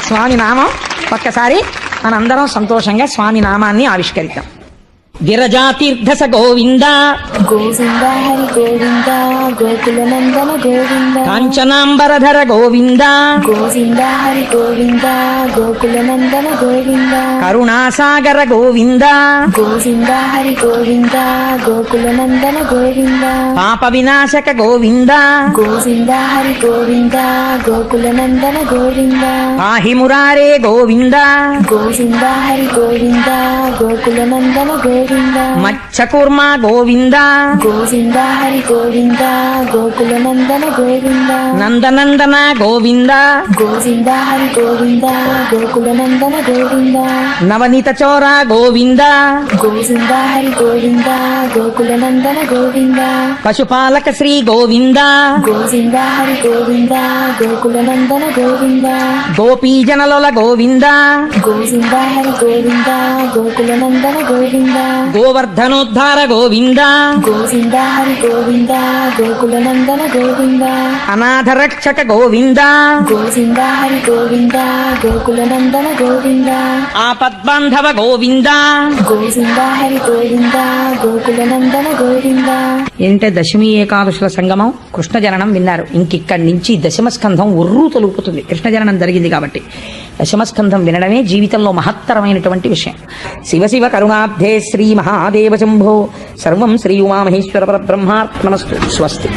స్వామి నామం ఒక్కసారి మనందరం సంతోషంగా స్వామి నామాన్ని ఆవిష్కరిద్దాం. విరజాతీర్థస గోవింద
గోవింద హరి గోవింద గోకుల నందన గోవింద
కాంచనాంబరధర గోవింద
గోవింద హరి గోవింద గోకుల నందన గోవింద
కరుణాసాగర గోవింద
గోవింద హరి గోవింద గోకుల నందన గోవింద
పాప వినాశక గోవింద
గోవింద హరి గోవింద గోకుల నందన గోవింద
పాహి మురారే గోవింద
గోవింద హరి గోవింద గోకుల నందన గోవింద
మత్స్యకూర్మ గోవింద
గోవింద హరి గోవింద గోకుల నందన గోవింద
నందనందన గోవింద
గోవింద హరి గోవింద గోకుల నందన గోవింద
నవనీత చోర గోవింద
గోవింద హరి గోవింద గోకుల నందన గోవింద
పశుపాలక శ్రీ గోవింద
గోవింద హరి గోవింద గోకుల నందన గోవింద
గోపీజనలోల గోవింద
గోవింద హరి గోవింద గోకుల నందన గోవింద
గోవర్ధనోద్ధార గోవింద
గోవింద హరి గోవింద గోకుల నందన గోవింద
అనాథ రక్షక గోవింద
గోవింద హరి గోవింద గోకుల నందన గోవింద
ఆపద్బాంధవ గోవింద
గోవింద హరి గోవింద గోకుల నందన గోవింద.
ఏంటంటే దశమి ఏకాదశుల సంగమం కృష్ణ జననం విన్నారు. ఇంకిక్కడి నుంచి దశమ స్కంధం ఉర్రూ తొలుపుతుంది. కృష్ణ జననం జరిగింది కాబట్టి దశమస్కంధం వినడమే జీవితంలో మహత్తరమైనటువంటి విషయం. శివ శివ కరుణాబ్ధే శ్రీ మహాదేవ శంభో సర్వం శ్రీ ఉమామహేశ్వర పరబ్రహ్మార్పణమస్తు. స్వస్తి.